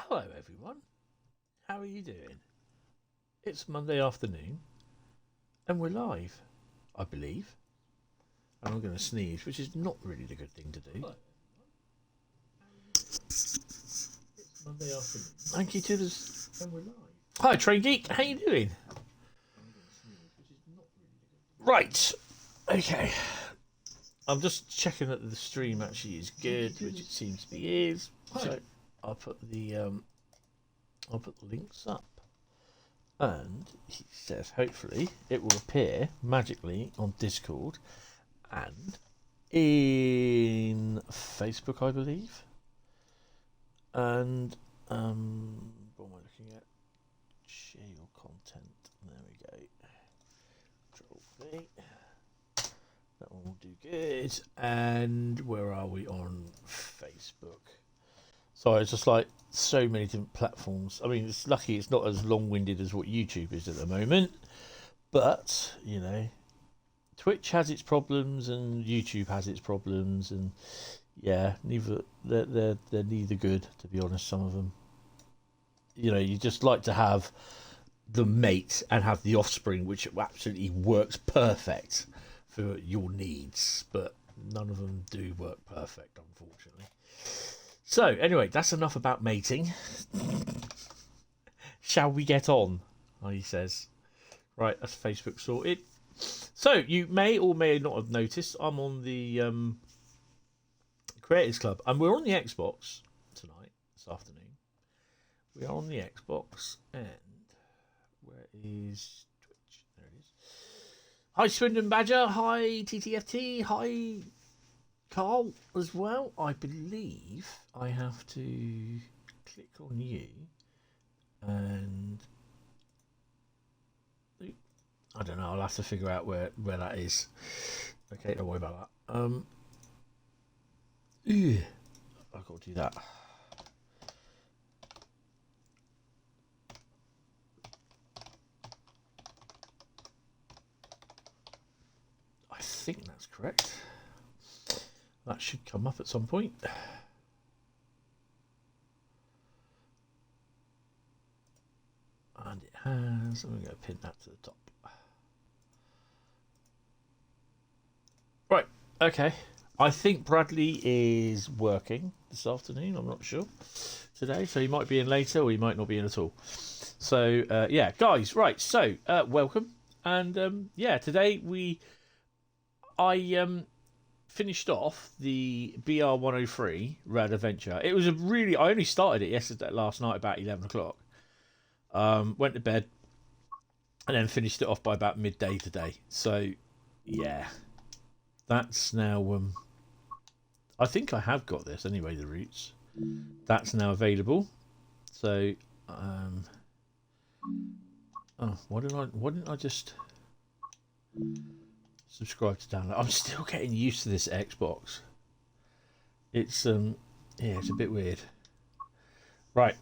Hello everyone, how are you doing? It's Monday afternoon and we're live, I believe. And I'm going to sneeze, which is not really the good thing to do. Hello. It's Monday afternoon. Thank you to this. And we're live. Hi Train Geek, how you doing? Right, okay. I'm just checking that the stream actually is good, which it seems to be is. So I'll put the links up, and he says hopefully it will appear magically on Discord and in Facebook, I believe. And what am I looking at? Share your content. There we go. Control V. That one will do good. And where are we on Facebook? Sorry, it's just like so many different platforms. I mean, it's lucky it's not as long-winded as what YouTube is at the moment. But, you know, Twitch has its problems and YouTube has its problems. And, yeah, they're neither good, to be honest, some of them. You know, you just like to have the mate and have the offspring, which absolutely works perfect for your needs. But none of them do work perfect, unfortunately. So, anyway, that's enough about mating. Shall we get on? He says. Right, that's Facebook sorted. So, you may or may not have noticed, I'm on the Creators Club. And we're on the Xbox tonight, this afternoon. We are on the Xbox. And where is Twitch? There it is. Hi, Swindon Badger. Hi, TTFT. Hi, Carl as well. I believe I have to click on you and I don't know, I'll have to figure out where that is. Okay, don't worry about that. I've got to do that. I think that's correct. That should come up at some point. And it has. I'm going to pin that to the top. Right, okay. I think Bradley is working this afternoon. I'm not sure today. So he might be in later or he might not be in at all. So, yeah, guys, right. So, welcome. And, yeah, today I finished off the BR103 Rad Adventure. It was I only started it last night about 11 o'clock. Went to bed and then finished it off by about midday today. So, yeah, that's now, I think I have got this anyway, the routes. That's now available. So, why didn't I just subscribe to download? I'm still getting used to this Xbox. It's yeah, it's a bit weird. Right.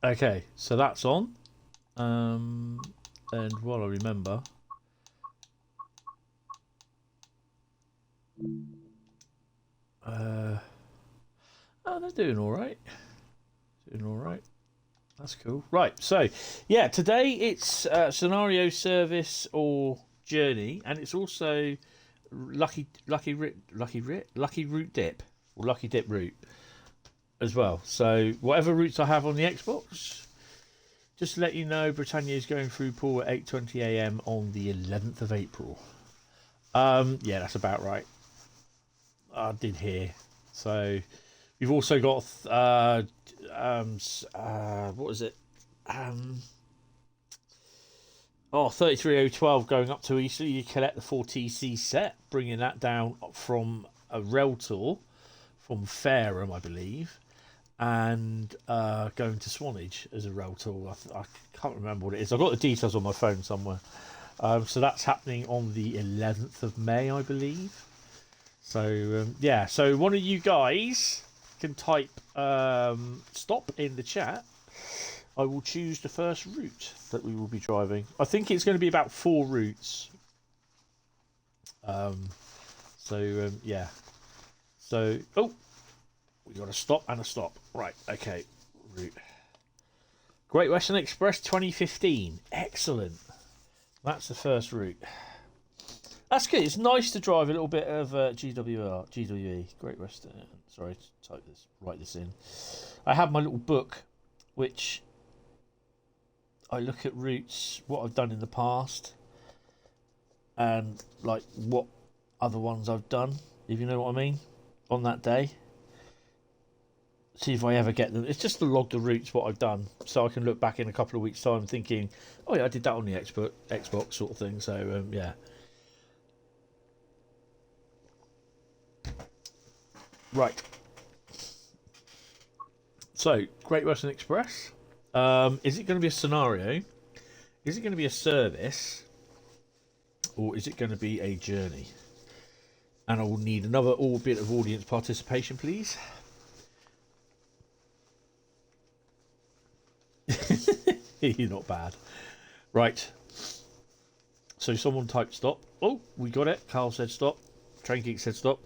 Okay, so that's on. And while I remember, oh, they're doing all right. Doing all right. That's cool. Right. So, yeah, today it's scenario service or journey, and it's also lucky route dip or lucky dip route as well. So whatever routes I have on the Xbox, just to let you know, Britannia is going through Poole at 8:20 AM on the 11th of April. Yeah, that's about right. I did hear. So we've also got what was it? 33012 going up to Eastleigh. You collect the 4TC set, bringing that down from a rail tour from Fareham, I believe, and going to Swanage as a rail tour. I can't remember what it is. I've got the details on my phone somewhere. So that's happening on the 11th of May, I believe. So, yeah, so one of you guys can type stop in the chat. I will choose the first route that we will be driving. I think it's going to be about 4 routes. Yeah. So, oh, we got a stop and a stop. Right, okay. Route. Great Western Express 2015. Excellent. That's the first route. That's good. It's nice to drive a little bit of GWE, Great Western. Sorry to type this, write this in. I have my little book, which I look at routes, what I've done in the past, and like what other ones I've done, if you know what I mean, on that day. See if I ever get them. It's just to log the routes, what I've done, so I can look back in a couple of weeks' time thinking, oh yeah, I did that on the Xbox sort of thing. So yeah. Right. So, Great Western Express. Is it going to be a scenario? Is it going to be a service? Or is it going to be a journey? And I will need another bit of audience participation, please. You're not bad. Right. So someone typed stop. Oh, we got it. Carl said stop. Train Geek said stop.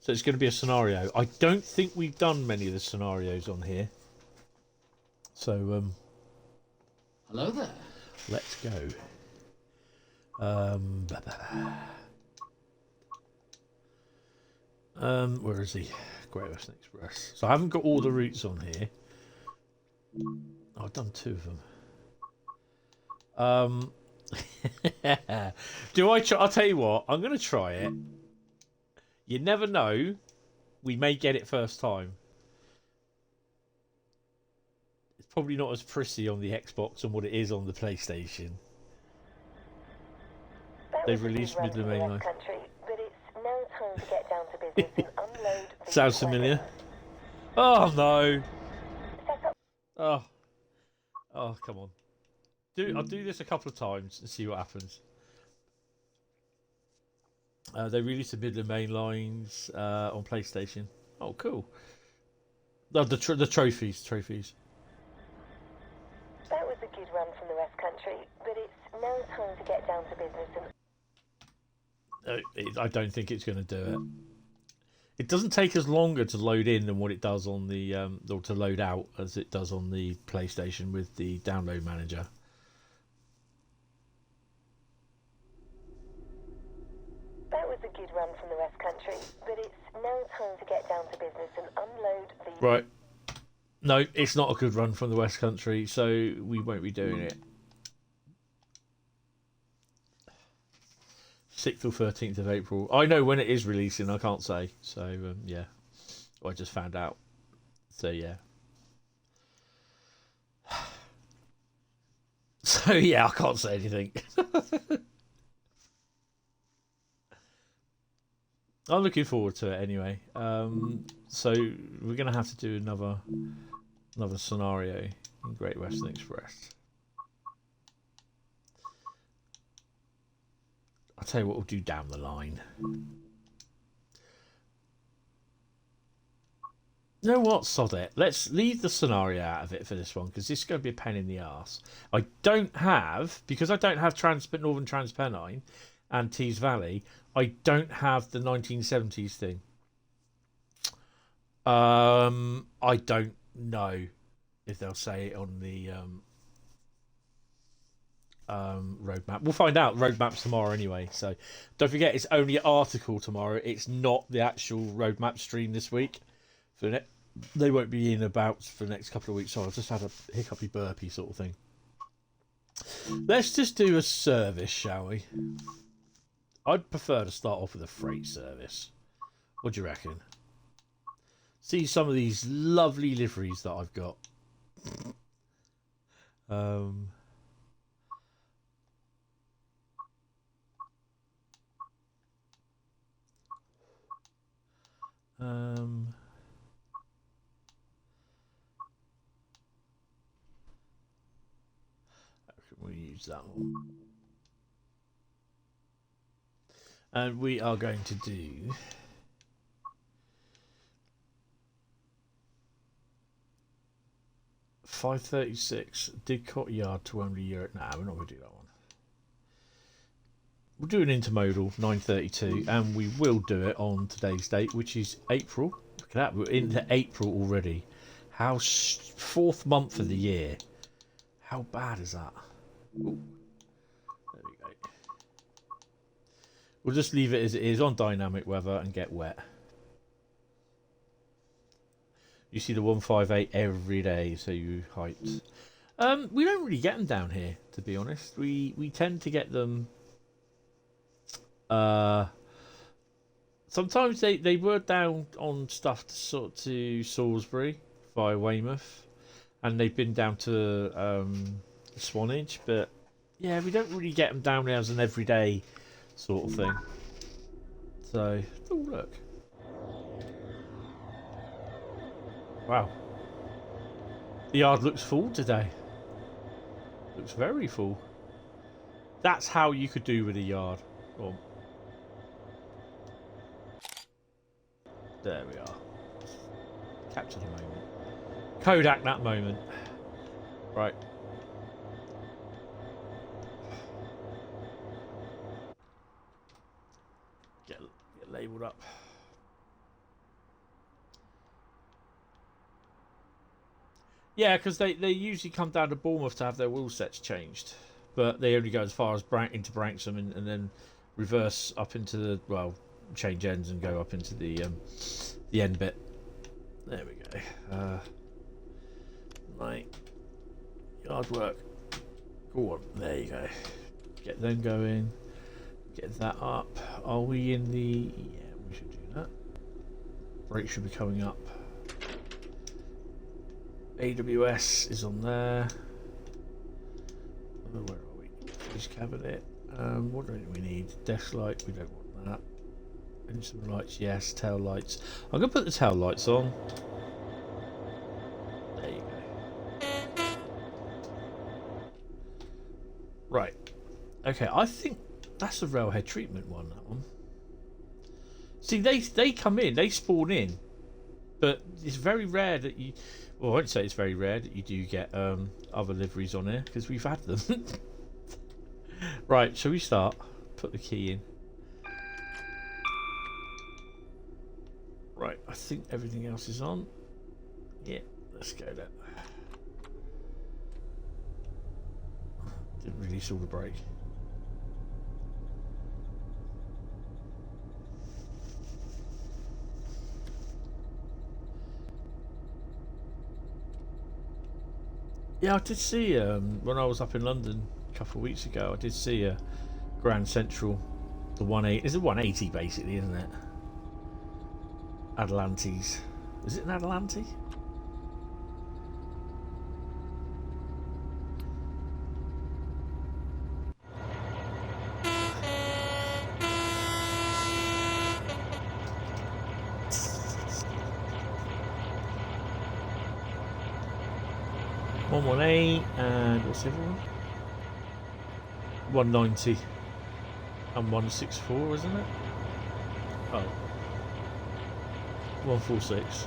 So it's going to be a scenario. I don't think we've done many of the scenarios on here. So, hello there. Let's go. Where is he? Great Western Express. So I haven't got all the routes on here. Oh, I've done 2 of them. Do I try? I'll tell you what. I'm going to try it. You never know. We may get it first time. It's probably not as prissy on the Xbox and what it is on the PlayStation. They've released Midland Main Line. Sounds familiar. Oh no. Oh, come on. I'll do this a couple of times and see what happens. They released the Midland Main Lines on PlayStation. Oh, cool. Oh, the trophies. That was a good run from the West Country, but it's now time to get down to business. I don't think it's going to do it. It doesn't take as longer to load in than what it does on the or to load out as it does on the PlayStation with the download manager. That was a good run from the West Country, but it's now time to get down to business and unload the... Right. No, it's not a good run from the West Country, so we won't be doing it. 6th or 13th of April. I know when it is releasing, I can't say. So, yeah. I just found out. So, yeah. So, yeah, I can't say anything. I'm looking forward to it anyway. So, we're going to have to do another scenario in Great Western Express. I'll tell you what we'll do down the line. You know what? Sod it. Let's leave the scenario out of it for this one, because this is going to be a pain in the arse. Because I don't have Northern Trans Pennine and Tees Valley, I don't have the 1970s thing. I don't know if they'll say it on the roadmap. We'll find out. Roadmap's tomorrow anyway, so don't forget it's only an article tomorrow. It's not the actual roadmap stream this week. They won't be in about for the next couple of weeks. So I've just had a hiccupy burpy sort of thing. Let's just do a service, shall we? I'd prefer to start off with a freight service. What do you reckon? See some of these lovely liveries that I've got. We'll use that one. And we are going to do $5.36 Didcot Yard to Wembley Europe. Nah, we're not going to do that one. We'll do an intermodal 9:32, and we will do it on today's date, which is April. Look at that, we're into April already. How 4th month of the year. How bad is that? Ooh. There we go. We'll just leave it as it is on dynamic weather and get wet. You see the 158 every day, so you hyped. We don't really get them down here, to be honest. We tend to get them. Sometimes they were down on stuff to Salisbury via Weymouth, and they've been down to Swanage, but yeah, we don't really get them down there as an everyday sort of thing. So, oh look. Wow. The yard looks full today. Looks very full. That's how you could do with a yard. Oh. There we are. Capture the moment. Kodak that moment. Right. Get labelled up. Yeah, because they usually come down to Bournemouth to have their wheel sets changed, but they only go as far as into Branksome and then reverse up into the, well, change ends and go up into the end bit. There we go. Right, yard work. Go on, there you go. Get them going. Get that up. Are we in the? Yeah, we should do that. Brake should be coming up. AWS is on there. Oh, where are we? Fridge cabinet. What do we need? Desk light. We don't want that. Instrument lights. Yes. Tail lights. I'm gonna put the tail lights on. There you go. Right. Okay. I think that's a railhead treatment one. That one. See, they come in. They spawn in, but it's very rare that you. Well, I won't say it's very rare that you do get other liveries on here, because we've had them. Right, shall we start? Put the key in. Right, I think everything else is on. Yeah, let's go then. Didn't really saw the brake. Yeah, I did see when I was up in London a couple of weeks ago. I did see a Grand Central, the 180. It's a 180 basically, isn't it? Atlantes. Is it an Atlante? And what's the other one? 190 and 164, isn't it? Oh, 146.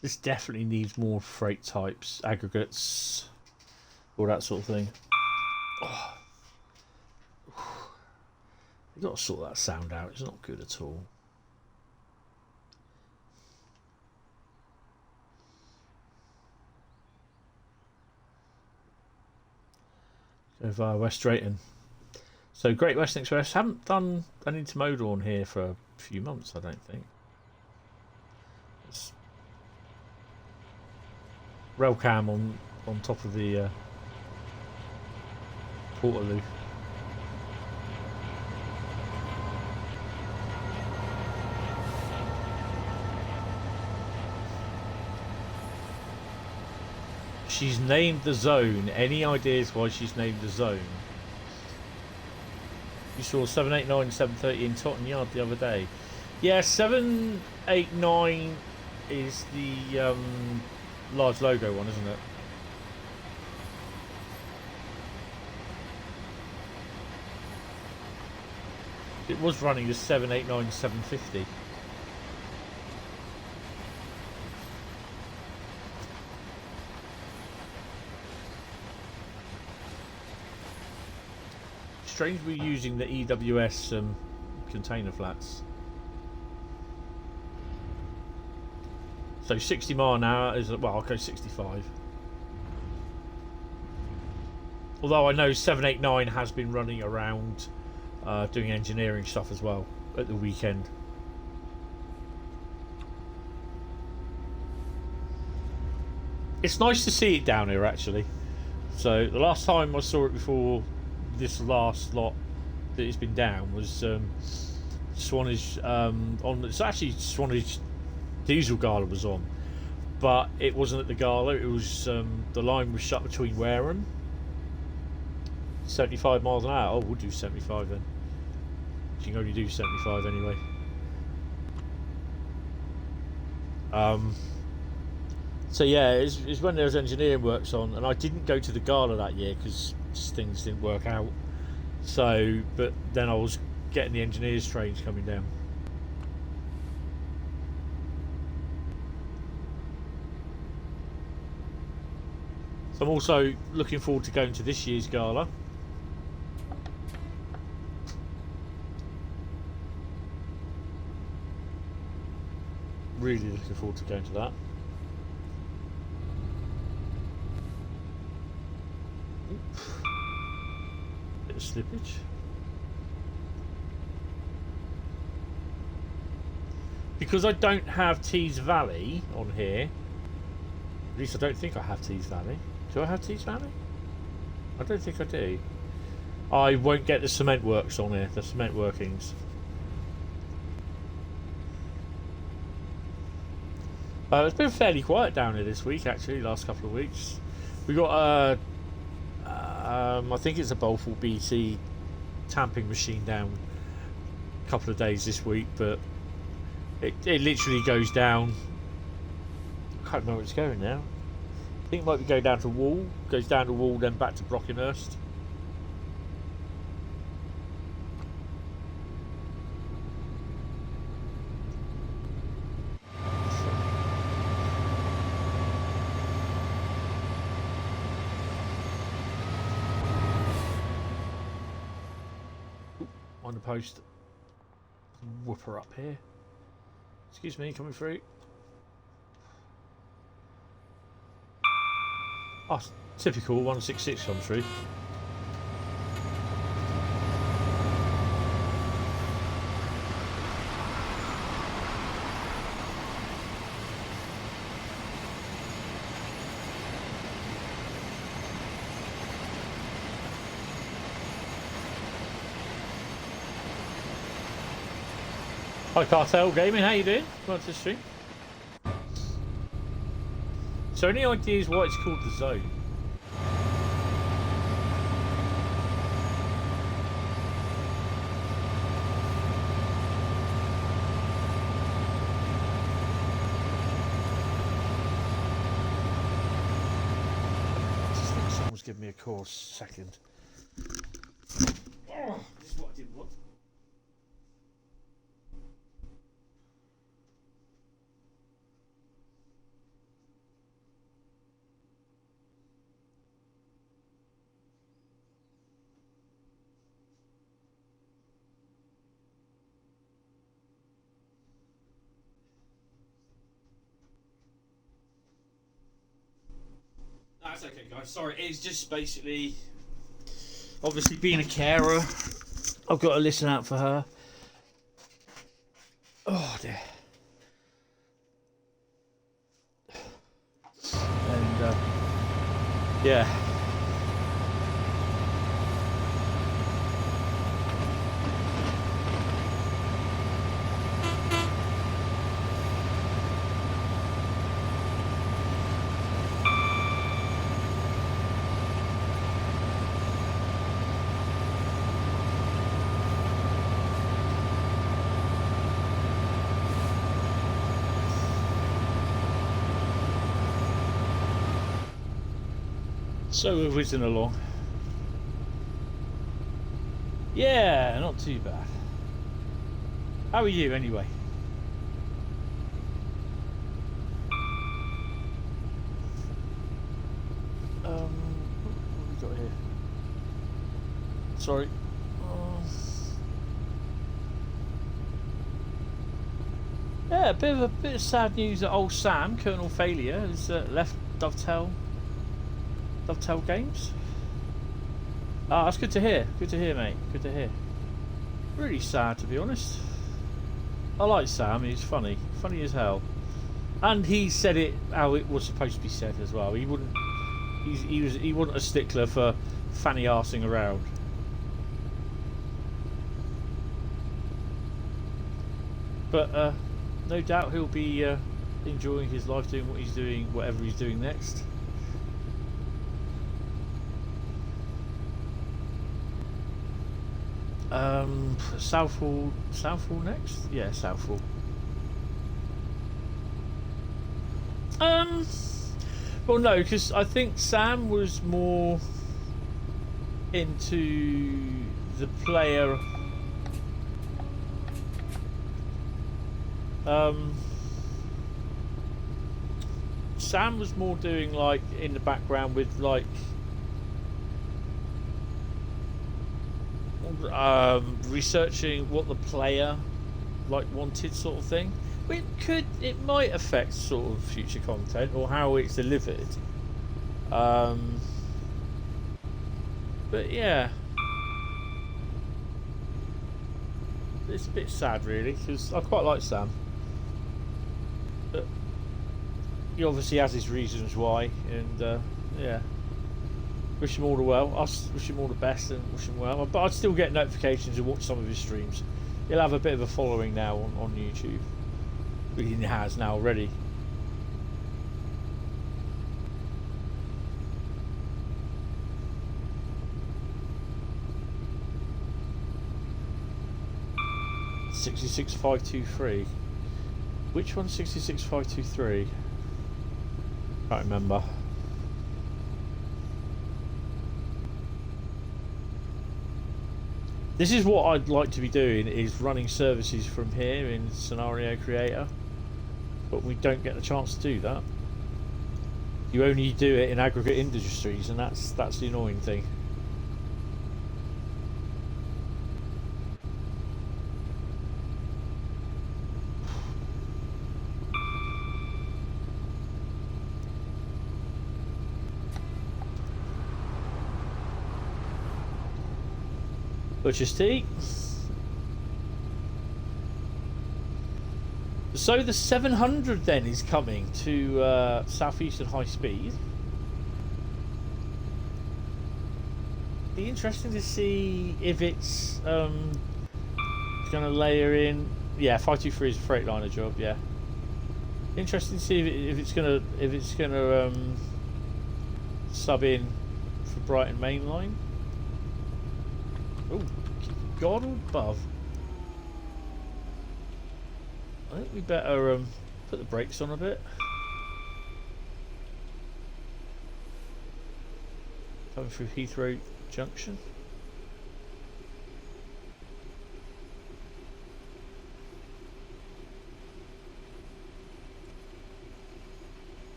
This definitely needs more freight types, aggregates, all that sort of thing. Oh. You've got to sort that sound out. It's not good at all. Go via West Drayton. So Great Western Express haven't done an intermodal on here for a few months, I don't think. It's Railcam on top of the Portaloo. She's named the zone. Any ideas why she's named the zone? You saw 789, 730 in Tottenham Yard the other day. Yeah, 789 is the large logo one, isn't it? It was running the 789, 750. trains we're using the EWS container flats. So 60 mile an hour is, well, I'll go 65. Although I know 789 has been running around doing engineering stuff as well at the weekend. It's nice to see it down here actually. So the last time I saw it before this last lot that it's been down was Swanage on. It's actually Swanage Diesel Gala was on, but it wasn't at the gala. It was the line was shut between Wareham. 75 miles an hour. Oh, we'll do 75 then. You can only do 75 anyway. So yeah, it's when there's engineering works on, and I didn't go to the gala that year because things didn't work out. So, but then I was getting the engineers trains coming down. So I'm also looking forward to going to this year's gala. Really looking forward to going to that. Bit of slippage. Because I don't have Tees Valley on here, at least I don't think I have Tees Valley. Do I have Tees Valley? I don't think I do. I won't get the cement works on here, the cement workings. It's been fairly quiet down here this week actually, last couple of weeks. We got I think it's a Bowful BT tamping machine down a couple of days this week, but it literally goes down. I can't remember where it's going now. I think it might be going down to Wall, goes down to Wall, then back to Brockenhurst. On the post, whooper up here. Excuse me, coming through. Oh, typical 166 come through. Hi Cartel Gaming, how you doing? Welcome to the stream. So any ideas why it's called the Zone? I just think someone's giving me a call. Second. Oh, this is what I didn't want. That's okay, guys. Sorry, it's just basically, obviously being a carer, I've got to listen out for her. Oh dear. And yeah. So we're whizzing along. Yeah, not too bad. How are you anyway? What have we got here? Sorry, Yeah, a bit of sad news that old Sam, Colonel Failure, has left Dovetail Games. Ah, that's good to hear. Good to hear, mate. Good to hear. Really sad, to be honest. I like Sam. He's funny as hell, and he said it how it was supposed to be said as well. He wouldn't. He wasn't a stickler for fanny arsing around. But no doubt he'll be enjoying his life, doing what he's doing, whatever he's doing next. Southall next? Yeah, Southall. Well, no, because I think Sam was more into the player. Sam was more doing like in the background with like researching what the player like wanted, sort of thing. It might affect sort of future content or how it's delivered. But yeah, it's a bit sad really, because I quite like Sam. But he obviously has his reasons why, and yeah. Wish him all the well. I wish him all the best and wish him well. But I'd still get notifications and watch some of his streams. He'll have a bit of a following now on YouTube. He has now already. $66,523. Which one's 66,523? Can't remember. This is what I'd like to be doing, is running services from here in Scenario Creator, but we don't get the chance to do that. You only do it in aggregate industries, and that's the annoying thing. Butcher's tea. So the 700 then is coming to Southeastern Highspeed. Be interesting to see if it's going to layer in. Yeah, 523 is a Freightliner job. Yeah, interesting to see if it's going to sub in for Brighton Main Line. Oh, God above. I think we better put the brakes on a bit. Coming through Heathrow Junction.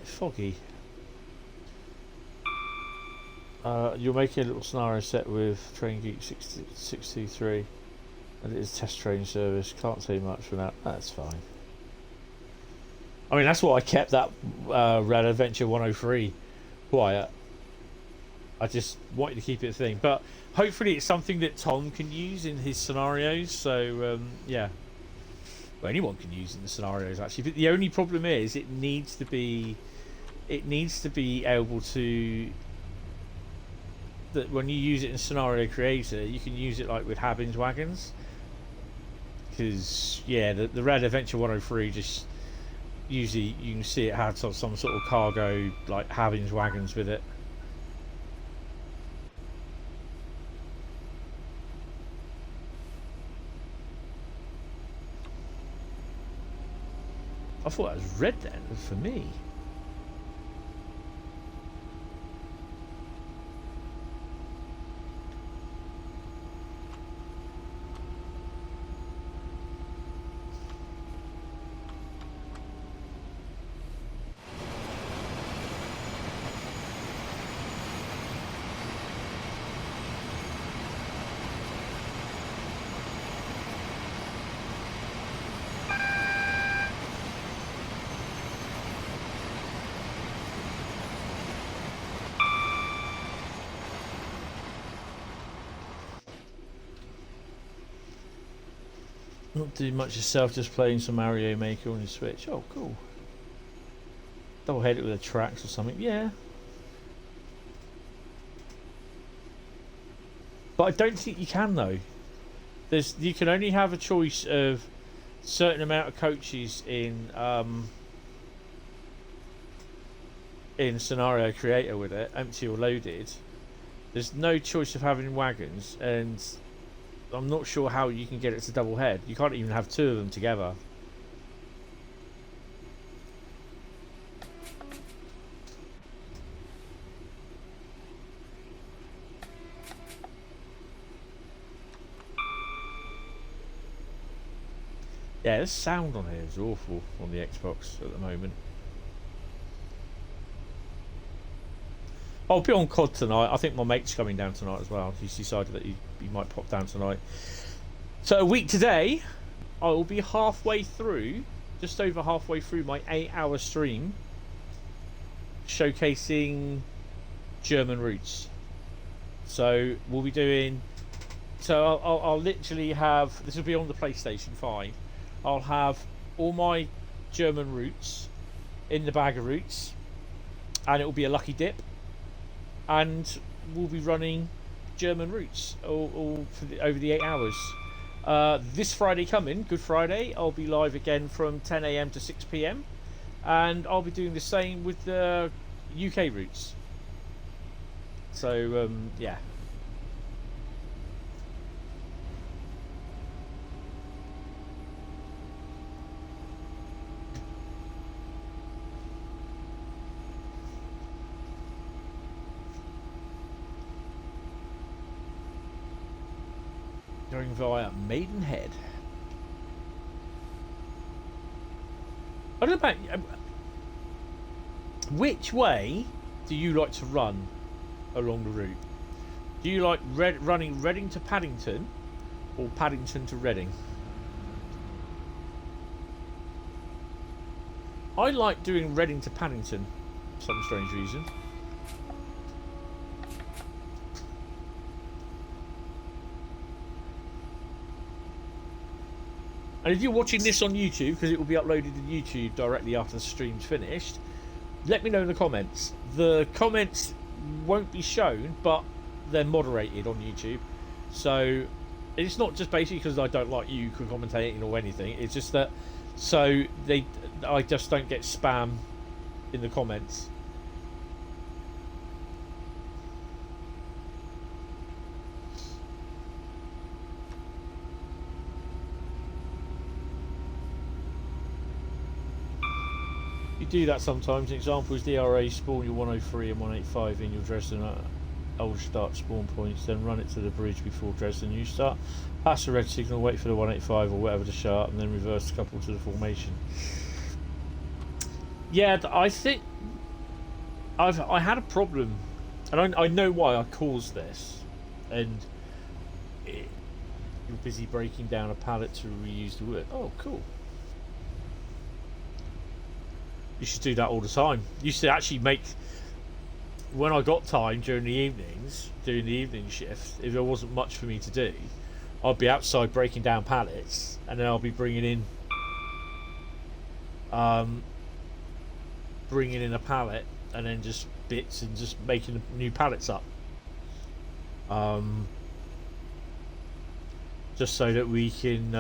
Foggy. You're making a little scenario set with Train Geek 623, and it is test train service. Can't say much for that. That's fine. I mean, that's what I kept that Red Adventure 103 quiet. I just wanted to keep it a thing, but hopefully it's something that Tom can use in his scenarios. So yeah, well, anyone can use it in the scenarios actually. But the only problem is it needs to be able to, that when you use it in Scenario Creator, you can use it like with Habins wagons. Because yeah, the Red Adventure 103 just usually you can see it had some sort of cargo like Habins wagons with it. I thought that was red then for me. Not doing much yourself, just playing some Mario Maker on your Switch. Oh, cool. Double head it with a tracks or something. Yeah. But I don't think you can though. You can only have a choice of certain amount of coaches in Scenario Creator with it, empty or loaded. There's no choice of having wagons, and I'm not sure how you can get it to double head. You can't even have two of them together. Yeah, the sound on here is awful on the Xbox at the moment. I'll be on COD tonight. I think my mate's coming down tonight as well. He's decided that he might pop down tonight. So a week today, I will be halfway through, just over halfway through my 8-hour stream, showcasing German roots. So we'll be doing. So I'll literally have. This will be on the PlayStation 5. I'll have all my German roots in the bag of roots, and it will be a Lucky Dip. And we'll be running German roots all for over the 8 hours. This Friday coming, Good Friday, I'll be live again from 10 AM to 6 PM, and I'll be doing the same with the UK roots. So yeah. Going via Maidenhead. I don't know about which way do you like to run along the route? Do you like running Reading to Paddington or Paddington to Reading? I like doing Reading to Paddington for some strange reason. And if you're watching this on YouTube, because it will be uploaded to YouTube directly after the stream's finished, let me know in the comments. The comments won't be shown, but they're moderated on YouTube. So it's not just basically because I don't like you commentating or anything. It's just that I just don't get spam in the comments. You do that sometimes. An example is DRA spawn your 103 and 185 in your Dresden old start spawn points, then run it to the bridge before Dresden new start, pass the red signal, wait for the 185 or whatever to show up, and then reverse the couple to the formation. Yeah, I think I had a problem, and I know why I caused this, and you're busy breaking down a pallet to reuse the wood. Oh, cool. You should do that all the time. Used to actually make, when I got time during the evenings, doing the evening shift, if there wasn't much for me to do, I'd be outside breaking down pallets, and then I'll be bringing in a pallet, and then just bits, and just making new pallets up. Just so that we can,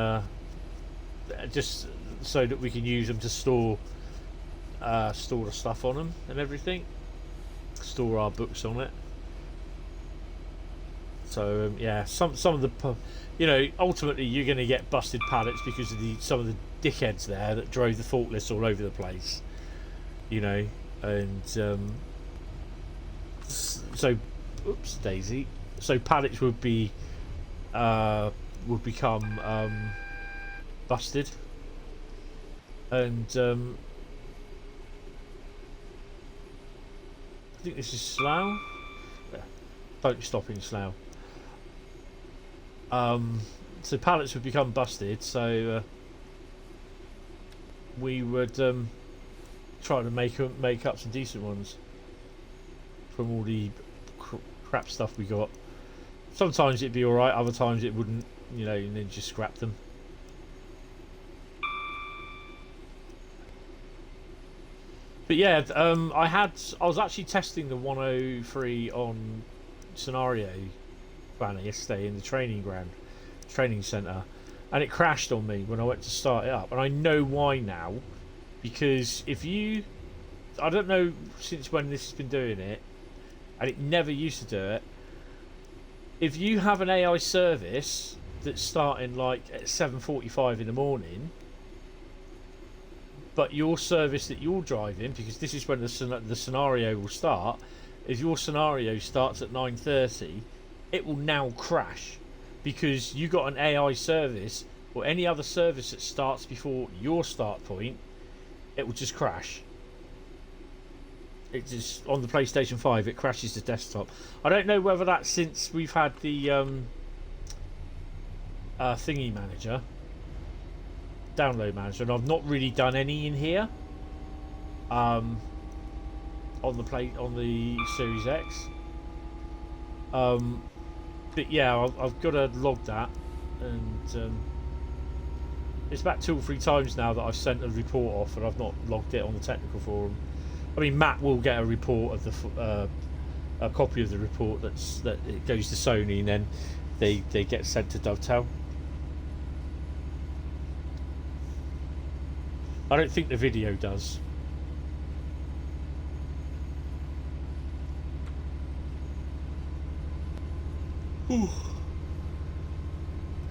use them to store the stuff on them and everything, store our books on it. So yeah, some of the, ultimately you're going to get busted pallets because of some of the dickheads there that drove the forklifts all over the place, and so oops daisy, so pallets would become busted, and I think this is Slough. Don't stop in Slough. So pallets would become busted, so we would try to make up some decent ones from all the crap stuff we got. Sometimes it'd be alright, other times it wouldn't, and then just scrap them. But yeah, I was actually testing the 103 on Scenario Planner yesterday in the training centre, and it crashed on me when I went to start it up. And I know why now, because I don't know since when this has been doing it, and it never used to do it. If you have an AI service that's starting like at 7:45 in the morning, but your service that you're driving, because this is when the scenario will start, if your scenario starts at 9:30, it will now crash, because you got an AI service or any other service that starts before your start point, it will just crash. It just, on the PlayStation 5, it crashes the desktop. I don't know whether that's since we've had the thingy manager, download manager, and I've not really done any in here on the Series X. But yeah, I've got to log that, and it's about 2 or 3 times now that I've sent a report off and I've not logged it on the technical forum. I mean, Matt will get a report of the a copy of the report that it goes to Sony, and then they get sent to Dovetail. I don't think the video does. Ooh.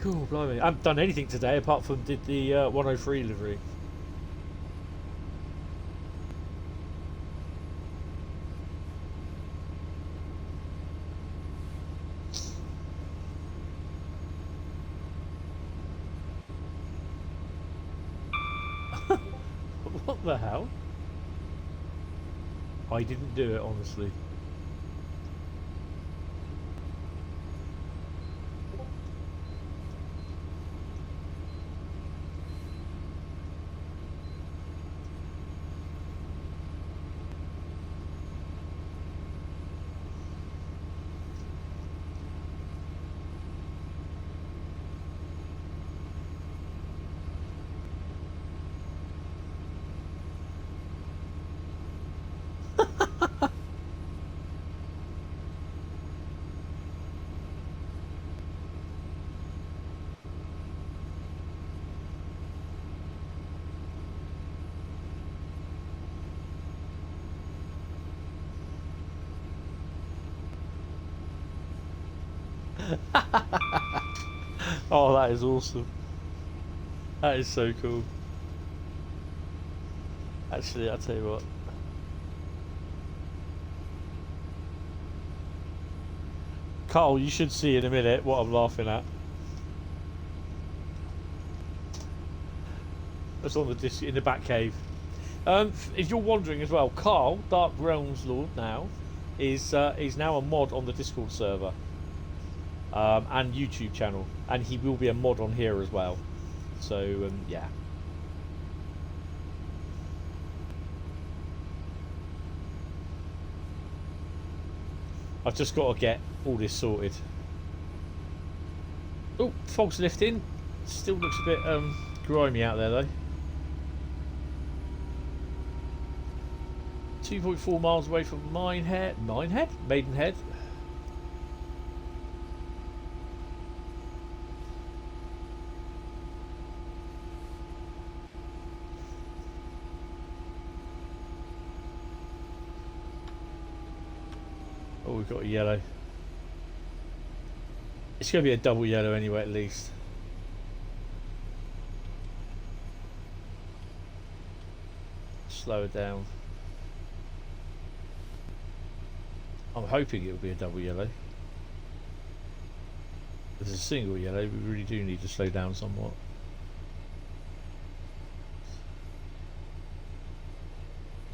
Cool, blimey. I haven't done anything today apart from did the 103 livery. What the hell? I didn't do it, honestly. Oh, that is awesome. That is so cool. Actually, I'll tell you what. Carl, you should see in a minute what I'm laughing at. That's on the disc in the back cave. If you're wondering as well, Carl, Dark Realms Lord now, is now a mod on the Discord server. And YouTube channel, and he will be a mod on here as well. So yeah. I've just got to get all this sorted. Oh, fog's lifting. Still looks a bit grimy out there though. 2.4 miles away from Maidenhead. Oh, we've got a yellow. It's going to be a double yellow anyway, at least. Slow it down. I'm hoping it will be a double yellow. If it's a single yellow, we really do need to slow down somewhat.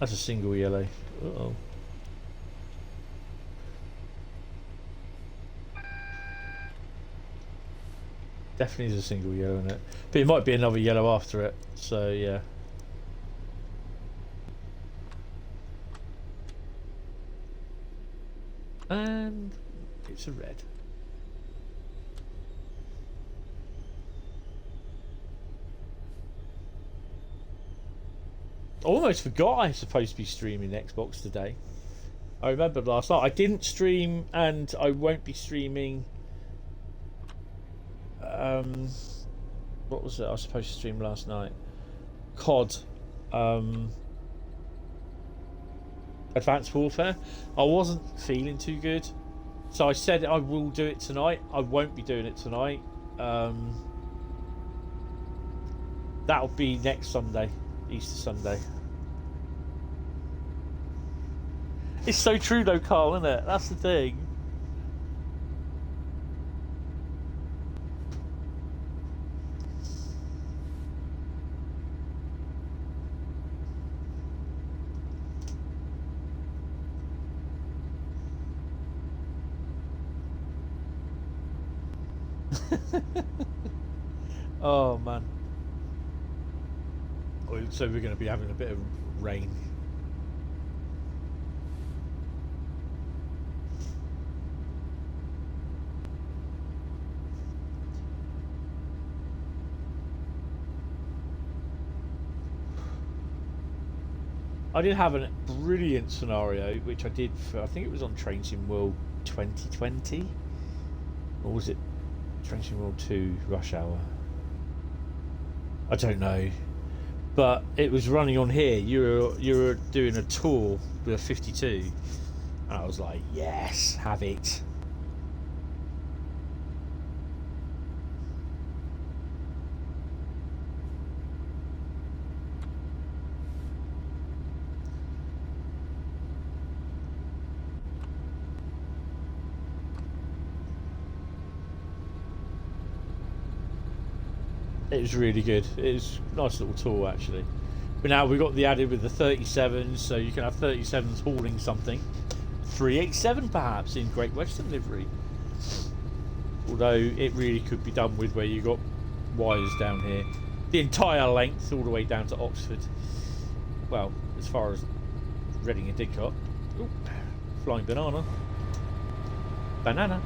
That's a single yellow. Uh-oh. Definitely is a single yellow in it, but it might be another yellow after it, so yeah. And it's a red. almost forgot I was supposed to be streaming Xbox today. I remembered last night. I didn't stream, and I won't be streaming. What was it I was supposed to stream last night? COD. Advanced Warfare. I wasn't feeling too good, so I said I will do it tonight. I won't be doing it tonight. That'll be next Sunday, Easter Sunday. It's so true though, Carl, isn't it? That's the thing. Oh man. So we're going to be having a bit of rain. I did have a brilliant scenario, which I did for, I think it was on Train Sim World 2020, or was it Train Sim World 2 Rush Hour? I don't know, but it was running on here. You were doing a tour with a 52, and I was like, yes, have it. It was really good. It was a nice little tour actually. But now we've got the added with the 37s, so you can have 37s hauling something. 387 perhaps in Great Western livery. Although it really could be done with where you got wires down here. The entire length all the way down to Oxford. Well, as far as Reading and Didcot. Ooh, flying banana. Banana.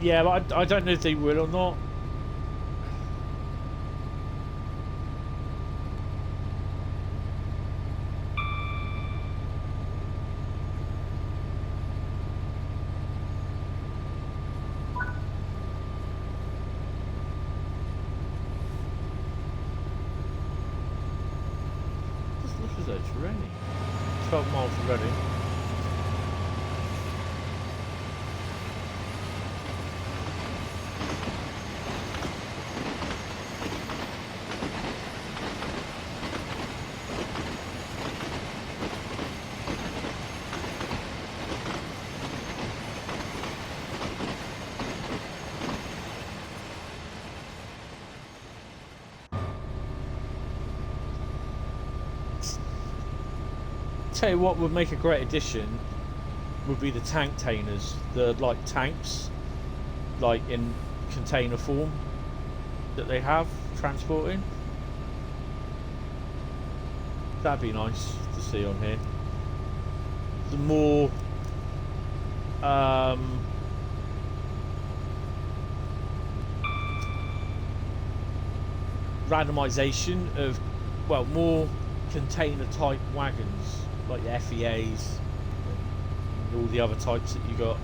Yeah, but I don't know if they will or not. Just look as though it's raining. 12 miles from Reading. Tell you what would make a great addition would be the tank tainers, the like tanks, like in container form that they have transporting. That'd be nice to see on here. The more randomization of, well, more container type wagons like the FEAs and all the other types that you got.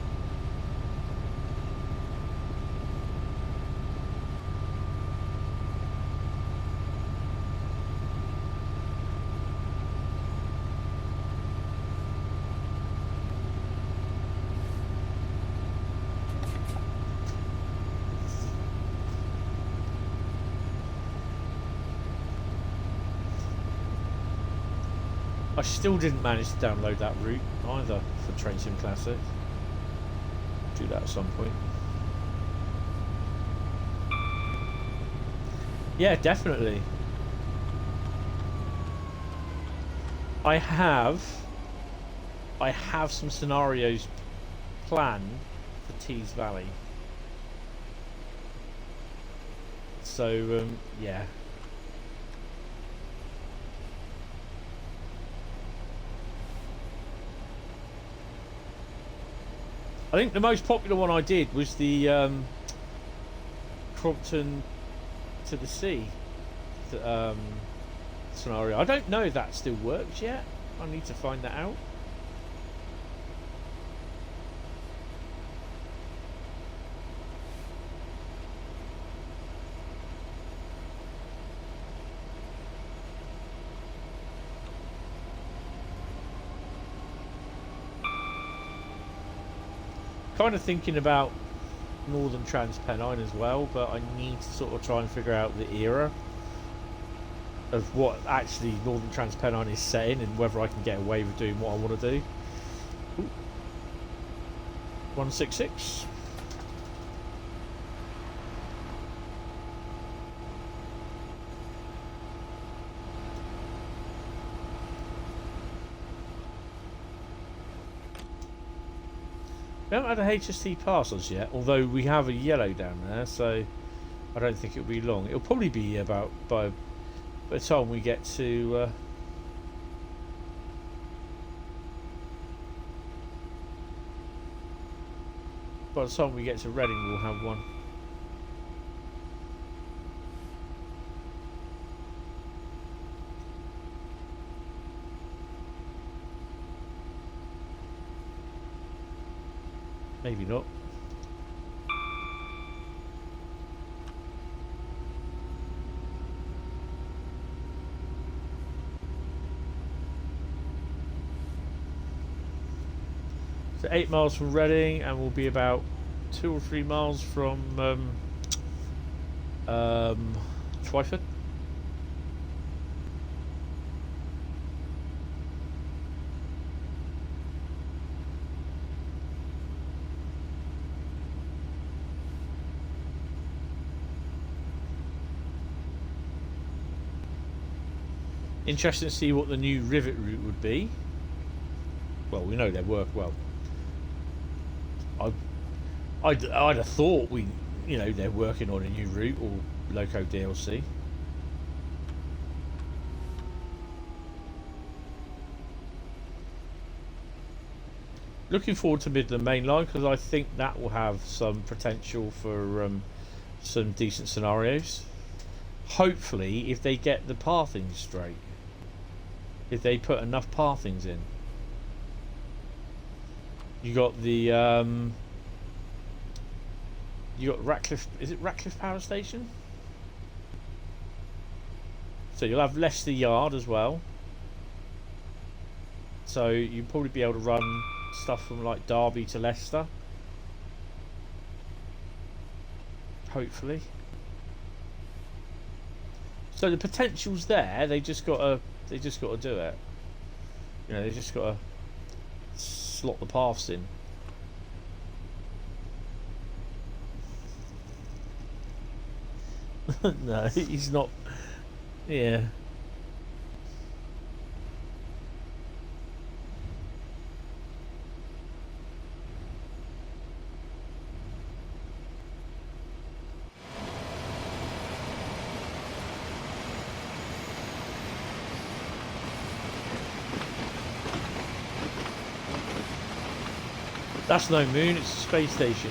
I still didn't manage to download that route either for Train Sim Classic. Do that at some point. Yeah, definitely. I have some scenarios planned for Tees Valley. So yeah. I think the most popular one I did was the Crompton to the sea scenario. I don't know if that still works yet. I need to find that out. Kind of thinking about Northern Trans Pennine as well, but I need to sort of try and figure out the era of what actually Northern Trans Pennine is saying and whether I can get away with doing what I want to do. Ooh. 166. We haven't had a HST pass us yet, although we have a yellow down there, so I don't think it'll be long. It'll probably be about by the time we get to Reading, we'll have one. Maybe not. So 8 miles from Reading, and we'll be about 2 or 3 miles from Twyford. Interesting to see what the new rivet route would be. Well, we know they work well. I'd have thought they're working on a new route or Loco DLC. Looking forward to Midland Main Line because I think that will have some potential for some decent scenarios. Hopefully, if they get the pathing straight. If they put enough pathings in. You got the you got Ratcliffe. Is it Ratcliffe Power Station? So you'll have Leicester Yard as well. So you'll probably be able to run stuff from like Derby to Leicester. Hopefully. So the potential's there. They just got to do it. You know, they just got to slot the paths in. No, he's not. Yeah. That's no moon, it's a space station.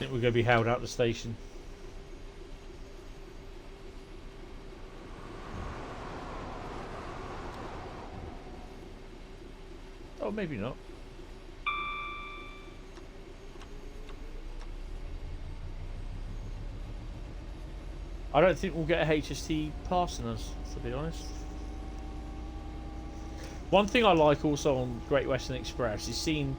think we're going to be held out the station. Oh, maybe not. I don't think we'll get a HST passing us, to be honest. One thing I like also on Great Western Express is seeing,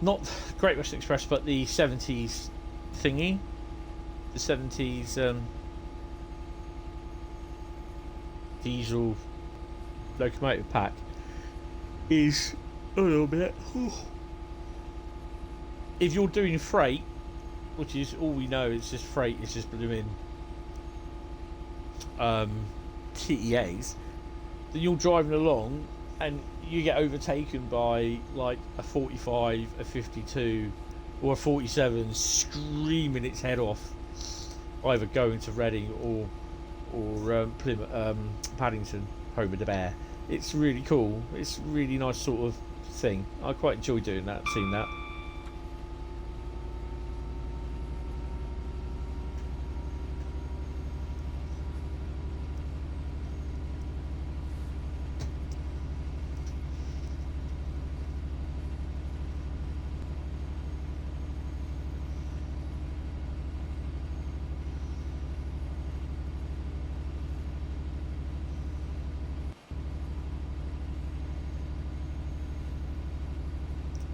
not Great Western Express, but the 70s thingy. The 70s diesel locomotive pack is a little bit. If you're doing freight, which is all we know, it's just freight, it's just blooming TEAs, then you're driving along and you get overtaken by like a 45, a 52 or a 47 screaming its head off, either going to Reading or Plymouth, Paddington, home of the bear. It's really cool. It's a really nice sort of thing. I quite enjoy doing that, seeing that.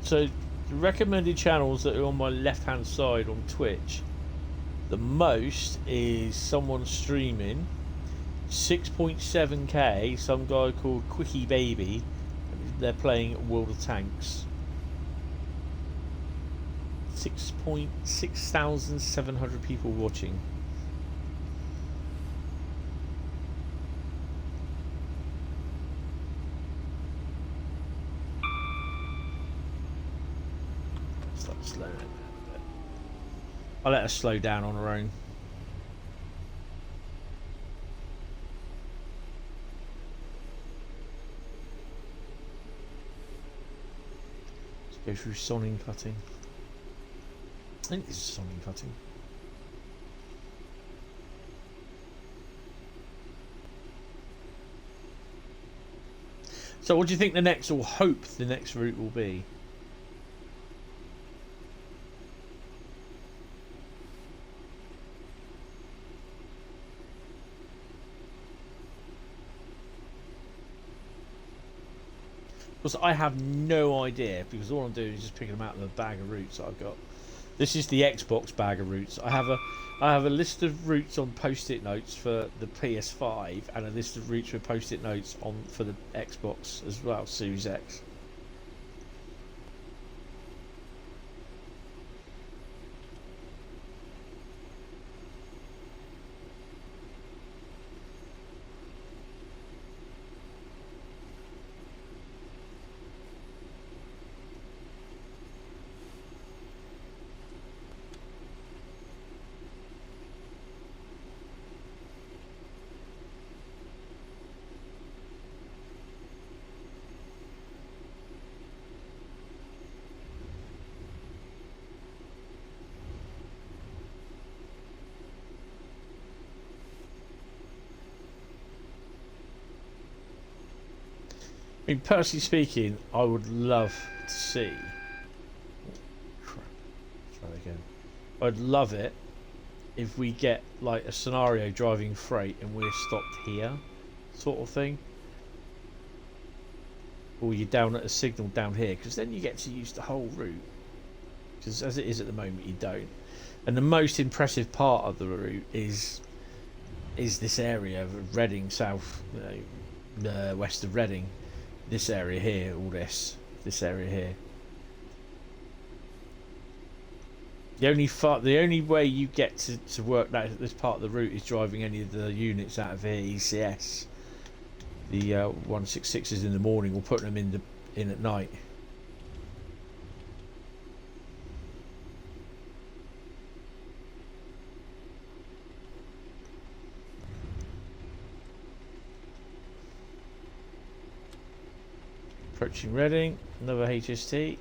So the recommended channels that are on my left hand side on Twitch, the most is someone streaming 6.7k, some guy called Quickie Baby. They're playing World of Tanks. 6,700 people watching. Slow it a bit. I'll let her slow down on her own. Let's go through soning cutting. I think this is soning cutting. So what do you think the next, or hope the next route will be? Because I have no idea, because all I'm doing is just picking them out of the bag of routes I've got. This is the Xbox bag of routes. I have a list of routes on post-it notes for the PS5 and a list of routes with post-it notes on for the Xbox as well, Series X. I mean, personally speaking, I would love to see. Crap. Try that again. I'd love it if we get like a scenario driving freight and we're stopped here, sort of thing. Or you're down at a signal down here, because then you get to use the whole route. Because as it is at the moment, you don't. And the most impressive part of the route is this area of Reading, south, west of Reading. This area here, all this area here. The only way you get to work this part of the route is driving any of the units out of here, ECS. The 166s in the morning, or putting them in at night. Approaching Reading, another HST.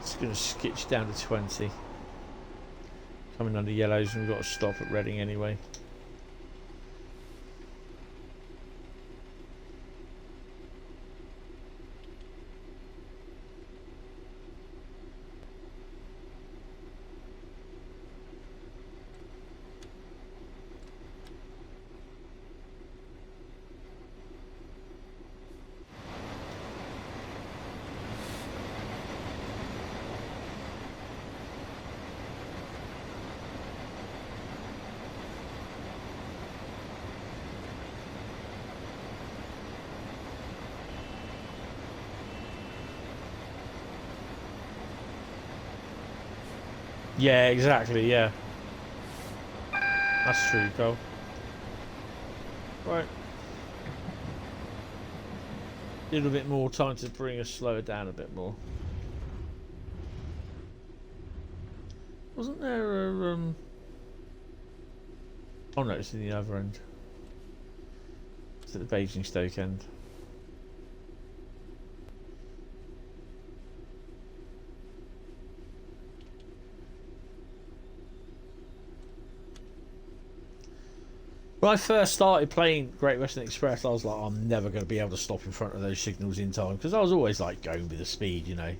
It's going to skitch down to 20. Coming under yellows, and we've got to stop at Reading anyway. Yeah, exactly, yeah. That's true, Cole. Right. A little bit more time to bring us slower down a bit more. Wasn't there a, oh no, it's in the other end. It's at the Basingstoke end. When I first started playing Great Western Express, I was like, I'm never going to be able to stop in front of those signals in time, because I was always like going with the speed, you know.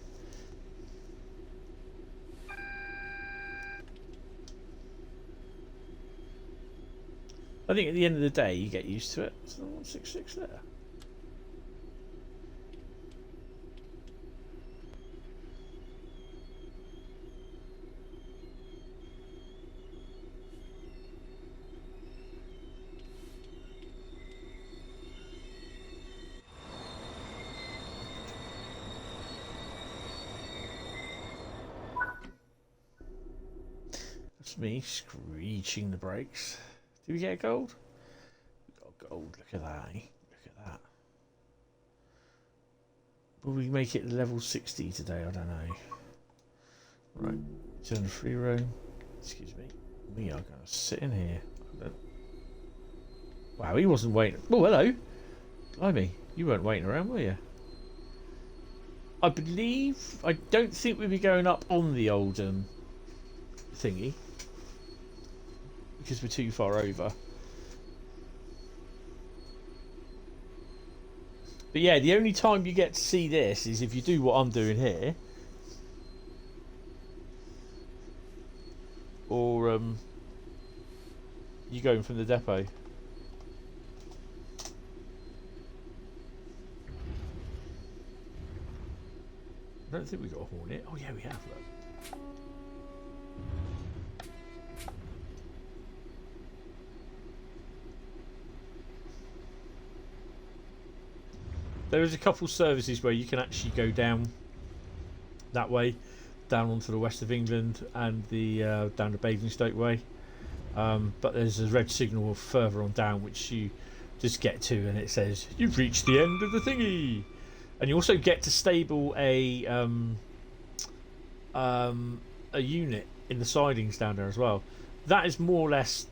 I think at the end of the day, you get used to it. It's the 166 there. That's me screeching the brakes. Did we get a gold? We got gold. Look at that, eh? Look at that. Will we make it level 60 today? I don't know. Right. Turn the free roam. Excuse me. We are going to sit in here. Wow, he wasn't waiting. Oh, hello. Blimey. You weren't waiting around, were you? I don't think we'd be going up on the old thingy, because we're too far over. But yeah, the only time you get to see this is if you do what I'm doing here, or you going from the depot. I don't think we got a Hornet. Oh yeah, we have. Look. There is a couple services where you can actually go down that way, down onto the west of England and the down the Basingstoke way. But there's a red signal further on down which you just get to, and it says you've reached the end of the thingy. And you also get to stable a unit in the sidings down there as well. That is more or less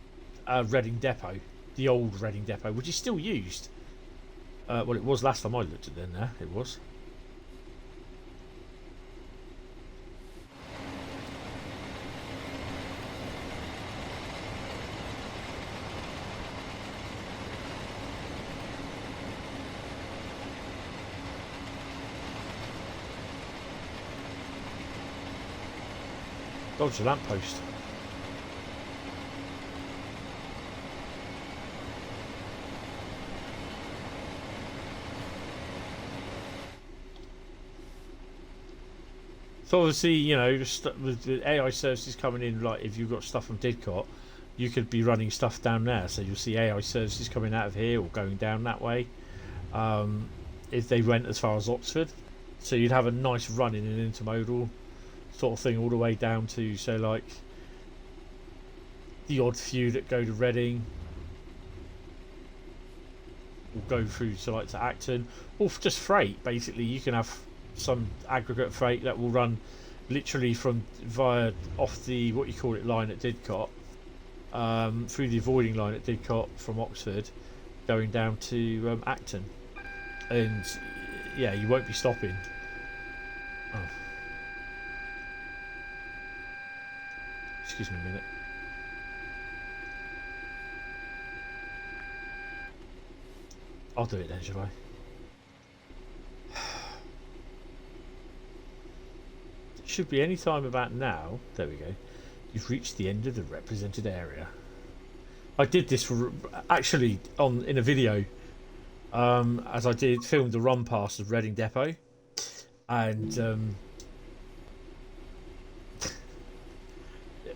Reading Depot, the old Reading Depot, which is still used. Well, it was last time I looked at it. There, it was. Dodge the lamppost. So obviously, you know, with the AI services coming in, like if you've got stuff from Didcot, you could be running stuff down there. So you'll see AI services coming out of here or going down that way. If they went as far as Oxford, so you'd have a nice run in an intermodal sort of thing all the way down to, so like the odd few that go to Reading will go through to like to Acton, or just freight. Basically, you can have some aggregate freight that will run literally from via off the what you call it line at Didcot, through the avoiding line at Didcot from Oxford, going down to Acton, and yeah, you won't be stopping. Oh. Excuse me a minute. I'll do it then, shall I? Should be any time about now. There we go. You've reached the end of the represented area. I did this actually in a video, as I filmed the run past of Reading Depot, and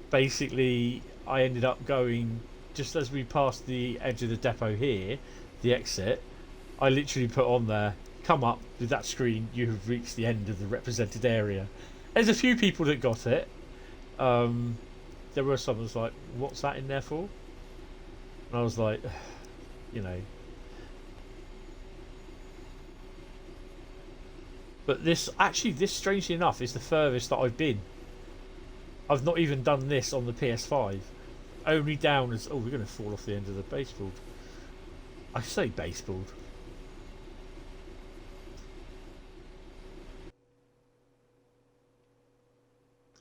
basically I ended up going just as we passed the edge of the depot here, the exit. I literally put on there, "Come up with that screen. You have reached the end of the represented area." There's a few people that got it. There were some that was like, "What's that in there for?" And I was like, you know. But this, strangely enough, is the furthest that I've been. I've not even done this on the PS5. Only down as... Oh, we're going to fall off the end of the baseboard. I say baseboard.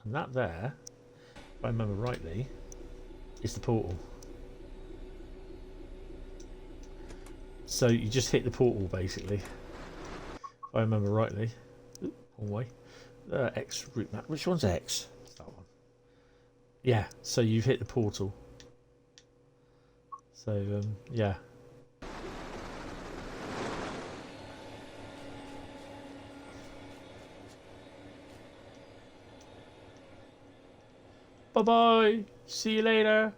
And that there, if I remember rightly, is the portal. So you just hit the portal, basically. If I remember rightly. Ooh, wrong way. X route map. Which one's X? That one. Yeah, so you've hit the portal. So, yeah. Bye-bye. See you later.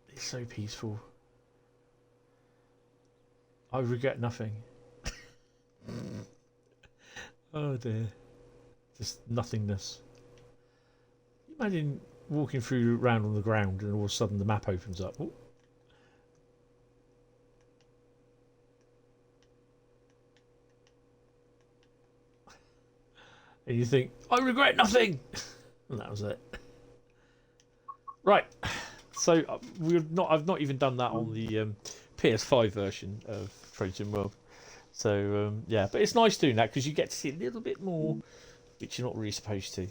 It's so peaceful. I regret nothing. Oh dear. Just nothingness. Imagine walking through around on the ground and all of a sudden the map opens up. Ooh. And you think, I regret nothing! And that was it. Right. So I've not even done that on the PS5 version of Trojan World. So yeah, but it's nice doing that because you get to see a little bit more, which you're not really supposed to.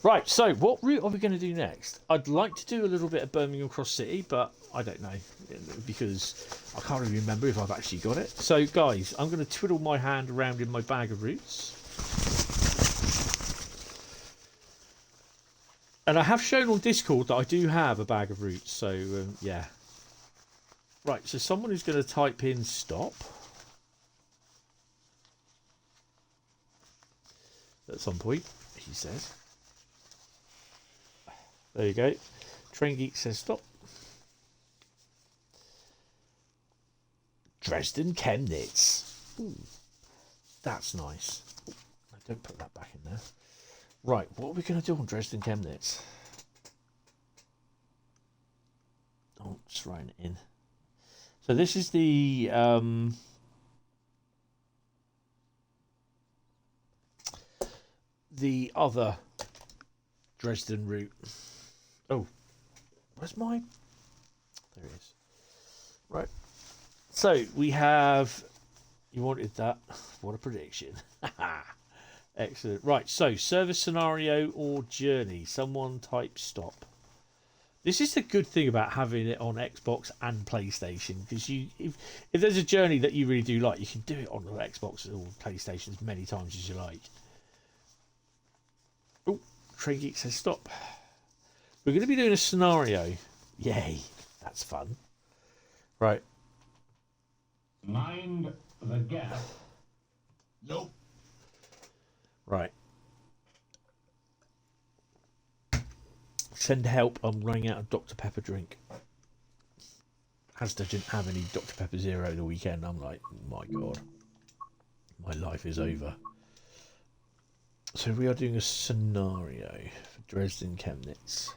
Right, so what route are we going to do next? I'd like to do a little bit of Birmingham Cross City, but I don't know because I can't really remember if I've actually got it. So guys, I'm going to twiddle my hand around in my bag of routes. And I have shown on Discord that I do have a bag of routes, so yeah. Right, so someone is going to type in stop at some point, he says. There you go. Train Geek says stop. Dresden Chemnitz. Ooh, that's nice. Ooh, don't put that back in there. Right, what are we going to do on Dresden Chemnitz? Oh, just writing it in. So this is the other Dresden route. Oh, where's my... There it is. Right. So we have... You wanted that. What a prediction. Excellent. Right, so service scenario or journey. Someone type stop. This is the good thing about having it on Xbox and PlayStation, because if there's a journey that you really do like, you can do it on the Xbox or PlayStation as many times as you like. Oh, Train Geek says stop. We're going to be doing a scenario. Yay, that's fun. Right. Mind the gap. Nope. Right. Send help. I'm running out of Dr. Pepper drink. Asda didn't have any Dr. Pepper Zero the weekend. I'm like, oh my God. My life is over. So we are doing a scenario for Dresden Chemnitz.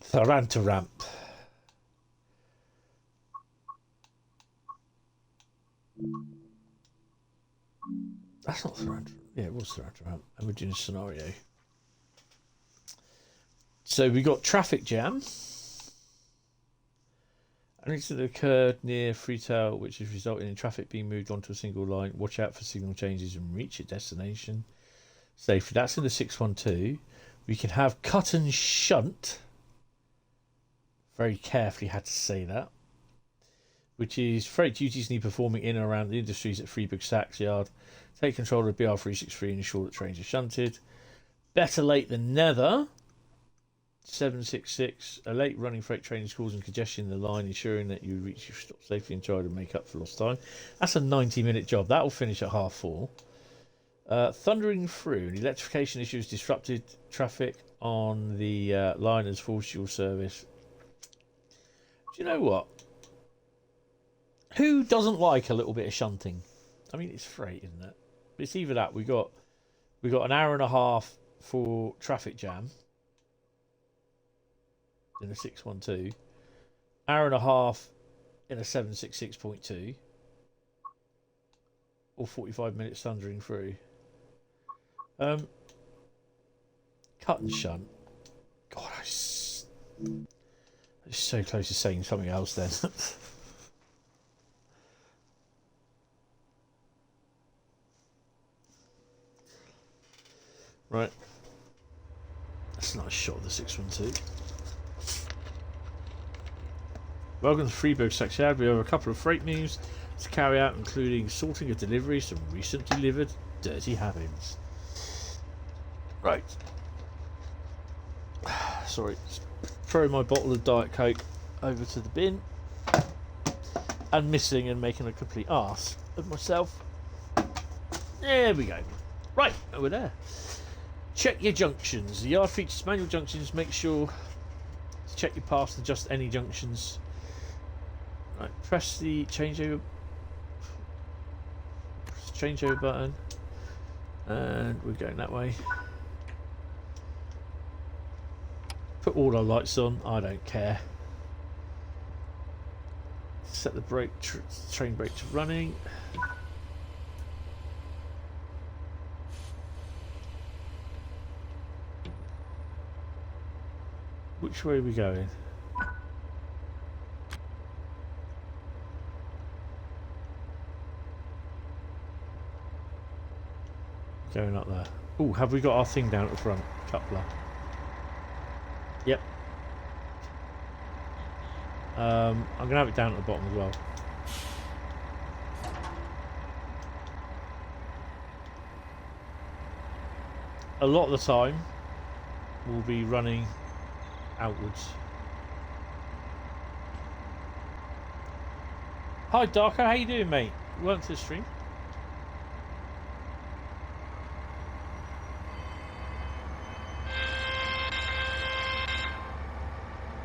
Tharanta Ramp. That's not Tharanta. Yeah, it was Tharanta Ramp. And we're doing a scenario. So we got traffic jam. An incident occurred near Freetown, which has resulted in traffic being moved onto a single line. Watch out for signal changes and reach your destination safely. That's in the 612. We can have cut and shunt. Very carefully had to say that. Which is freight duties need performing in and around the industries at Freiburg Sachs Yard. Take control of the BR363 and ensure that trains are shunted. Better late than never. 766. A late running freight train is causing congestion in the line, ensuring that you reach your stop safely and try to make up for lost time. That's a 90-minute job. That will finish at 4:30. Thundering through. An electrification issue has disrupted traffic on the line as full fuel service. Do you know what? Who doesn't like a little bit of shunting? I mean, it's freight, isn't it? It's either that. We got an hour and a half for traffic jam in a 612, hour and a half in a 766.2, or 45 minutes thundering through. Cut and shunt. God, I was so close to saying something else then. Right. That's not a shot of the 612. Welcome to Freiburg Sachs Yard. We have a couple of freight moves to carry out, including sorting of deliveries from recent delivered dirty habits. Right. Sorry. Throw my bottle of Diet Coke over to the bin. And missing and making a complete arse of myself. There we go. Right, over there. Check your junctions. The yard features manual junctions. Make sure to check your paths and adjust any junctions. Right, press the changeover button, and we're going that way. Put all our lights on. I don't care. Set the brake, train brake to running. Which way are we going? Going up there. Oh, have we got our thing down at the front? Coupler. Yep. I'm going to have it down at the bottom as well. A lot of the time, we'll be running outwards. Hi Darko, how you doing, mate? Welcome to the stream.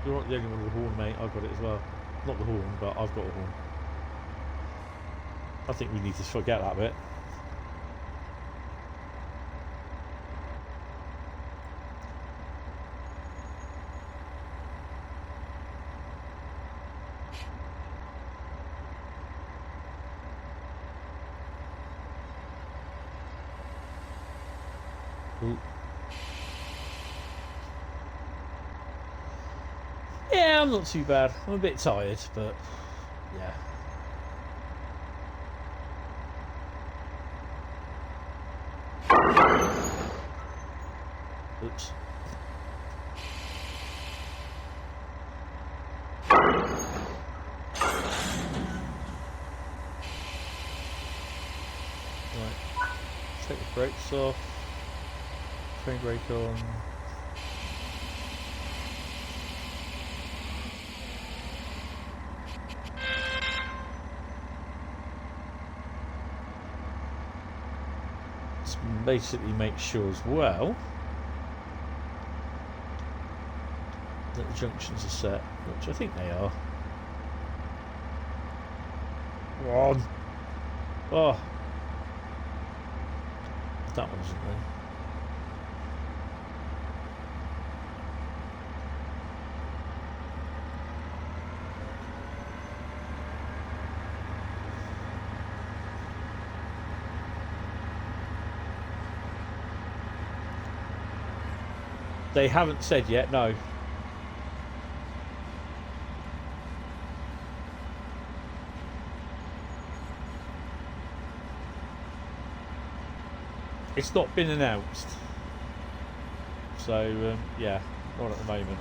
You're not the only one with a horn, mate. I've got it as well. Not the horn, but I've got a horn. I think we need to forget that bit. Ooh. Yeah, I'm not too bad. I'm a bit tired, but yeah. Oops. Right. Take the brakes off. Train brake on. Let's basically make sure as well that the junctions are set, which I think they are. Come on. Oh. That one isn't there. They haven't said yet, no. It's not been announced. So, yeah, not at the moment.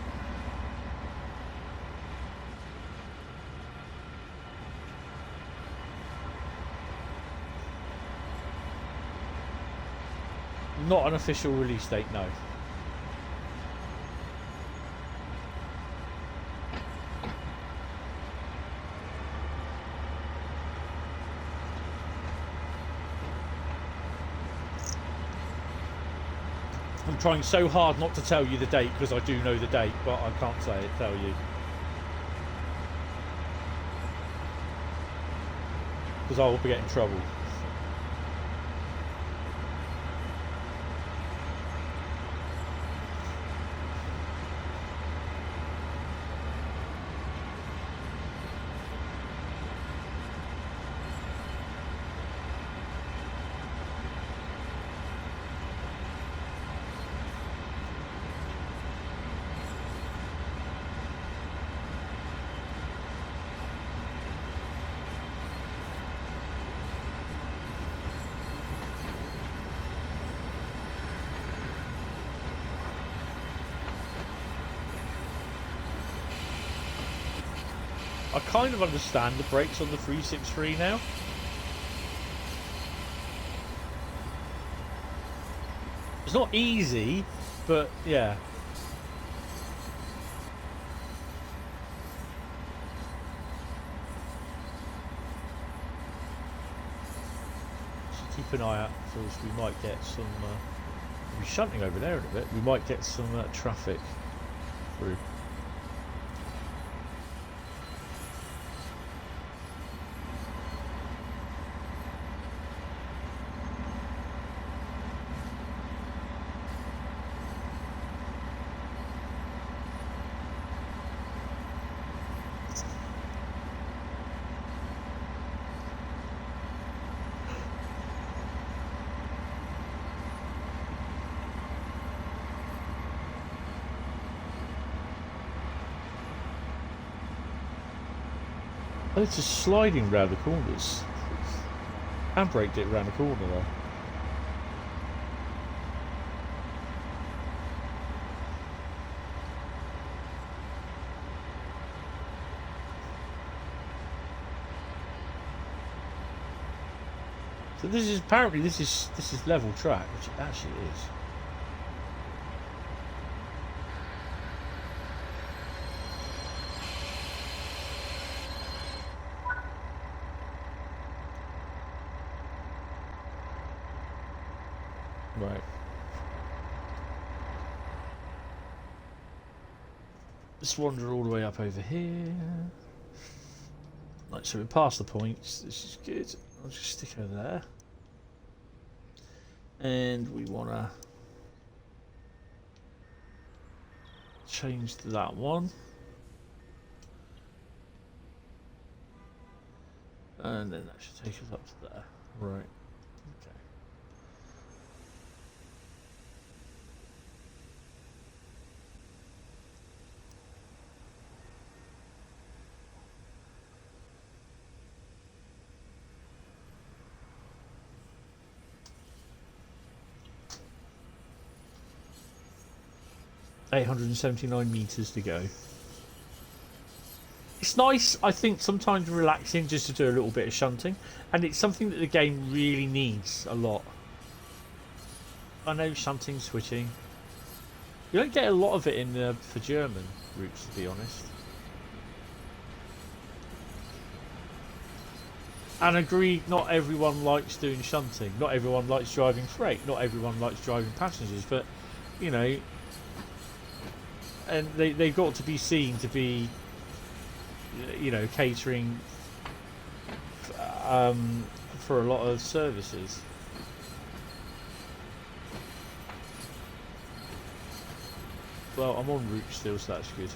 Not an official release date, no. I'm trying so hard not to tell you the date because I do know the date, but I can't tell you. Because I will be getting in trouble. I kind of understand the brakes on the 363 now. It's not easy, but yeah. So keep an eye out for us. We might get some. We'll be shunting over there in a bit. We might get some traffic through. Oh, it's just sliding round the corners. And braked it round the corner there. So this is apparently this is level track, which it actually is. Right. Let's wander all the way up over here. Right, so we're past the points. This is good. I'll just stick over there. And we want to change to that one. And then that should take us up to there. Right. Okay. $879 meters to go. It's nice, I think, sometimes relaxing just to do a little bit of shunting, and it's something that the game really needs a lot. I know shunting, switching. You don't get a lot of it in for German routes, to be honest. And agree, not everyone likes doing shunting. Not everyone likes driving freight. Not everyone likes driving passengers. But, you know, and they've got to be seen to be, you know, catering for a lot of services. Well, I'm on route still, so that's good.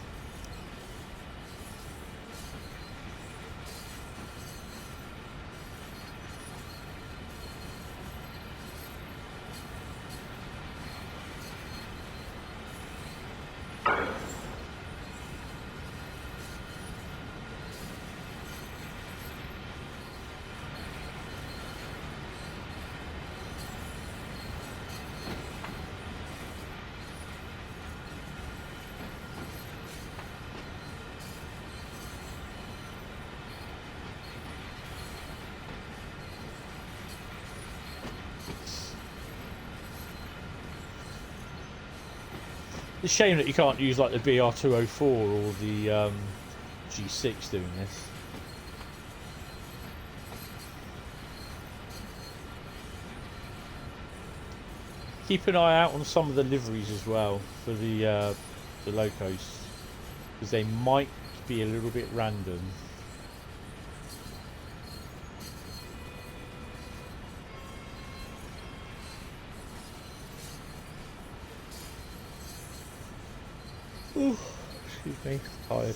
It's a shame that you can't use like the BR204 or the G6 doing this. Keep an eye out on some of the liveries as well for the locos, because they might be a little bit random. Ooh, excuse me, tired.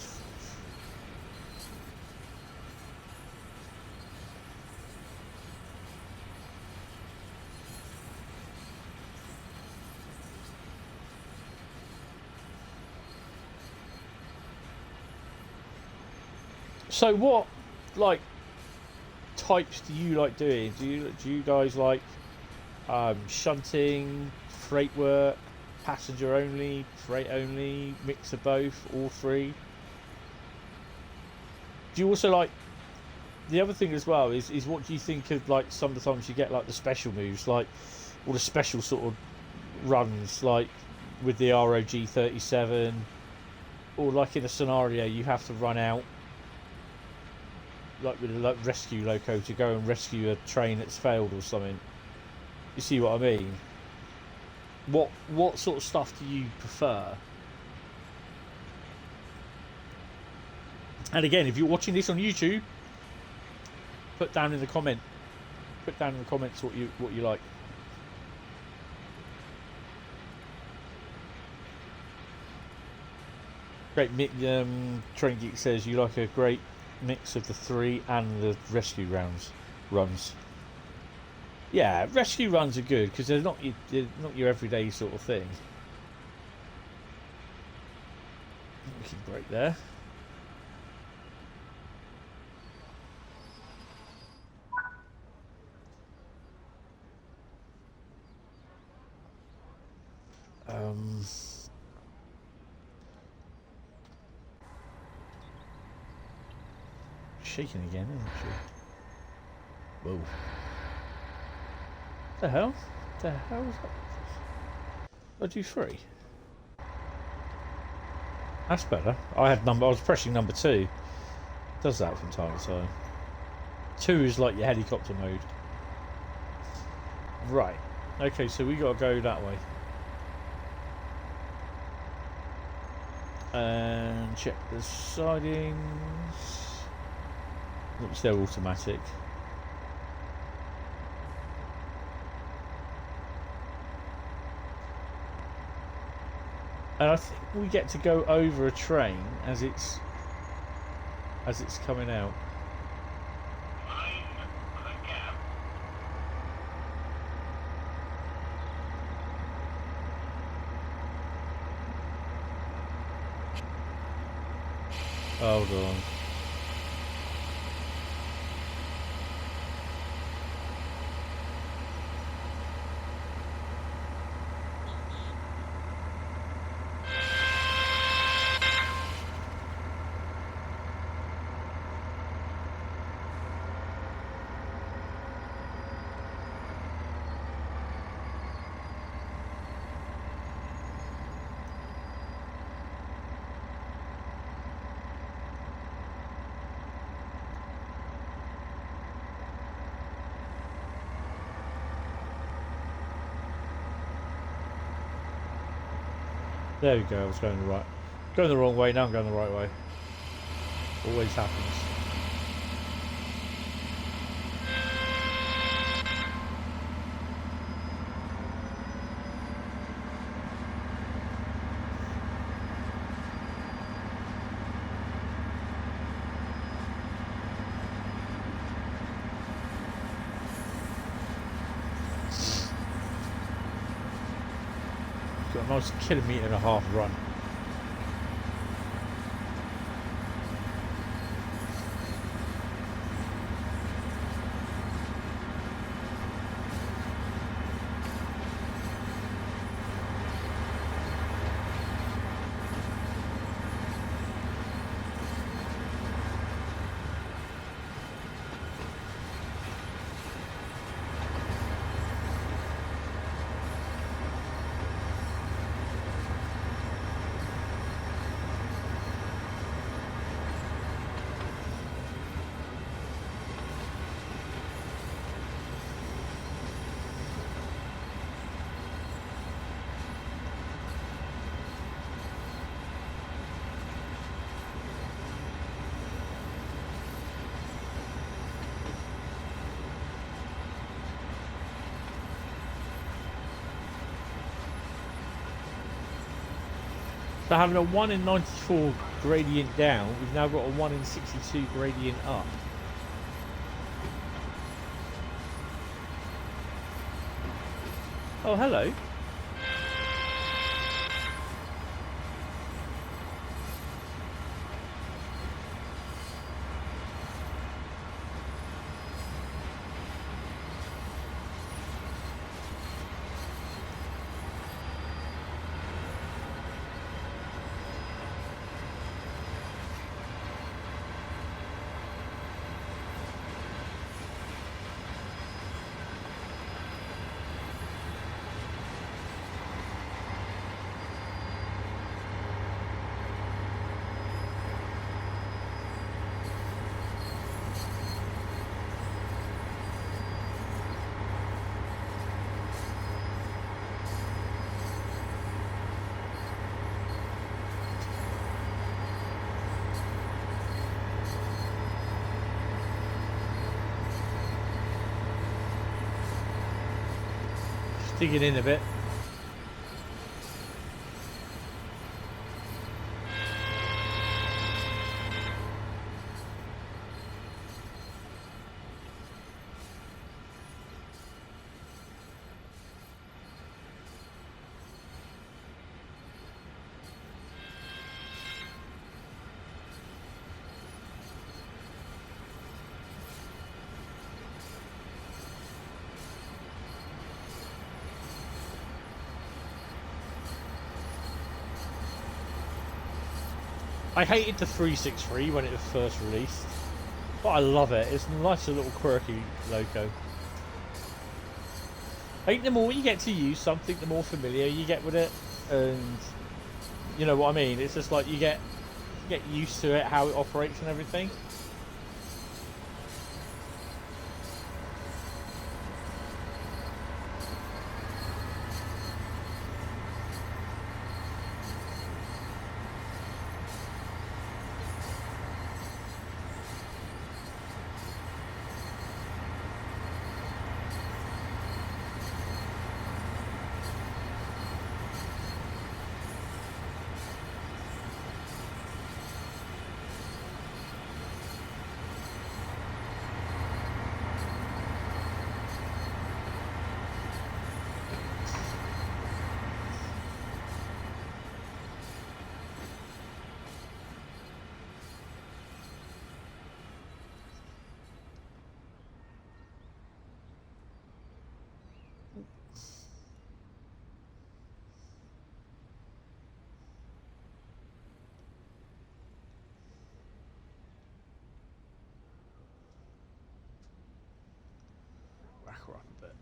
So what, like, types do you like doing? Do you guys like shunting, freight work, passenger only, freight only, mix of both, all three? Do you also like, the other thing as well is what do you think of like some of the times you get like the special moves, like all the special sort of runs, like with the ROG 37, or like in a scenario you have to run out like with a rescue loco to go and rescue a train that's failed or something. You see what I mean? What sort of stuff do you prefer? And again, if you're watching this on YouTube, put down in the comments what you like. Great. Train Geek says you like a great mix of the three and the rescue runs. Yeah, rescue runs are good because they're not your everyday sort of thing. We can break there. Shaking again, isn't she? Whoa. The hell? The hell is that? I do 3. That's better. I was pressing number 2. Does that from time to time. 2 is like your helicopter mode. Right. Okay, so we gotta go that way. And check the sidings. Which they're automatic. And I think we get to go over a train as it's coming out. Hold on. There we go, I was going the wrong way, now I'm going the right way. Always happens. Got a nice 1.5 kilometre run. So having a 1 in 94 gradient down, we've now got a 1 in 62 gradient up. Oh, hello. Digging in a bit. I hated the 363 when it was first released, but I love it. It's a nice little quirky logo. I think the more you get to use something, the more familiar you get with it, and you know what I mean. It's just like you get used to it, how it operates and everything. Her up a bit.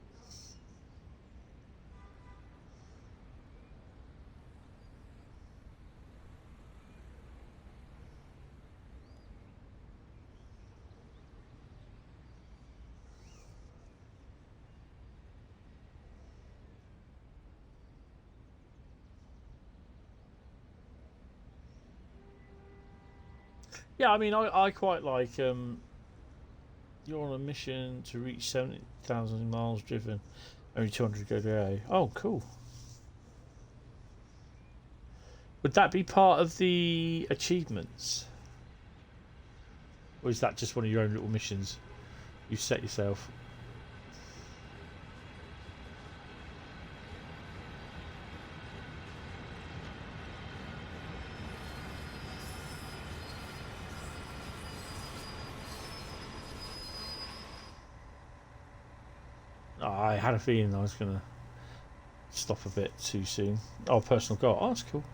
Yeah, I mean, I quite like you're on a mission to reach 70,000 miles driven. Only 200 go to A. Oh, cool. Would that be part of the achievements? Or is that just one of your own little missions you set yourself? I had a feeling I was going to stop a bit too soon. Oh, personal goal. Oh, that's cool.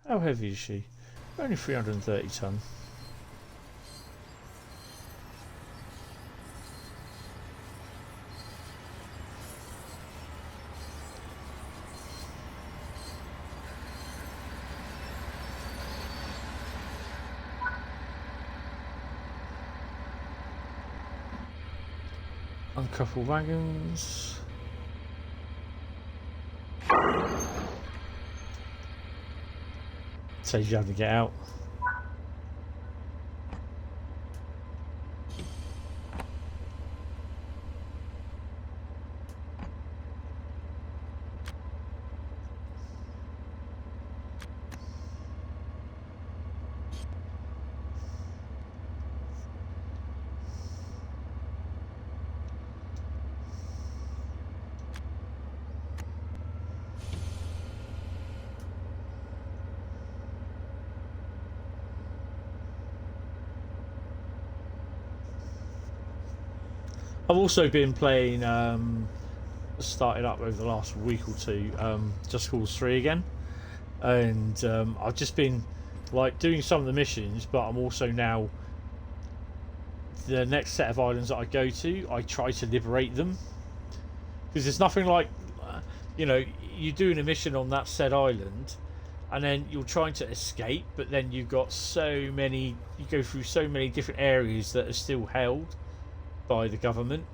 How heavy is she? Only 330 tonne. Uncouple wagons. Saves you having to get out. I've also been playing, started up over the last week or two, Just Cause 3 again, and I've just been like doing some of the missions, but I'm also now, the next set of islands that I go to, I try to liberate them, because there's nothing like, you know, you're doing a mission on that said island, and then you're trying to escape, but then you've got so many, you go through so many different areas that are still held by the government.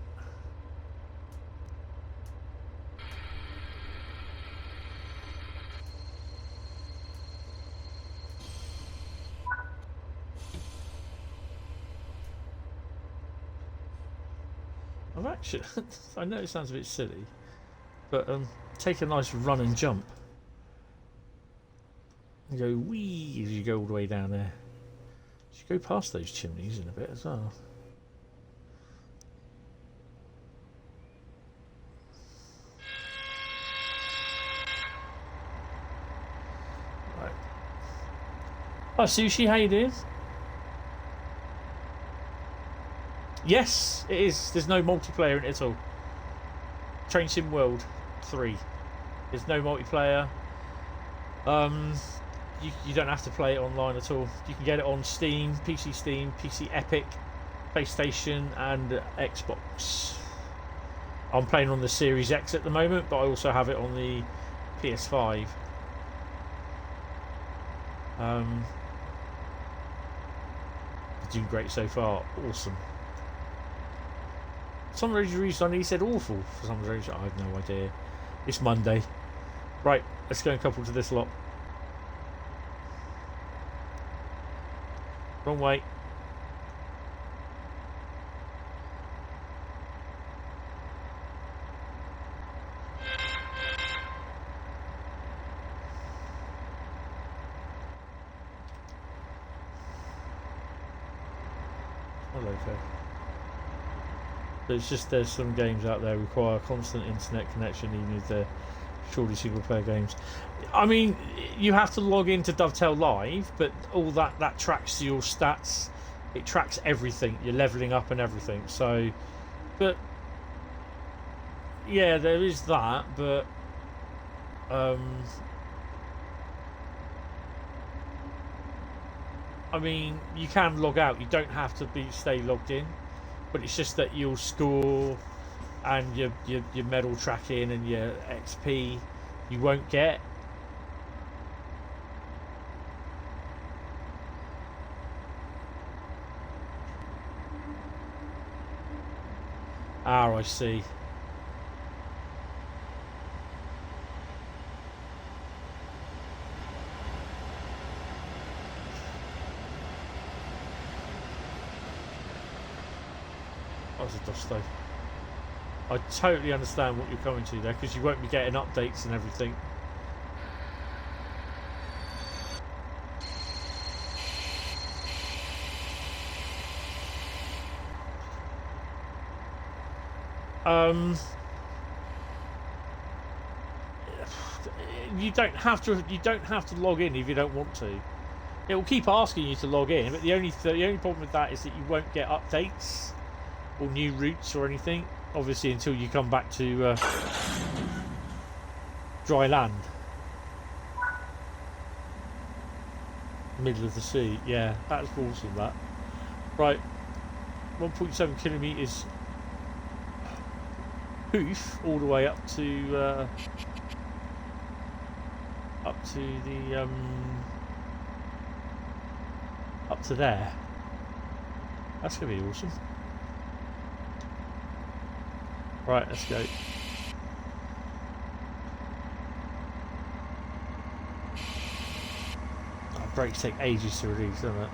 I've actually, I know it sounds a bit silly, but take a nice run and jump. And go wee as you go all the way down there. You should go past those chimneys in a bit as well. Right. Hi Sushi, how you doing? Yes, it is. There's no multiplayer in it at all. Train Sim World 3. There's no multiplayer. You don't have to play it online at all. You can get it on Steam, PC Epic, PlayStation, and Xbox. I'm playing on the Series X at the moment, but I also have it on the PS5. Doing great so far. Awesome. Some reason he said awful for some reason. I have no idea. It's Monday. Right, let's go and couple to this lot. Wrong way. Hello, okay. But it's just there's some games out there require constant internet connection, even if they're surely single player games. I mean, you have to log into Dovetail Live, but all that tracks your stats. It tracks everything. You're leveling up and everything. So, but yeah, there is that. But I mean, you can log out. You don't have to stay logged in. But it's just that you'll score and your medal tracking and your XP you won't get. Ah, I see. That's a Dosto. I totally understand what you're coming to there, because you won't be getting updates and everything. You don't have to log in if you don't want to. It will keep asking you to log in, but the only problem with that is that you won't get updates or new routes or anything, obviously, until you come back to dry land, middle of the sea. Yeah, that's awesome. That right, 1.7 kilometers hoof all the way up to the up to there. That's gonna be awesome. Right, let's go. Oh, brakes take ages to release, don't it?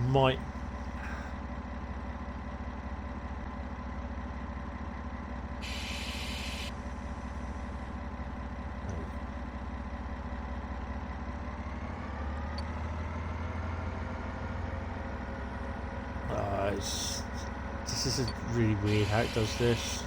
Might. This is really weird how it does this.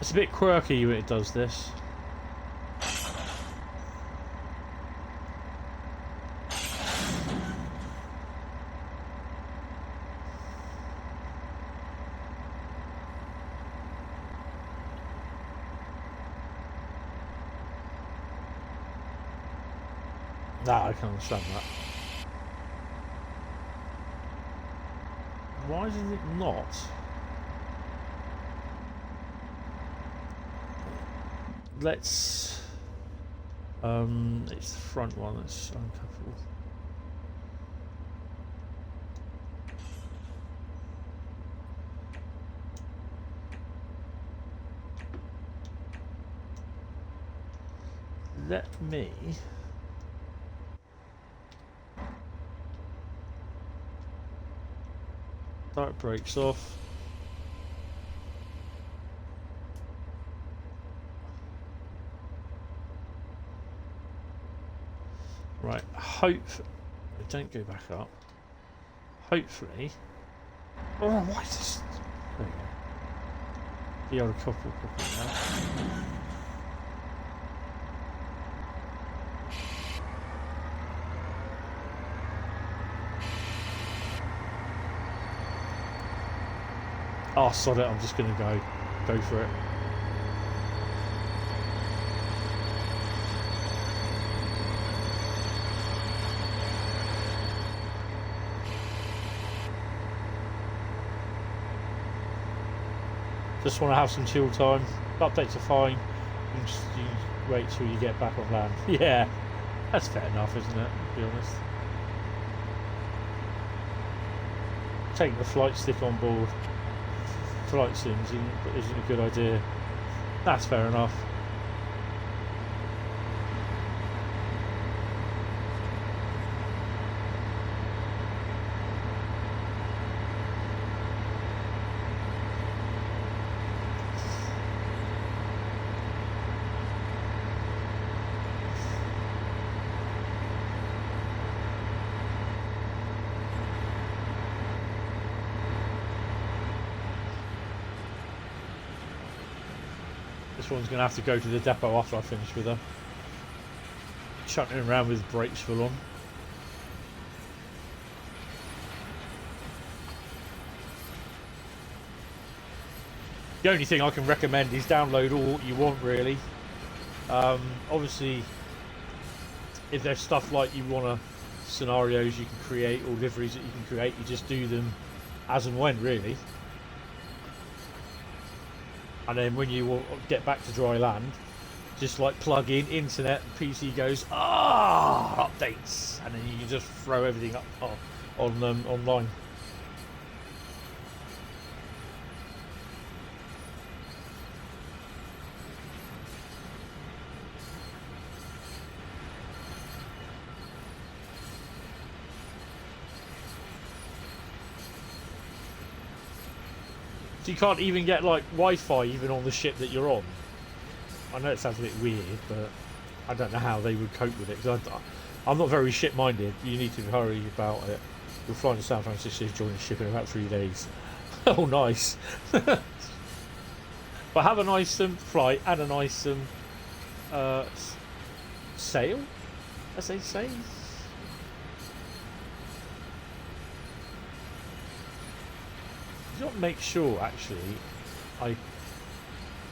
It's a bit quirky when it does this. Nah, I can understand that. Why is it not? Let's it's the front one that's uncoupled. Let me start brakes off. Right, don't go back up. Hopefully. Oh, why is this? There we go. The old couple now. Oh, sod it, I'm just gonna go for it. Just want to have some chill time. Updates are fine. You wait till you get back on land. Yeah, that's fair enough, isn't it? To be honest. Take the flight stick on board. Flight sims isn't a good idea. That's fair enough. This one's going to have to go to the depot after I finish with her. Chucking around with brakes full on. The only thing I can recommend is download all you want, really. Obviously, if there's stuff like you want to scenarios you can create or liveries that you can create, you just do them as and when, really. And then when you get back to dry land, just like plug in internet, PC goes, updates, and then you can just throw everything up on online. So you can't even get like Wi-Fi even on the ship that you're on. I know it sounds a bit weird, but I don't know how they would cope with it, because I'm not very ship-minded. You need to hurry about it. We're flying to San Francisco to join the ship in about 3 days. Oh, nice. But have a nice flight and a nice sail, as they say. Just make sure, actually, I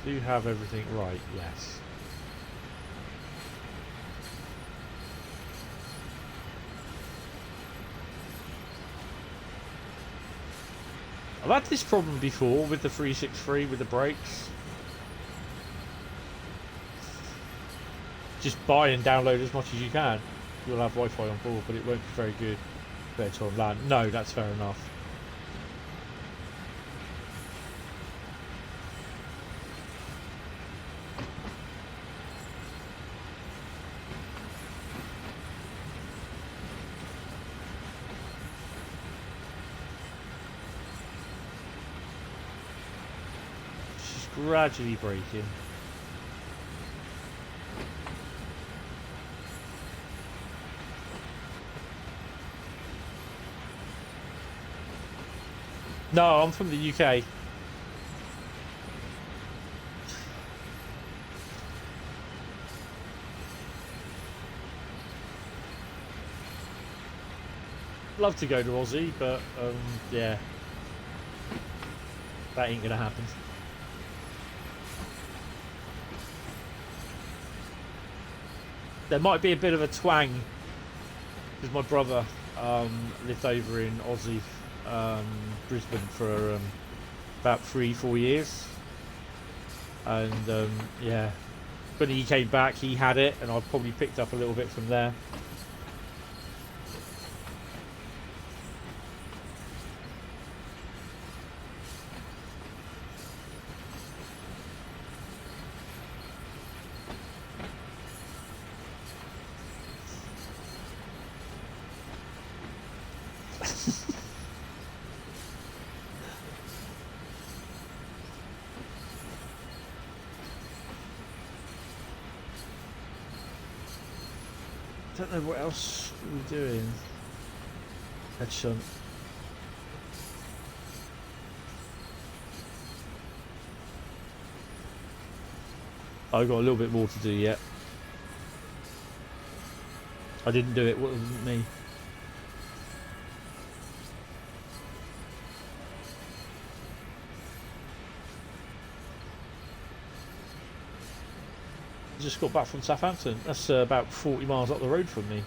do have everything right, yes. I've had this problem before with the 363 with the brakes. Just buy and download as much as you can. You'll have Wi-Fi on board, but it won't be very good compared to on land. No, that's fair enough. Gradually braking. No, I'm from the UK. love to go to Aussie, but yeah, that ain't gonna happen. There might be a bit of a twang because my brother lived over in Aussie, Brisbane for about 3-4 years, and yeah, when he came back he had it, and I probably picked up a little bit from there. Don't know what else we're doing. Head shunt. I've got a little bit more to do yet. I didn't do it, it wasn't me. Just got back from Southampton. That's about 40 miles up the road from me.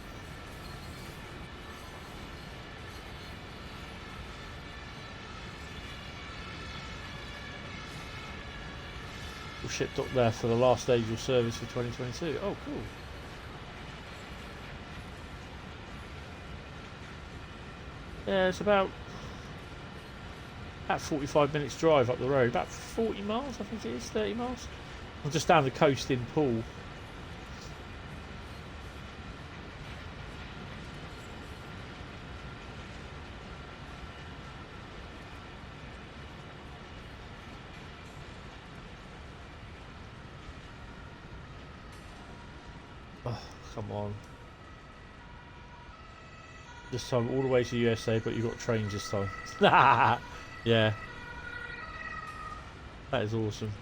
We're shipped up there for the last stage of service for 2022. Oh, cool. Yeah, it's about 45 minutes drive up the road. About 40 miles, I think it is, 30 miles. I'm just down the coast in Poole. Oh, come on. This time all the way to USA, but you've got trains this time. Yeah. That is awesome.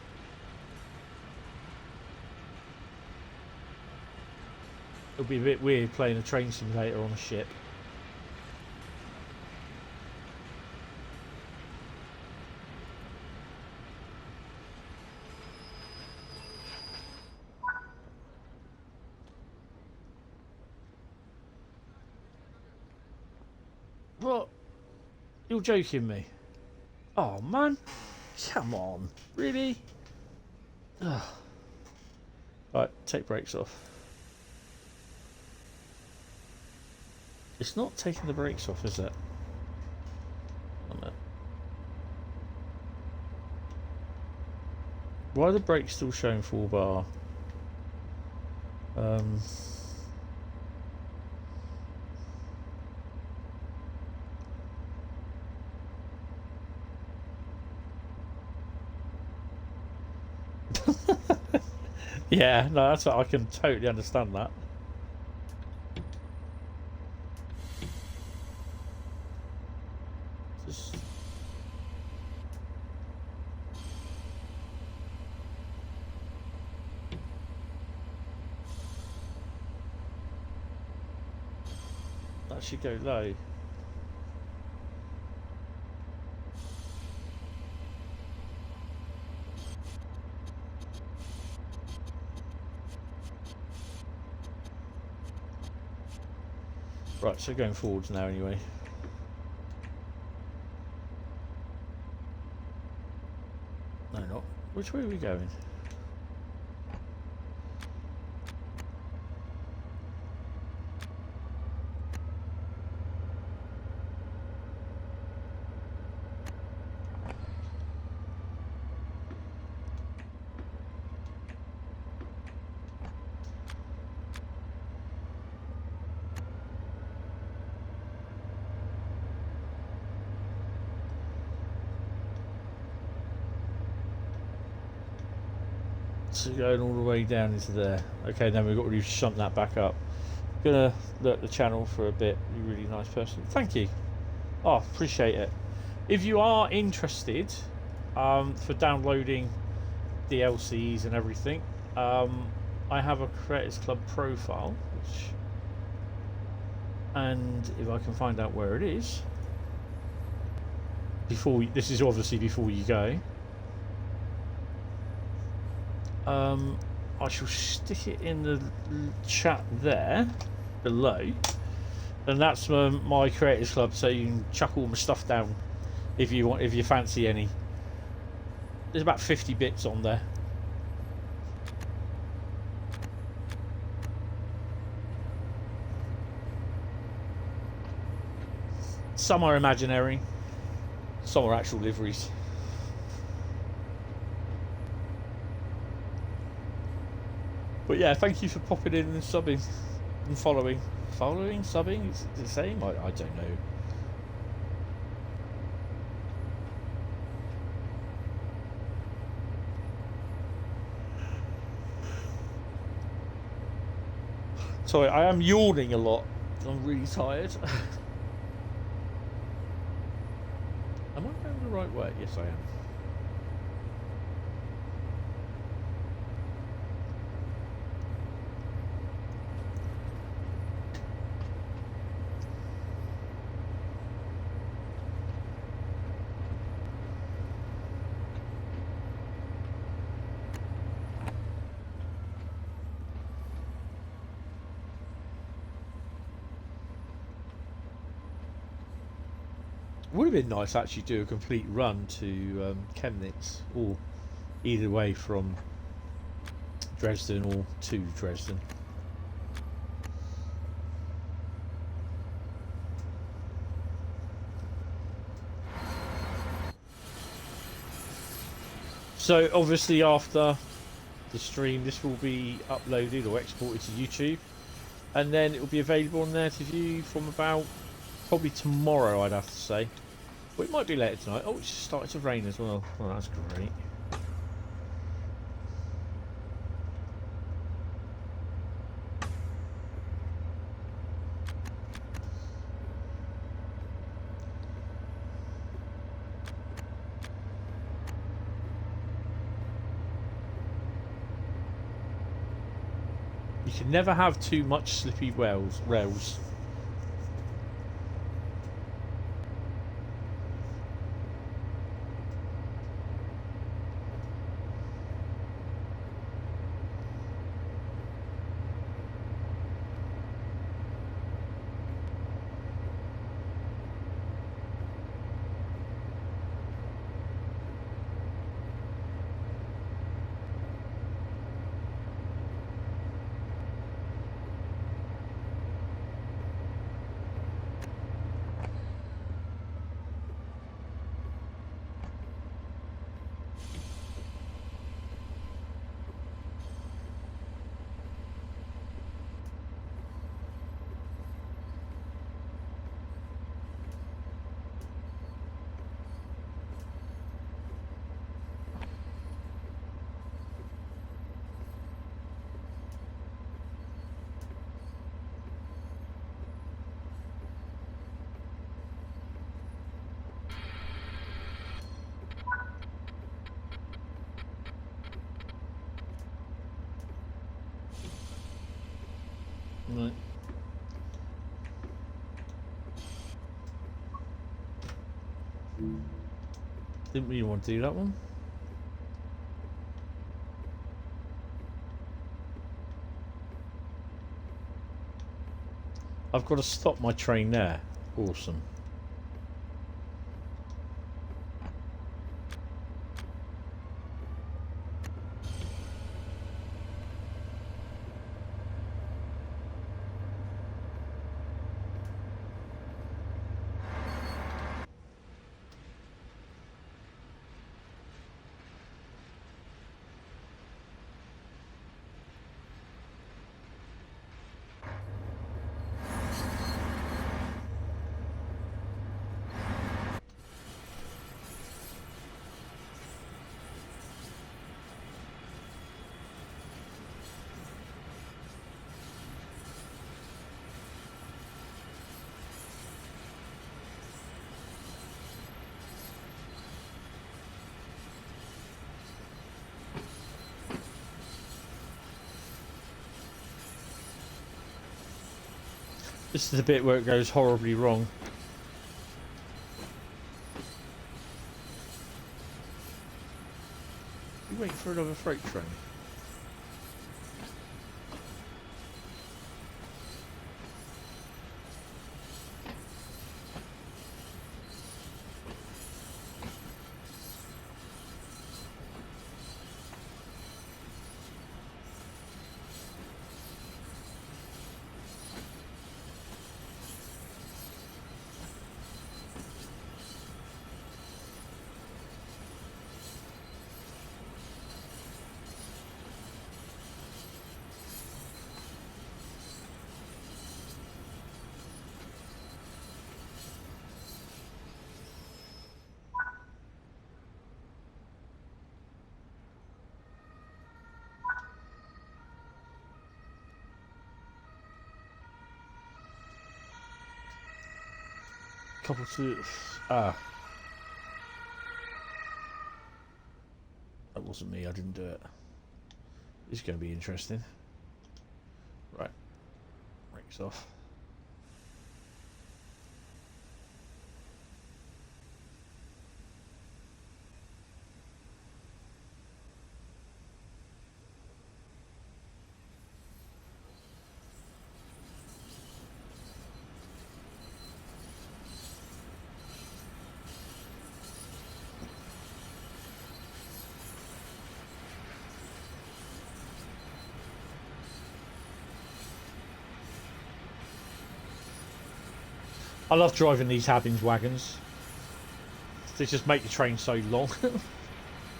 It'll be a bit weird playing a train simulator on a ship. What? You're joking me? Oh man, come on, really? Ugh. Right, take brakes off. It's not taking the brakes off, is it? Why are the brakes still showing full bar? Yeah, no, that's I can totally understand that. That should go low. Right, so going forwards now anyway. No, not. Which way are we going? So going all the way down into there. Okay, then we've got to shunt that back up. Gonna look the channel for a bit. You're a really nice person. Thank you. Oh, appreciate it. If you are interested for downloading DLCs and everything, I have a Creators Club profile, which and if I can find out where it is before this is obviously before you go, I shall stick it in the chat there below, and that's my Creators Club, so you can chuck all my stuff down if you want, if you fancy any. There's about 50 bits on there. Some are imaginary, some are actual liveries. But yeah, thank you for popping in and subbing and following. Following? Subbing? Is it the same? I don't know. Sorry, I am yawning a lot. I'm really tired. Am I going the right way? Yes, I am. Would have been nice to actually do a complete run to Chemnitz, or either way from Dresden or to Dresden. So obviously after the stream this will be uploaded or exported to YouTube, and then it will be available on there to view from about probably tomorrow, I'd have to say. But it might be later tonight. Oh, it's started to rain as well. Oh, that's great. You can never have too much slippy rails. Right. Didn't really want to do that one. I've got to stop my train there. Awesome. This is the bit where it goes horribly wrong. You wait for another freight train. Couple to that wasn't me. I didn't do it. This is going to be interesting. Right, brakes off. I love driving these Habbins wagons. They just make the train so long.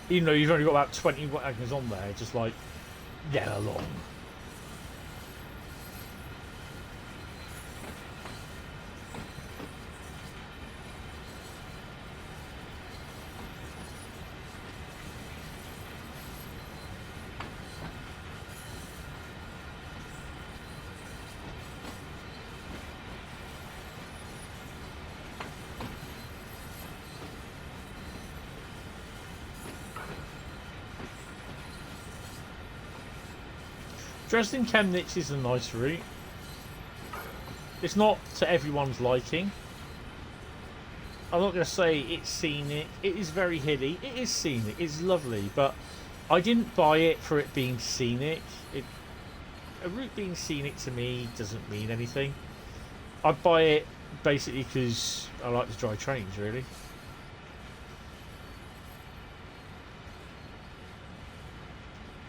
Even though you've only got about 20 wagons on there, just like, they're long. Dresden Chemnitz is a nice route. It's not to everyone's liking. I'm not going to say it's scenic. It is very hilly. It is scenic. It's lovely. But I didn't buy it for it being scenic. A route being scenic to me doesn't mean anything. I buy it basically because I like to drive trains, really.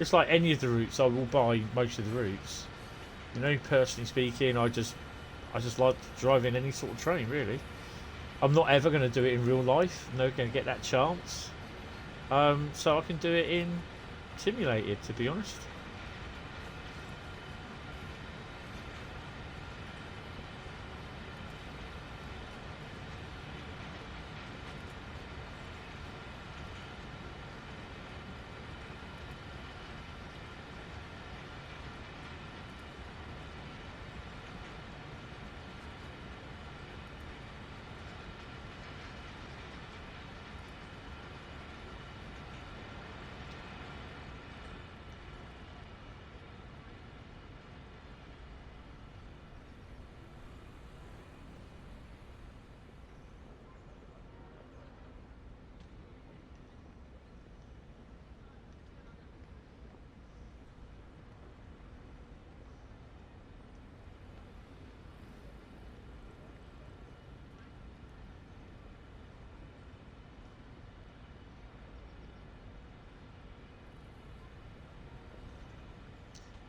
It's like any of the routes, I will buy most of the routes. You know, personally speaking, I just like driving any sort of train, really. I'm not ever going to do it in real life. I'm never going to get that chance. So I can do it in simulated, to be honest.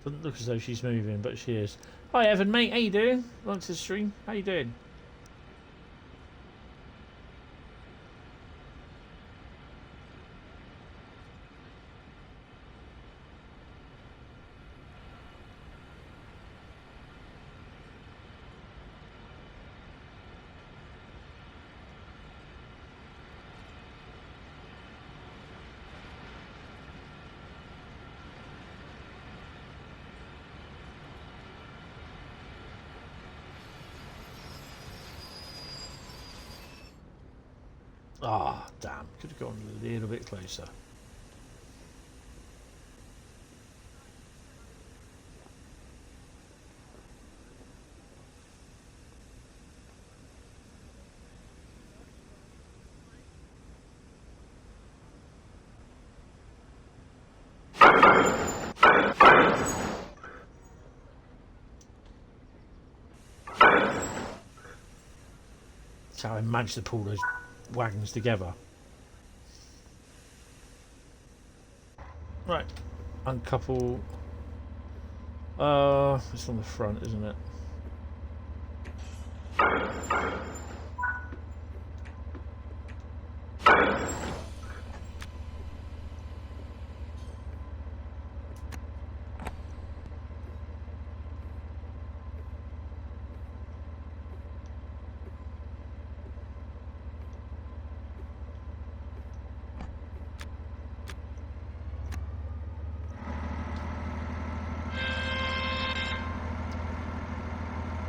Doesn't look as though she's moving, but she is. Hi Evan, mate, how you doing? Welcome to the stream. How you doing? Ah, damn. Could have gone a little bit closer. That's how I managed to pull those wagons together. Right, uncouple. It's on the front, isn't it?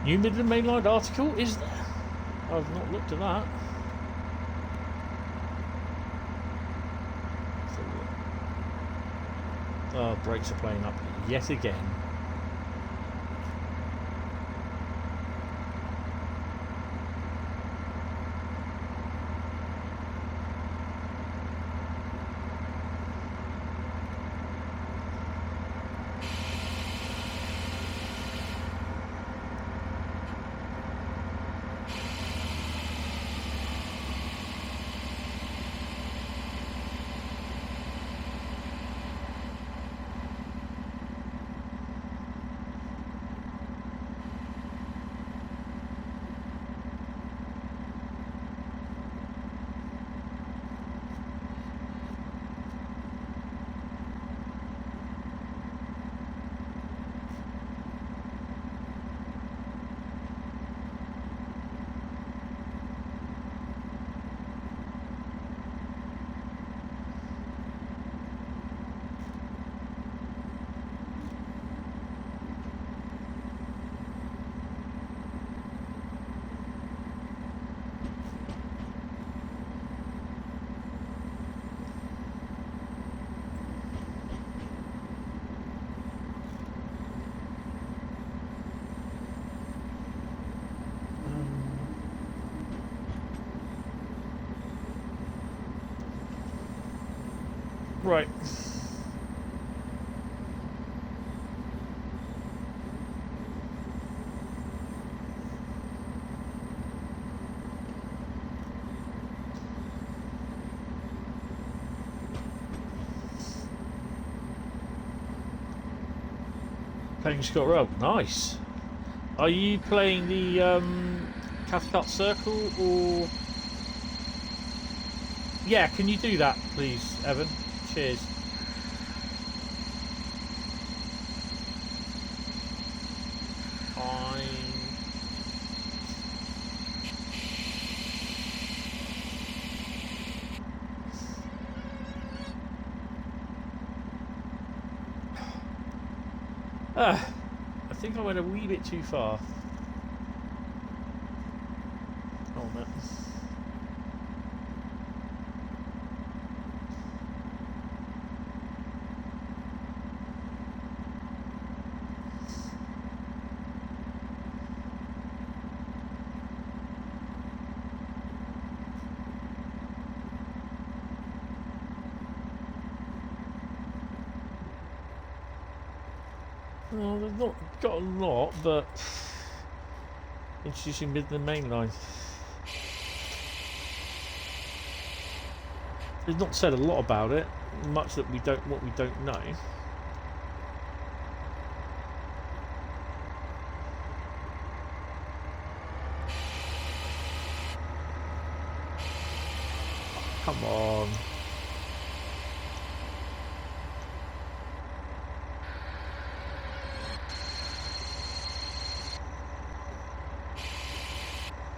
New Midland Mainline article, is there? I've not looked at that. Oh, brakes are playing up yet again. Right. Playing Scott Rob, nice. Are you playing the Cathcart Circle or? Yeah, can you do that, please, Evan? Cheers. I think I went a wee bit too far. Oh no. Well, they've not got a lot, but introducing Midland Mainline. They've not said a lot about it, much that we don't know. Come on.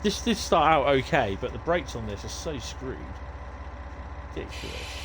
This did start out okay, but the brakes on this are so screwed. Ridiculous.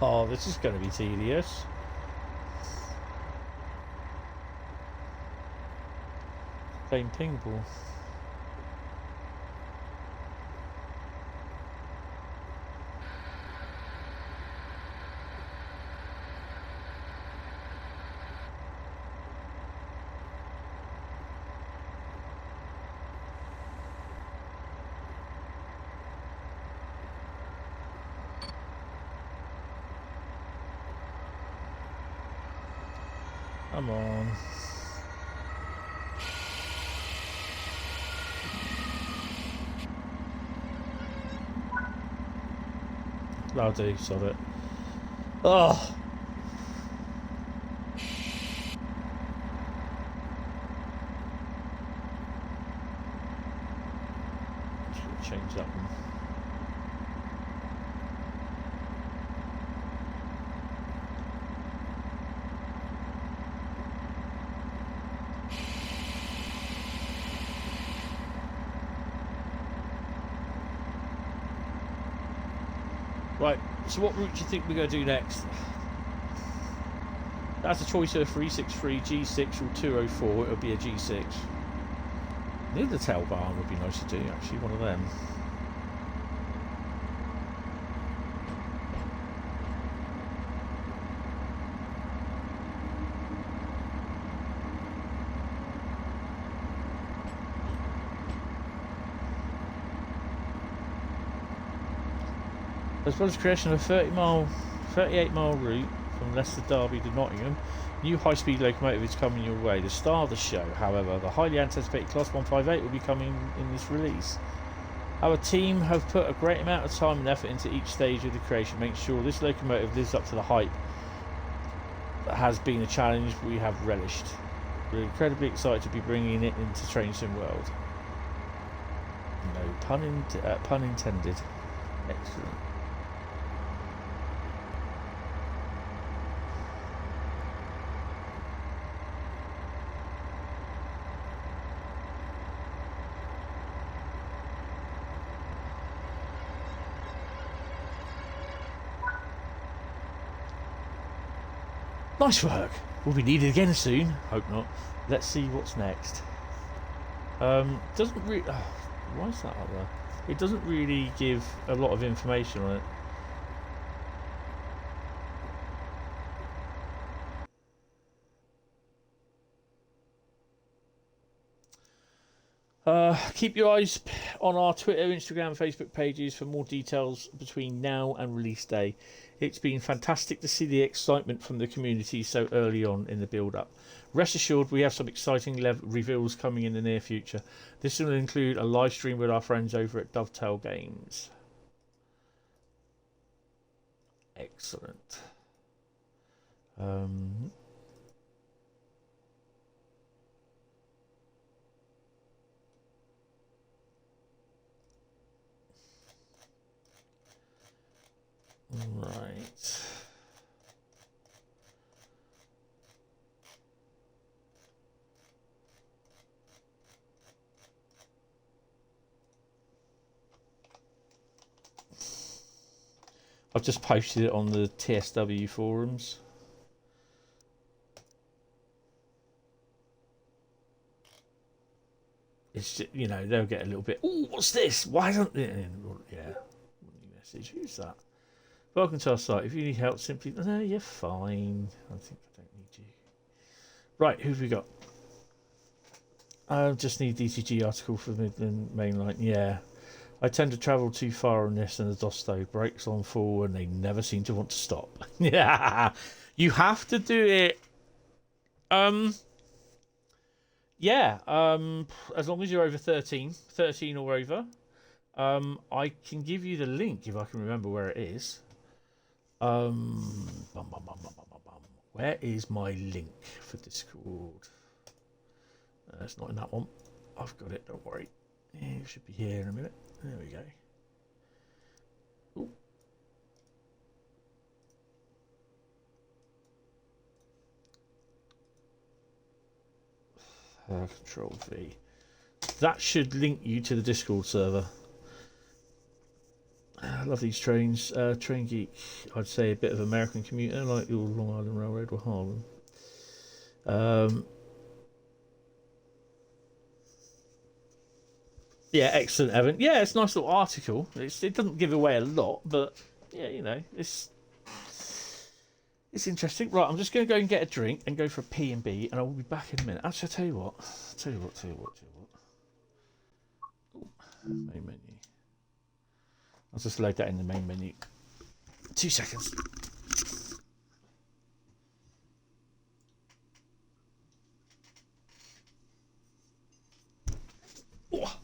Oh, this is going to be tedious. Playing ping ball. Come on. I'll do, sod it. Oh! Should change that one. Right, so what route do you think we're going to do next? That's a choice of 363, G6 or 204. It would be a G6. Niddertalbahn would be nice to do, actually, one of them. As well as creation of a 38-mile route from Leicester Derby to Nottingham, new high-speed locomotive is coming your way. The star of the show, however, the highly anticipated Class 158 will be coming in this release. Our team have put a great amount of time and effort into each stage of the creation, making sure this locomotive lives up to the hype that has been a challenge we have relished. We're incredibly excited to be bringing it into Train Sim World. No pun intended. Excellent. Nice work. Will be needed again soon. Hope not. Let's see what's next. Doesn't really. Why is that up there? It doesn't really give a lot of information on it. Keep your eyes on our Twitter, Instagram, Facebook pages for more details between now and release day. It's been fantastic to see the excitement from the community so early on in the build-up. Rest assured, we have some exciting reveals coming in the near future. This will include a live stream with our friends over at Dovetail Games. Excellent. Right. I've just posted it on the TSW forums. It's just, you know, they'll get a little bit, oh, what's this? Why don't they? Yeah. New message. Who's that? Welcome to our site. If you need help, simply... No, you're fine. I think I don't need you. Right, who've we got? I just need DTG article for the Midland main line. Yeah. I tend to travel too far on this, and the Dosto brakes on full, and they never seem to want to stop. Yeah. You have to do it... Yeah. As long as you're over 13 or over. I can give you the link if I can remember where it is. Where is my link for Discord? It's not in that one. I've got it, don't worry. It should be here in a minute. There we go. Ooh. Control V. That should link you to the Discord server. I love these trains. Train geek, I'd say a bit of American commuter, like your Long Island Railroad or Harlem. Yeah, excellent, Evan. Yeah, it's a nice little article. It doesn't give away a lot, but yeah, you know, it's interesting. Right, I'm just going to go and get a drink and go for a P&B, and I will be back in a minute. Actually, I'll tell you what. Ooh, main menu. I'll just load that in the main menu. 2 seconds. Oh,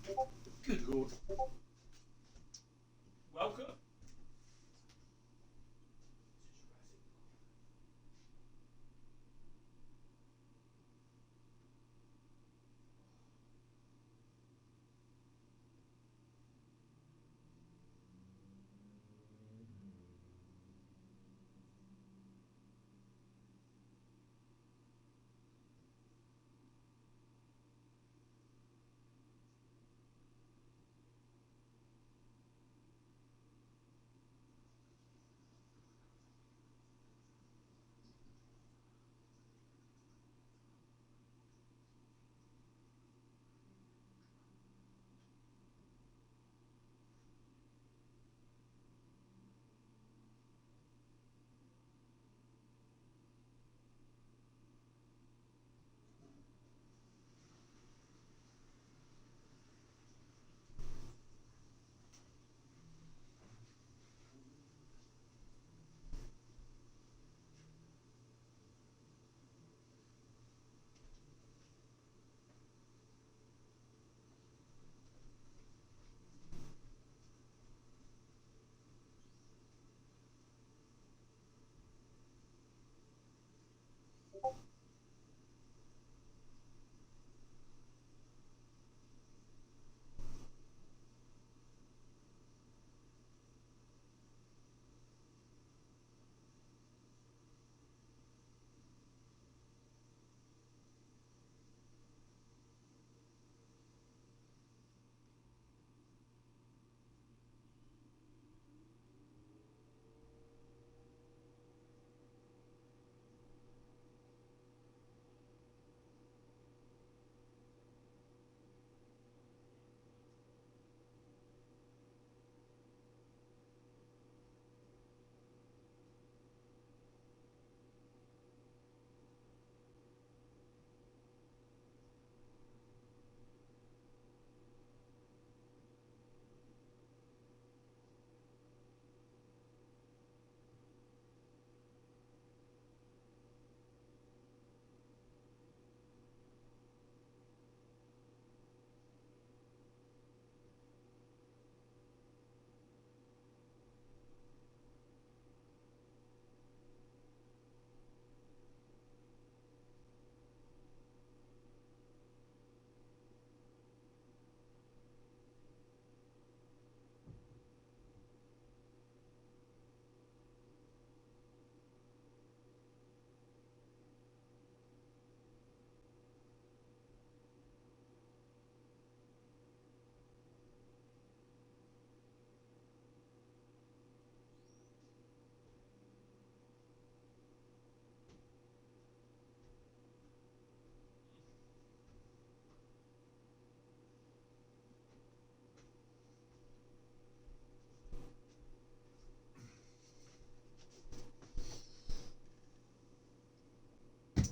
good lord. Welcome.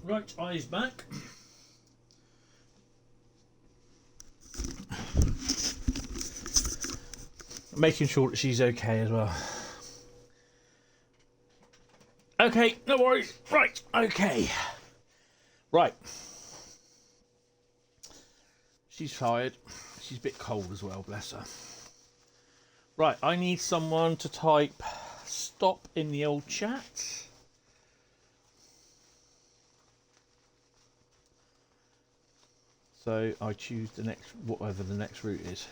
Right, eyes back. Making sure that she's okay as well. Okay, no worries. Right, okay. Right. She's tired. She's a bit cold as well, bless her. Right, I need someone to type stop in the old chat. So I choose the next, whatever the next route is.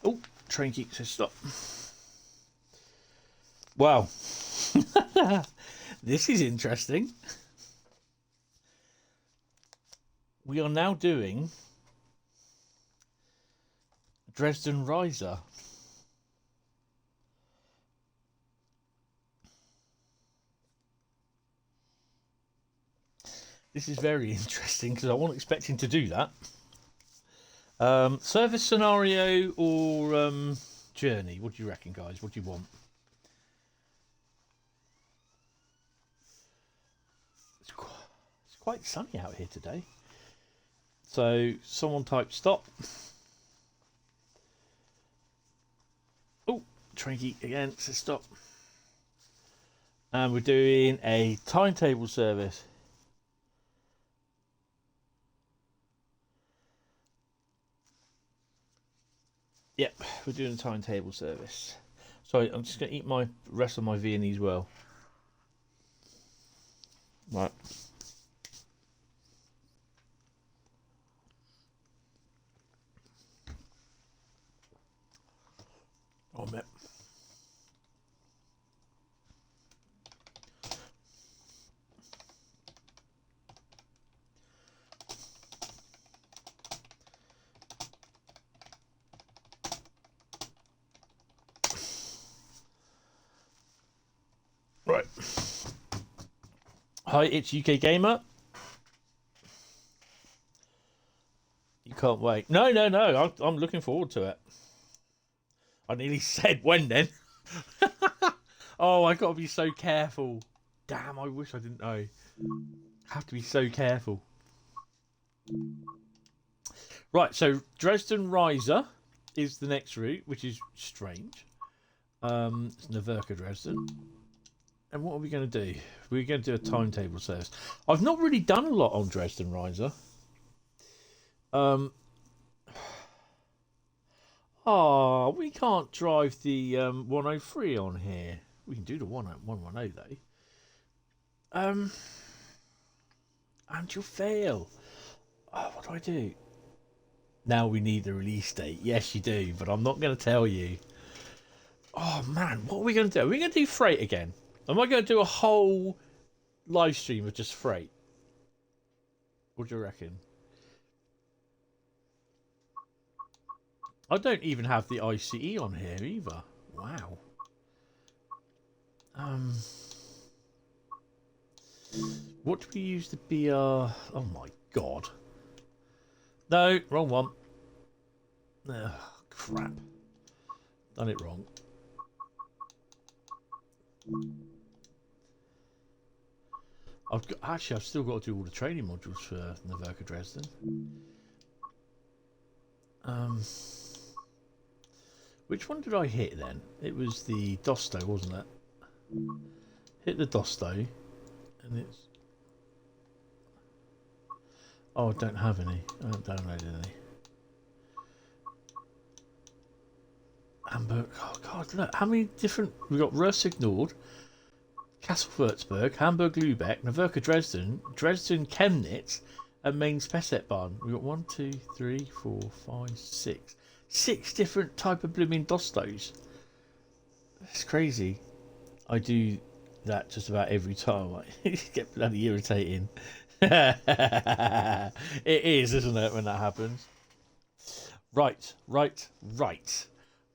Oh, train geek says stop. Wow. This is interesting. We are now doing Dresden Riesa. This is very interesting because I wasn't expecting to do that. Service scenario or journey? What do you reckon, guys? What do you want? It's quite sunny out here today. So someone type stop. Oh, Tranky again says stop. And we're doing a timetable service. Yep, we're doing a timetable service. Sorry, I'm just going to eat my rest of my Viennese well. Right. Oh, man. Right. Hi, it's UK Gamer. You can't wait. No. I'm looking forward to it. I nearly said when then. Oh, I got to be so careful. Damn, I wish I didn't know. Have to be so careful. Right, so Dresden Riesa is the next route, which is strange. It's Naverka Dresden. And what are we going to do? We're going to do a timetable service. I've not really done a lot on Dresden Riesa. Oh, we can't drive the 103 on here. We can do the 110 though. And you'll fail. Oh, what do I do? Now we need the release date. Yes, you do, but I'm not going to tell you. Oh man, what are we going to do? Are we going to do freight again? Am I going to do a whole live stream of just freight? What do you reckon? I don't even have the ICE on here either. Wow. What do we use the BR? Oh my god. No, wrong one. Ugh, crap. Done it wrong. I've still got to do all the training modules for Naverka Dresden. Which one did I hit then? It was the Dosto, wasn't it? Hit the Dosto, and it's. Oh, I don't have any. I haven't downloaded any. Hamburg. Oh god, look how many different. We got Ruhr Signored, Kassel-Würzburg, Hamburg-Lübeck, Naverka Dresden, Dresden Chemnitz, and Main-Spessartbahn. We got 1, 2, 3, 4, 5, 6. 6 different type of blooming Dostos. It's crazy. I do that just about every time. It get bloody irritating. It is, isn't it, when that happens? Right.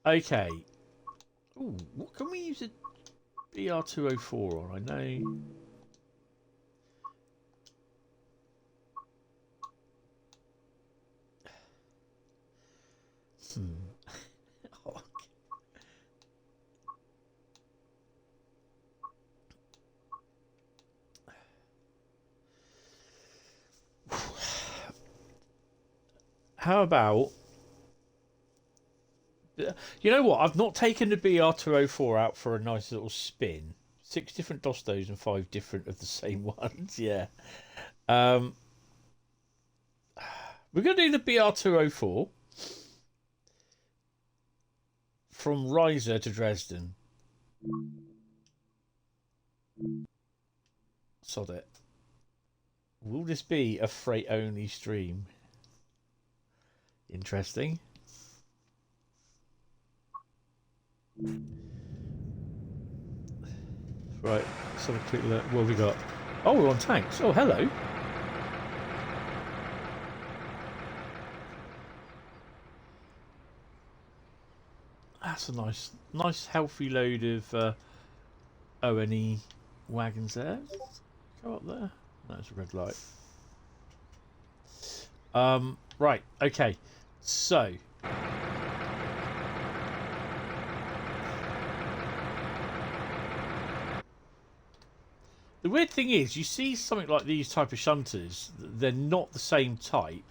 Okay. Ooh, what can we use a BR204 on? I know. Oh. How about... You know what? I've not taken the BR204 out for a nice little spin. 6 different Dostos and 5 different of the same ones. Yeah. We're going to do the BR204 from Riesa to Dresden. Sod it. Will this be a freight only stream? Interesting. Right, let's have a quick look. What have we got? Oh, we're on tanks. Oh, hello. That's a nice healthy load of O&E wagons there. Go up there. No, it's a red light. Right, okay. So the weird thing is, you see something like these type of shunters, they're not the same type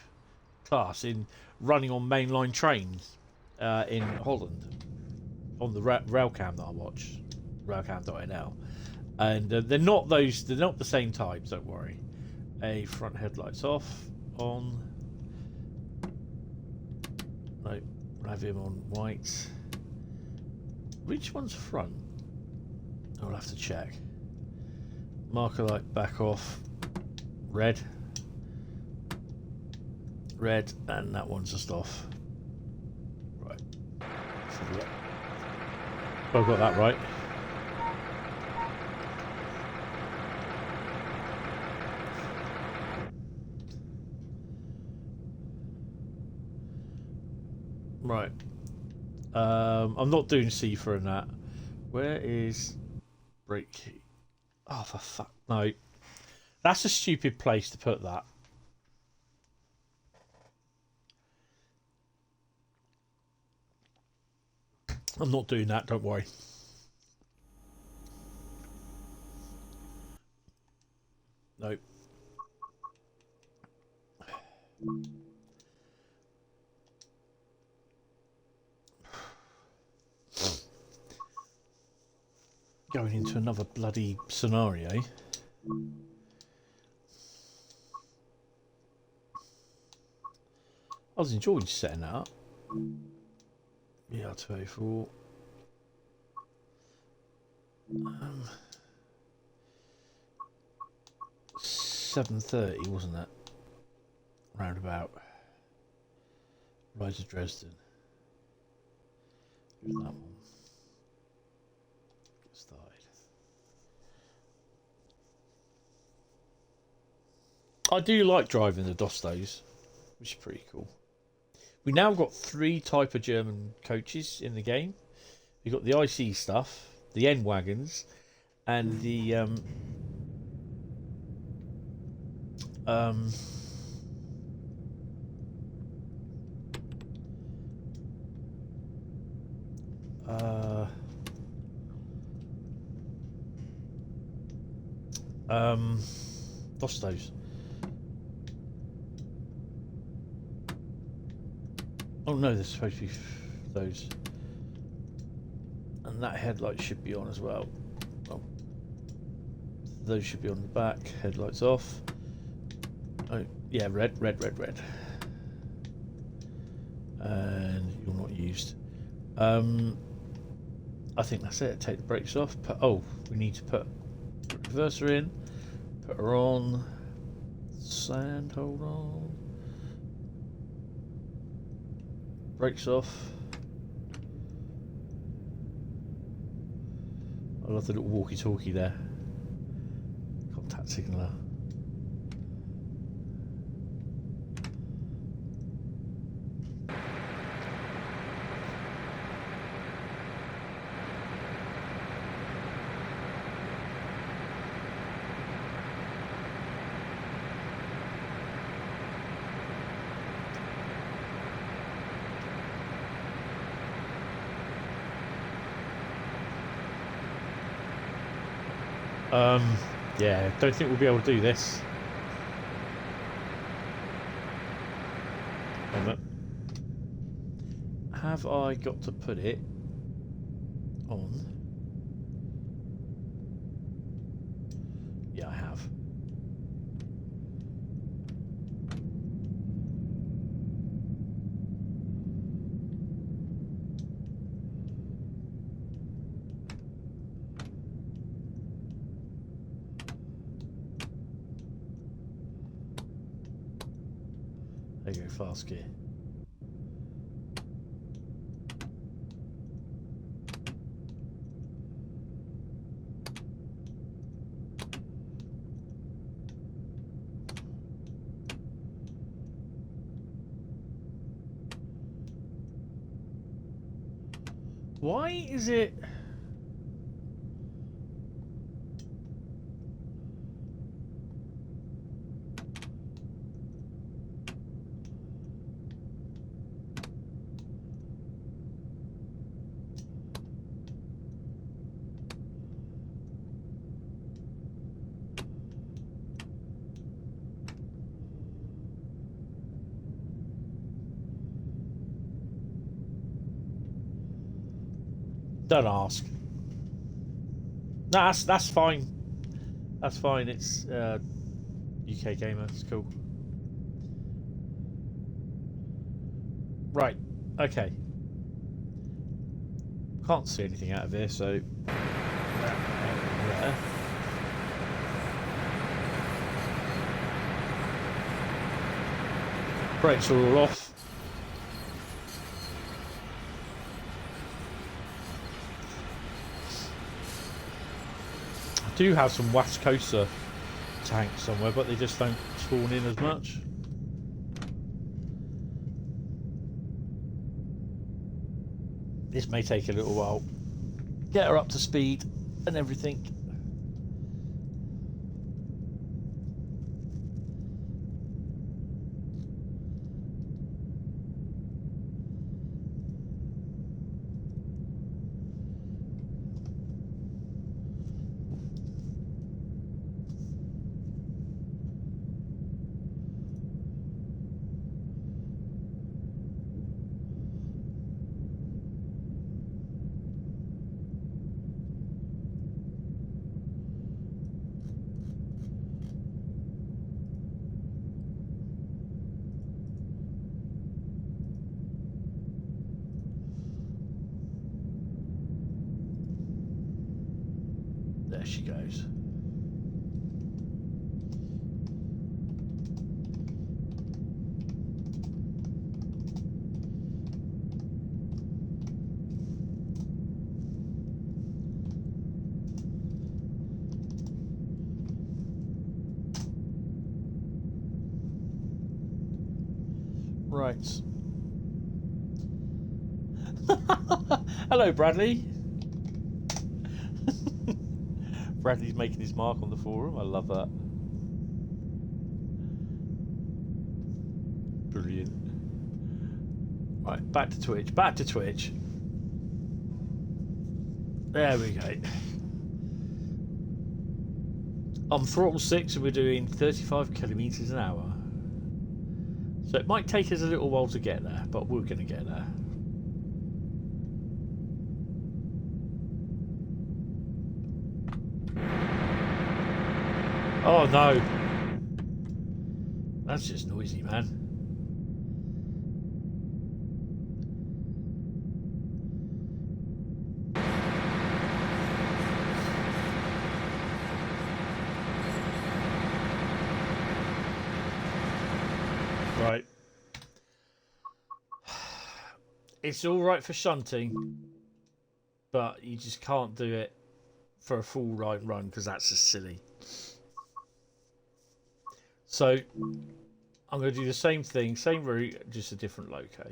class in running on mainline trains in Holland on the Railcam that I watch, Railcam.nl, and they're not the same type. Don't worry. A front headlights off, on. No, have him on white. Which one's front? I'll have to check. Marker light back off. Red, and that one's just off. Right. Let's have a look. I've got that right. Right. I'm not doing C for that. Where is brake key? Oh, for fuck. No. That's a stupid place to put that. I'm not doing that, don't worry. Nope. Going into another bloody scenario. I was enjoying setting that up. Yeah, 204. 7:30, wasn't it? Roundabout. Rise of Dresden. Who's that one? Get started. I do like driving the Dostos, which is pretty cool. We now got 3 type of German coaches in the game. We've got the IC stuff, the N wagons, and the Dostos. Oh no, there's supposed to be those. And that headlight should be on as well. Oh. Those should be on the back. Headlights off. Oh, yeah, red. And you're not used. I think that's it. Take the brakes off. Oh, we need to put the reverser in. Put her on. Sand, hold on. Brakes off. I love the little walkie-talkie there. Contact signaler. Yeah, don't think we'll be able to do this. Have I got to put it on? Yeah, I have. There you go, fast gear. Why is it? Don't ask. No, that's fine. That's fine. It's UK gamer. It's cool. Right. Okay. Can't see anything out of here, so. There. Brakes are all off. I do have some West Coaster tanks somewhere, but they just don't spawn in as much. This may take a little while. Get her up to speed and everything. There she goes. Right. Hello, Bradley. Bradley's making his mark on the forum. I love that. Brilliant. Right, back to Twitch. Back to Twitch. There we go. On throttle 6 and we're doing 35 kilometers an hour. So it might take us a little while to get there, but we're going to get there. Oh no. That's just noisy, man. Right. It's all right for shunting, but you just can't do it for a full right run because that's just silly. So I'm going to do the same thing, same route, just a different loco.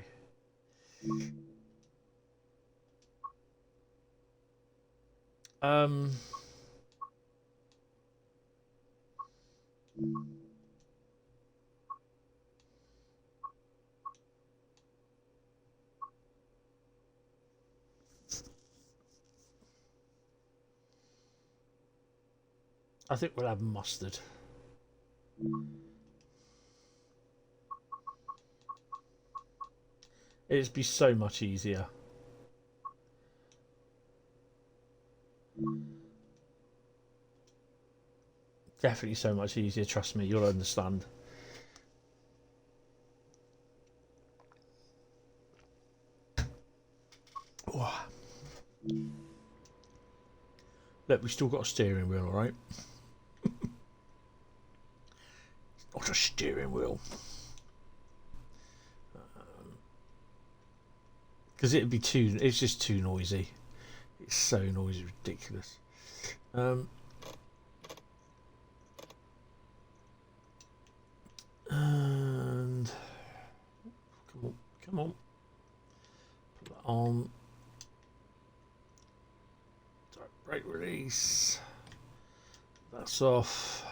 I think we'll have mustard. It'd be so much easier. Definitely so much easier, trust me, you'll understand. Oh. Look, we've still got a steering wheel, alright? Not a steering wheel. Because it'd be too, it's just too noisy. It's so noisy, ridiculous. And come on. Put that on. Brake release. That's off.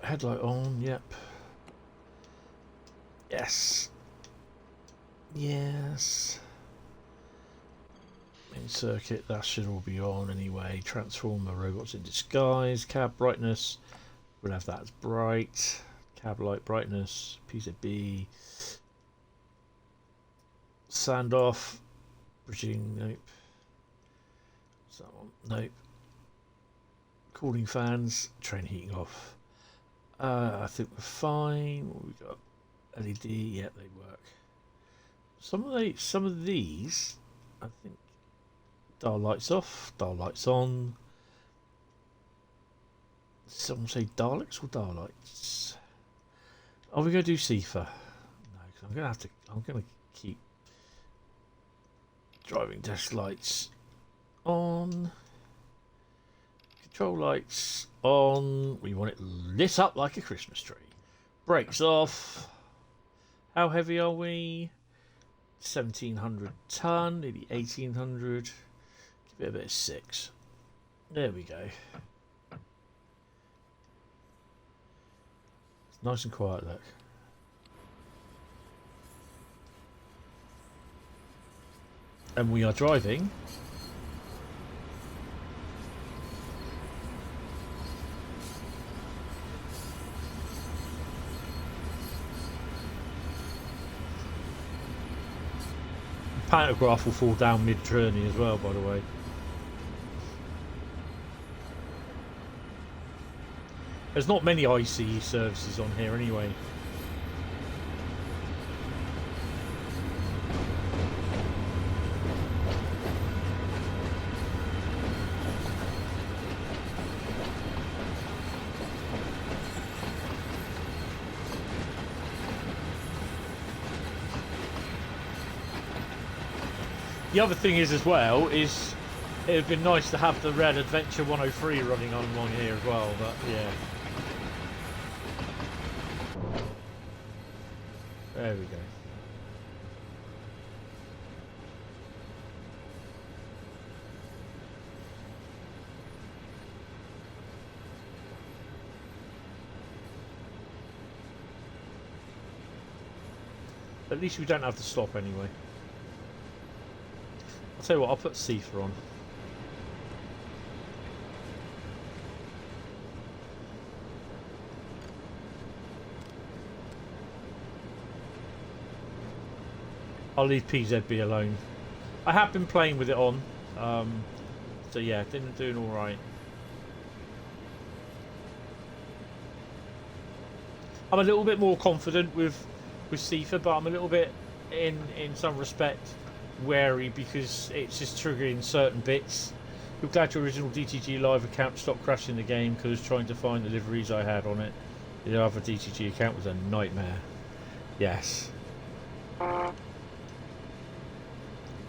Headlight on, yep. Yes. Yes. Main circuit, that should all be on anyway. Transformer, robots in disguise, cab brightness. We'll have that as bright. Cab light brightness, PZB. Sand off. Bridging, nope. What's that one? Nope. Cooling fans, train heating off. I think we're fine. What we got? LED, yeah, they work. Some of these, I think, dial lights off, dial lights on. Someone say Daleks or Daleks? Are we going to do CIFA? No, because I'm going to keep driving test lights on. Control lights on. We want it lit up like a Christmas tree. Brakes off. How heavy are we? 1,700 ton, nearly 1,800. Give it a bit of 6. There we go. It's nice and quiet, look. And we are driving. Pantograph will fall down mid-journey as well, by the way. There's not many ICE services on here anyway. The other thing is as well is it would have been nice to have the Red Adventure 103 running on one here as well, but yeah. There we go. At least we don't have to stop anyway. I'll tell you what, I'll put CIFA on. I'll leave PZB alone. I have been playing with it on, so yeah, doing all right. I'm a little bit more confident with CIFA, but I'm a little bit, in some respect, wary because it's just triggering certain bits. We're glad your original DTG live account stopped crashing the game because trying to find the liveries I had on it. The other DTG account was a nightmare. Yes.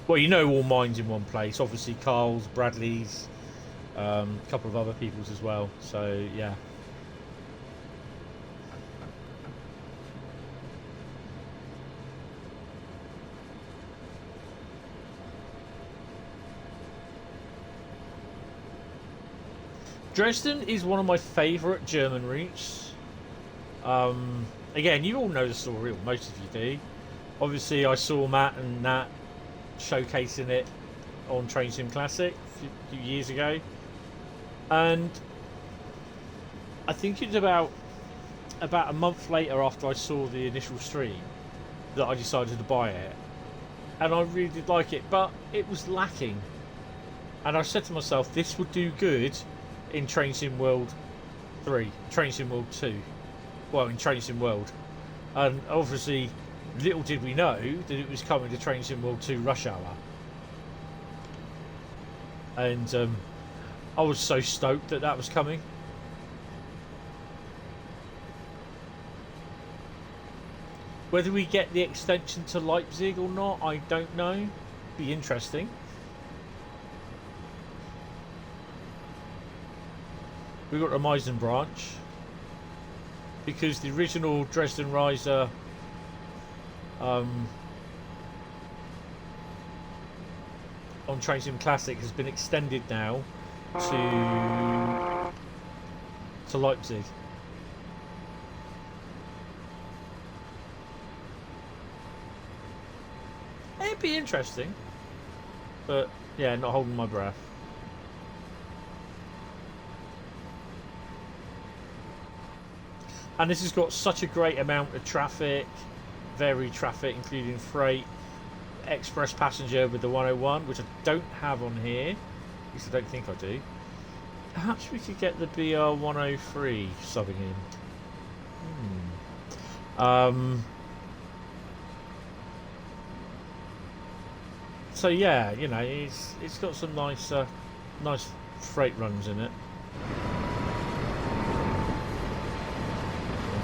Well, you know, all mine's in one place. Obviously, Carl's, Bradley's, a couple of other people's as well. So, yeah. Dresden is one of my favourite German routes. Again, you all know the story, or most of you do. Obviously, I saw Matt and Nat showcasing it on Train Sim Classic a few years ago, and I think it's about a month later after I saw the initial stream that I decided to buy it, and I really did like it, but it was lacking, and I said to myself, this would do good in Train Sim World 3, Train Sim World 2, well, in Train Sim World, and obviously little did we know that it was coming to Train Sim World 2 Rush Hour. And I was so stoked that was coming. Whether we get the extension to Leipzig or not, I don't know. Be interesting. We've got a Meisen branch. because the original Dresden Riesa on Train Sim Classic has been extended now to Leipzig. It'd be interesting, but yeah, not holding my breath. And this has got such a great amount of traffic, varied traffic, including freight, express passenger with the 101, which I don't have on here, at least I don't think I do. Perhaps we could get the BR 103 subbing in. So yeah, you know, it's got some nice nice freight runs in it.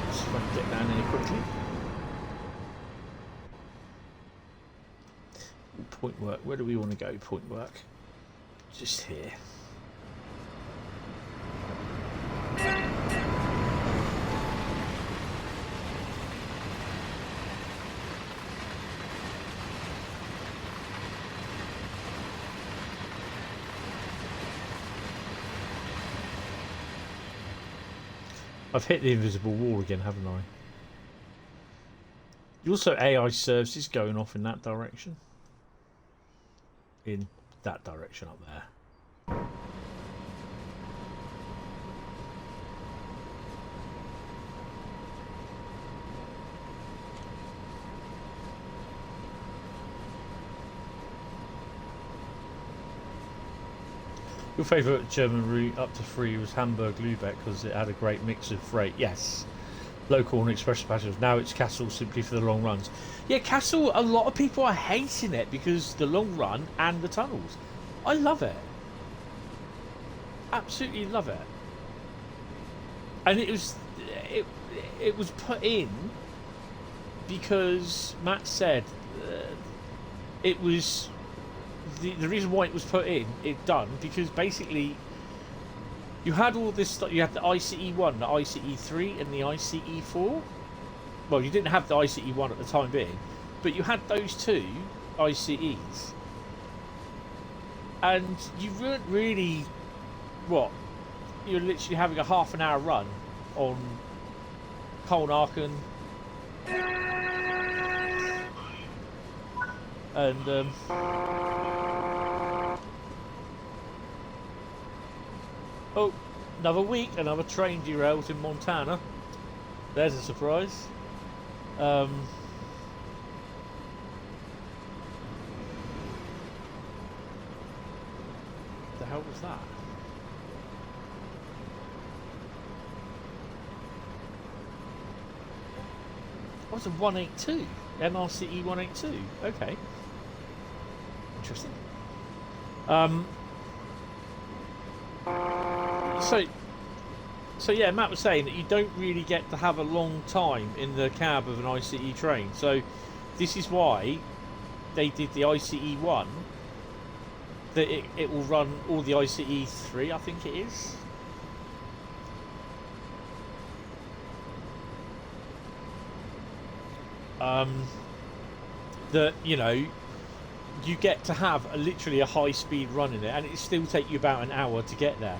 Let's see if I can get down here quickly. Point work. Where do we want to go? Point work. Just here. I've hit the invisible wall again, haven't I? Also, AI services going off in that direction. In that direction up there. Your favourite German route up to Free was Hamburg-Lübeck because it had a great mix of freight. Yes. Local and express passengers. Now it's Kassel simply for the long runs. Yeah, Kassel, a lot of people are hating it because the long run and the tunnels. I love it. Absolutely love it. And it was put in because Matt said it was the reason why it was put in, because basically you had all this stuff. You had the ICE1, the ICE3 and the ICE4. Well, you didn't have the ICE1 at the time being, but you had those two ICEs. And you weren't really, you're literally having a half an hour run on Colnarken and oh, another week, another train derailed in Montana. There's a surprise. The hell was that? Oh, it's a 182. MRCE 182. Okay. Interesting. So yeah, Matt was saying that you don't really get to have a long time in the cab of an ICE train. So this is why they did the ICE1. That it will run all the ICE3, I think it is. That, you know, you get to have literally a high speed run in it, and it still take you about an hour to get there.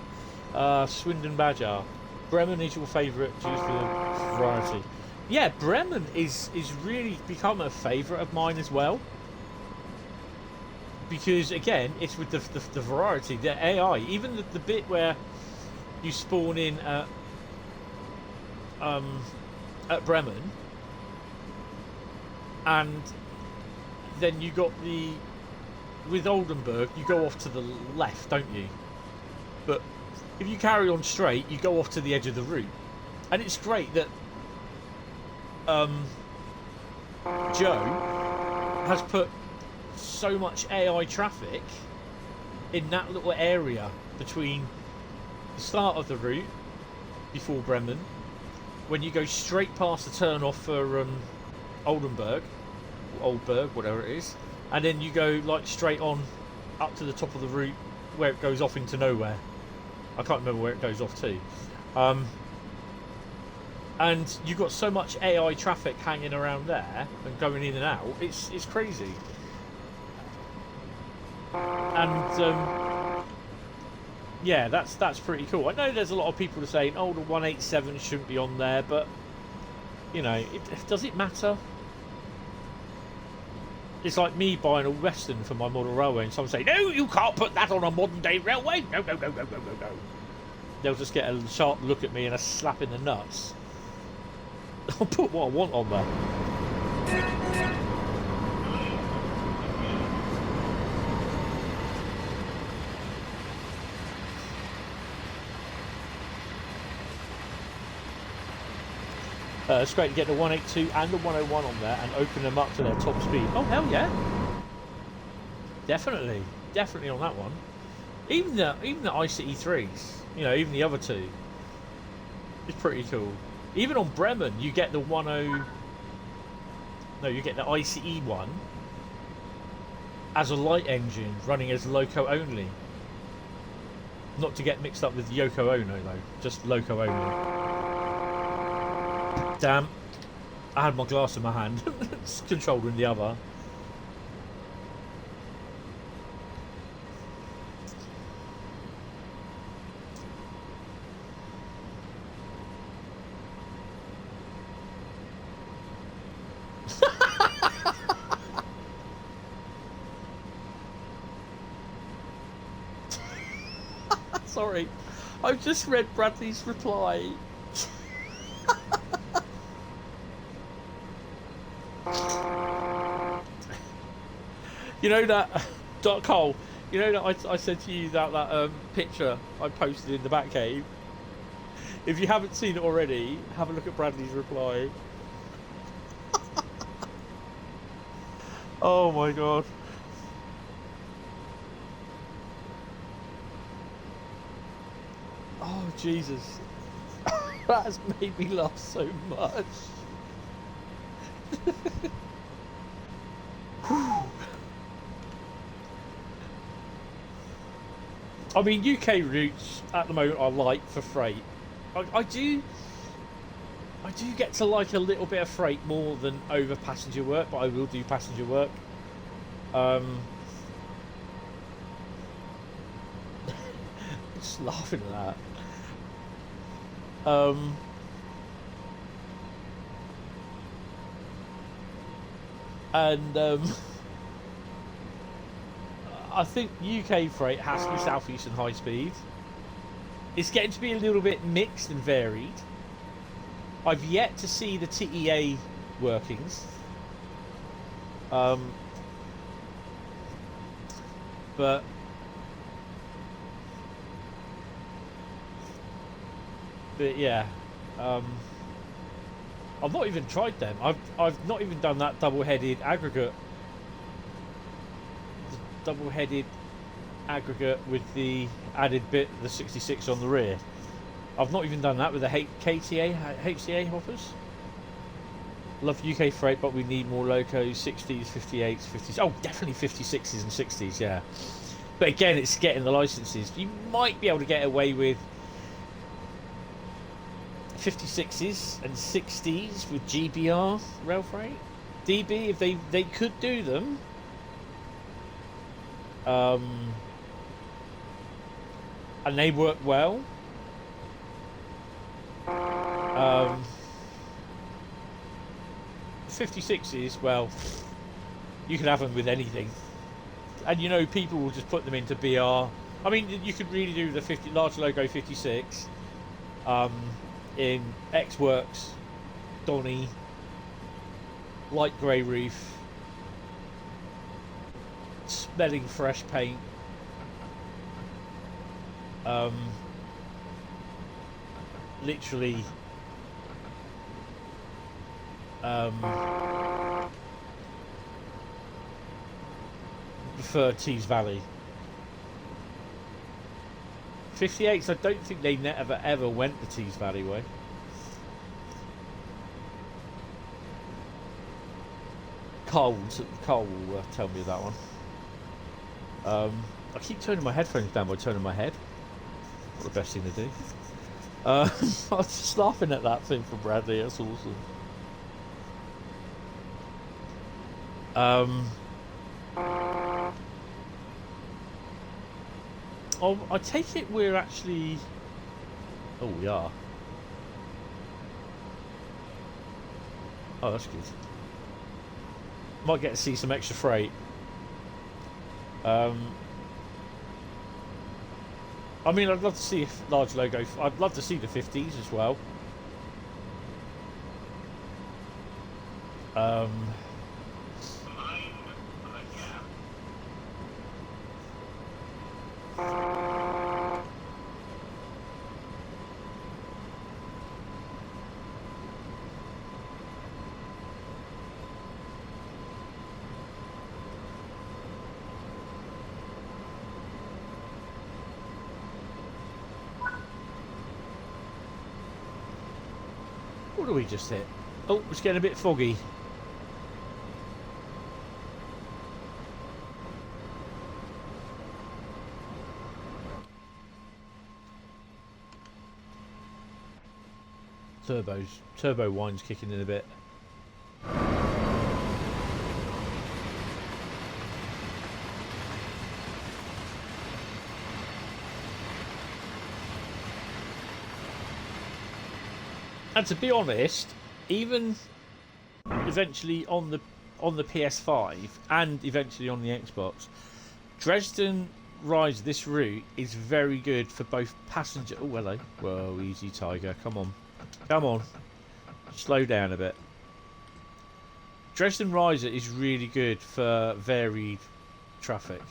Swindon Badger, Bremen is your favourite due to the variety. Yeah, Bremen is really become a favourite of mine as well, because again, it's with the variety, the AI, even the bit where you spawn in at Bremen, and then you got with Oldenburg, you go off to the left, don't you? But if you carry on straight, you go off to the edge of the route. And it's great that Joe has put so much AI traffic in that little area between the start of the route, before Bremen, when you go straight past the turn off for Oldenburg, or Oldberg, whatever it is, and then you go like straight on up to the top of the route where it goes off into nowhere. I can't remember where it goes off to. and you've got so much AI traffic hanging around there and going in and out. It's crazy. And yeah, that's pretty cool. I know there's a lot of people saying, "Oh, the 187 shouldn't be on there," but you know, does it matter? It's like me buying a Western for my model railway, and someone saying, "No, you can't put that on a modern day railway." No, no, no, no, no, no, no. They'll just get a sharp look at me and a slap in the nuts. I'll put what I want on there. It's great to get the 182 and the 101 on there and open them up to their top speed. Oh, hell yeah. Definitely. Definitely on that one. Even the ICE 3s, you know, even the other two. It's pretty cool. Even on Bremen, you get the you get the ICE one as a light engine running as loco only. Not to get mixed up with Yoko Ono though, just loco only. Damn, I had my glass in my hand, controller in the other. Sorry, I've just read Bradley's reply. You know that Cole, you know that I said to you that picture I posted in the Batcave. If you haven't seen it already, have a look at Bradley's reply. Oh my god. Oh Jesus. That has made me laugh so much. I mean, UK routes at the moment I like for freight. I do get to like a little bit of freight more than over passenger work, but I will do passenger work. Just laughing at that. I think UK freight has to be Southeastern Highspeed. It's getting to be a little bit mixed and varied. I've yet to see the TEA workings. But yeah, I've not even tried them. I've not even done that double-headed aggregate. Double-headed aggregate with the added bit, the 66 on the rear. I've not even done that with the HCA hoppers. Love UK freight, but we need more locos, 60s, 58s, 50s. Oh, definitely 56s and 60s, yeah. But again, it's getting the licenses. You might be able to get away with 56s and 60s with GBR rail freight. DB, if they could do them. And they work well. 56s, well, you can have them with anything, and you know people will just put them into BR. I mean, you could really do the large logo 56 in X Works, Donny, light grey roof, smelling fresh paint. Literally prefer Tees Valley. 58s, I don't think they ever went the Tees Valley way. Carl will tell me that one. I keep turning my headphones down by turning my head. Not the best thing to do. I was just laughing at that thing from Bradley. That's awesome. Oh, I take it we're actually... Oh, we are. Oh, that's good. Might get to see some extra freight. I mean, I'd love to see a large logo. I'd love to see the 50s as well. What do we just hit? Oh, it's getting a bit foggy. Turbo wine's kicking in a bit. And to be honest, even eventually on the PS5 and eventually on the Xbox, Dresden Rise this route is very good for both passenger. Oh, hello. Whoa, easy, Tiger. Come on. Come on. Slow down a bit. Dresden Riser is really good for varied traffic.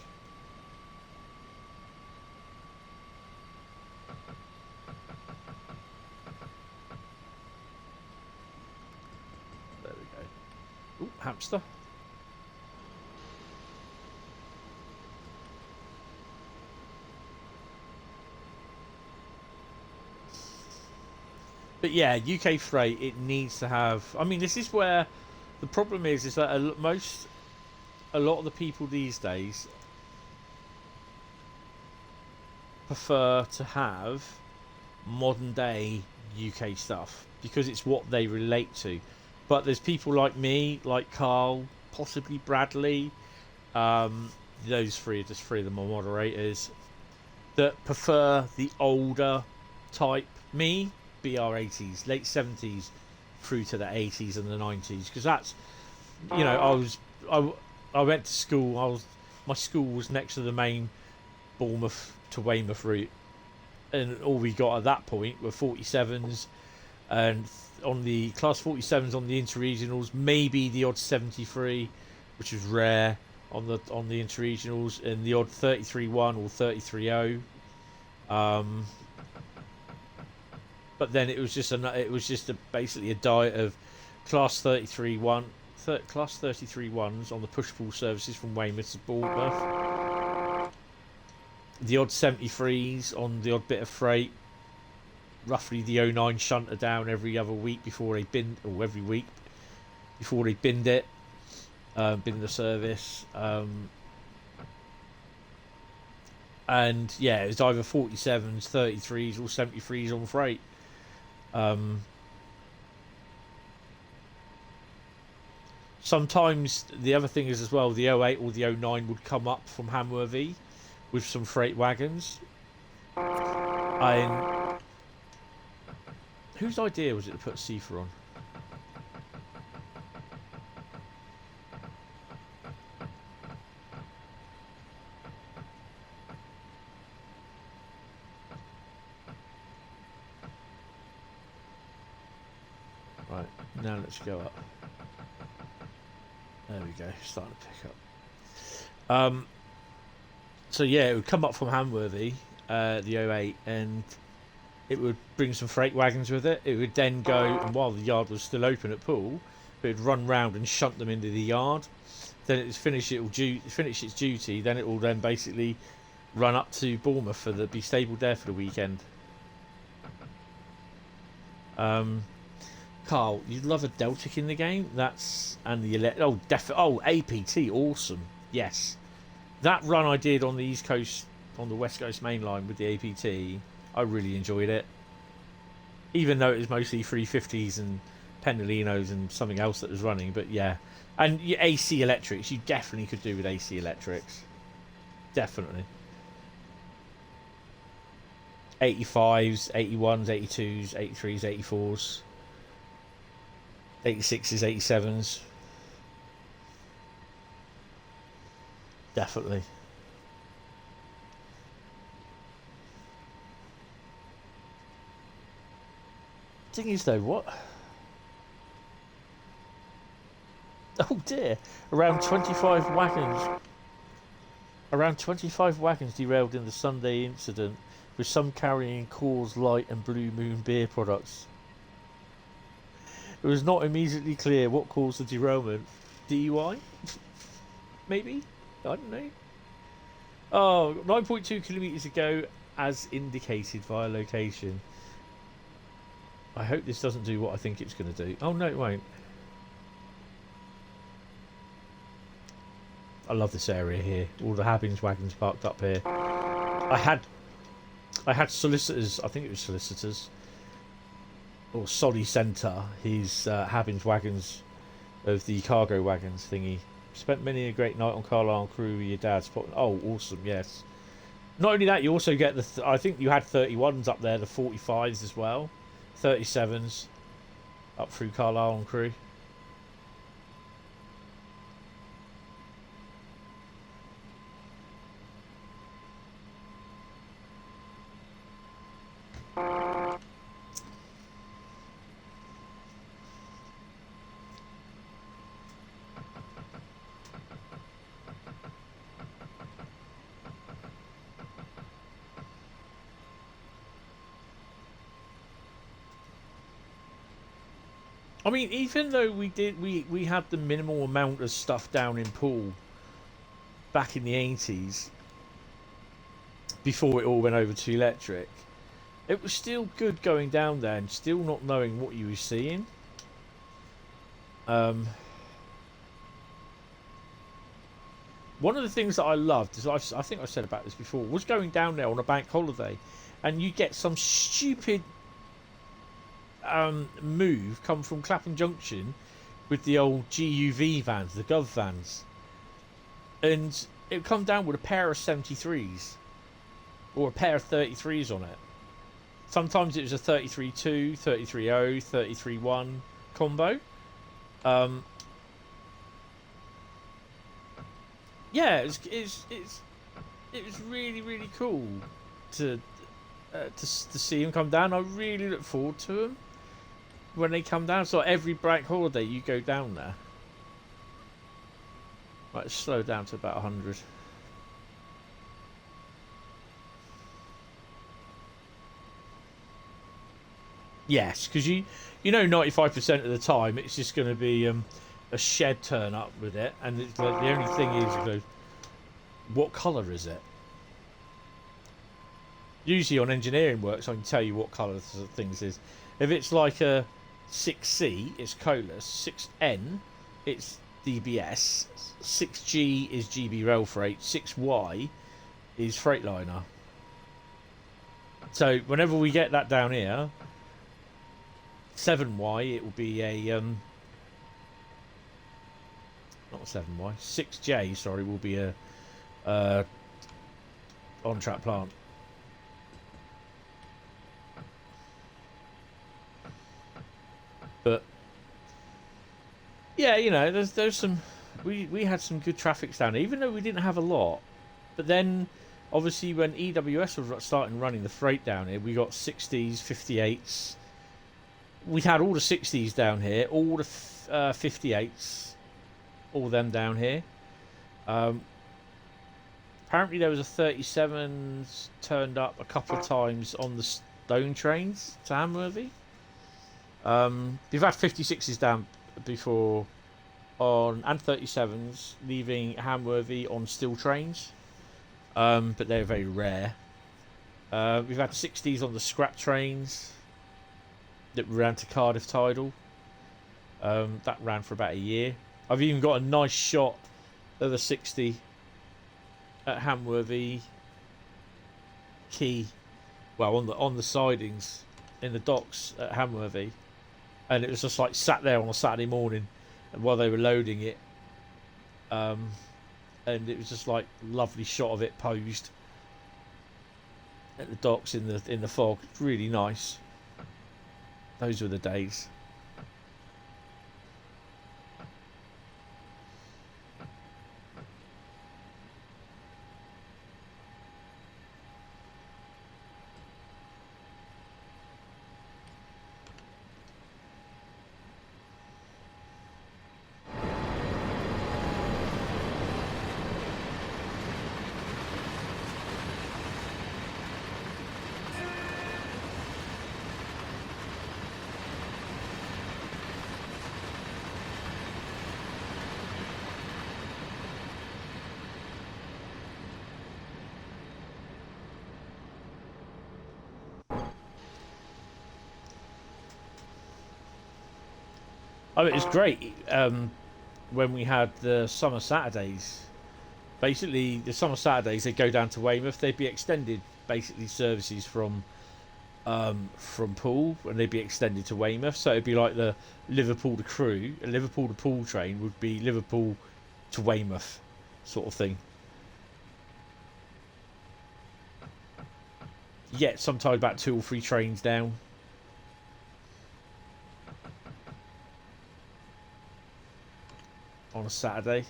There we go. Ooh, hamster. But yeah, UK freight, it needs to have... I mean, this is where the problem is that a lot of the people these days prefer to have modern day UK stuff because it's what they relate to. But there's people like me, like Carl, possibly Bradley, those three are just three of the more moderators, that prefer the older type. Me, BR80s, late 70s through to the 80s and the 90s, because that's, you know, I went to school, my school was next to the main Bournemouth to Weymouth route, and all we got at that point were 47s, and on the class 47s on the interregionals, maybe the odd 73, which was rare on the interregionals, and the odd 33-1 or 33-0. But then it was just basically a diet of class 33-1, class 33-1s on the push-pull services from Weymouth to Bournemouth. The odd 73s on the odd bit of freight. Roughly the 09 shunter down every other week before they binned, or every week before they binned it, binned the service. And yeah, it was either 47s, 33s, or 73s on freight. Sometimes the other thing is as well, the 08 or the 09 would come up from Hamworthy with some freight wagons. And whose idea was it to put Seafer on? Right, now let's go up. There we go, starting to pick up. So yeah, it would come up from Hamworthy, the 08, and it would bring some freight wagons with it. It would then go, and while the yard was still open at Poole, it would run round and shunt them into the yard. Then it would finish its duty. Then it will then basically run up to Bournemouth for be stabled there for the weekend. Carl, you'd love a Deltic in the game. And the APT, awesome. Yes, that run I did on the East Coast, on the West Coast main line with the APT, I really enjoyed it. even though it was mostly 350s and Pendolinos and something else that was running. But yeah, and your AC electrics, you definitely could do with AC electrics. Definitely. 85s, 81s, 82s, 83s, 84s, 86s, 87s. Definitely. Thing is though, what? Oh dear. Around 25 wagons derailed in the Sunday incident, with some carrying Coors Light and Blue Moon beer products. It was not immediately clear what caused the derailment. DUI? Maybe? I don't know. Oh, 9.2 kilometres ago, as indicated via location. I hope this doesn't do what I think it's going to do. Oh no, it won't. I love this area here. All the Habbins wagons parked up here. I had solicitors. I think it was solicitors. Or Solly Centre. His Habbins wagons of the cargo wagons thingy. Spent many a great night on Carlisle and Crewe with your dad. Oh, awesome! Yes. Not only that, you also get the. I think you had 31s up there, the 45s as well. 37s up through Carlisle and Crewe. I mean, even though we had the minimal amount of stuff down in Poole back in the 80s, before it all went over to electric, it was still good going down there and still not knowing what you were seeing. One of the things that I loved, is I think I said about this before, was going down there on a bank holiday, and you get some stupid move come from Clapham Junction with the old GUV vans, the Gov vans, and it would come down with a pair of 73s or a pair of 33s on it. Sometimes it was a 33-2, 33-0, 33-1 combo. Yeah, it was really, really cool to see them come down. I really look forward to them when they come down. So every bank holiday you go down there. Right, slow down to about 100. Yes, because you know 95% of the time it's just going to be a shed turn up with it, and it's like the only thing is, you know, what colour is it? Usually on engineering works, I can tell you what colour things is. If it's like a 6C, it's Colas. 6N, it's DBS. 6G is GB Rail Freight. 6Y is Freightliner. So whenever we get that down here, 7Y, it will be a not a 7Y. 6J, sorry, will be a on-track plant. But yeah, you know, there's some we had some good traffics down there, even though we didn't have a lot. But then obviously when EWS was starting running the freight down here, we got 60s, 58s. We had all the 60s down here, all the 58s, all them down here. Apparently there was a 37s turned up a couple of times on the stone trains to Hamworthy. We've had 56s down before and 37s leaving Hamworthy on steel trains, but they're very rare. We've had 60s on the scrap trains that ran to Cardiff Tidal. That ran for about a year. I've even got a nice shot of a 60 at Hamworthy Quay, well, on the sidings in the docks at Hamworthy, and it was just like sat there on a Saturday morning while they were loading it, and it was just like lovely shot of it posed at the docks in the fog. Really nice. Those were the days. Oh, it was great when we had the summer Saturdays. Basically, the summer Saturdays, they'd go down to Weymouth. They'd be extended, basically, services from Poole, and they'd be extended to Weymouth. So it'd be like the Liverpool to Crewe. A Liverpool to Poole train would be Liverpool to Weymouth sort of thing. Yeah, sometimes about 2 or 3 trains down. On a Saturday.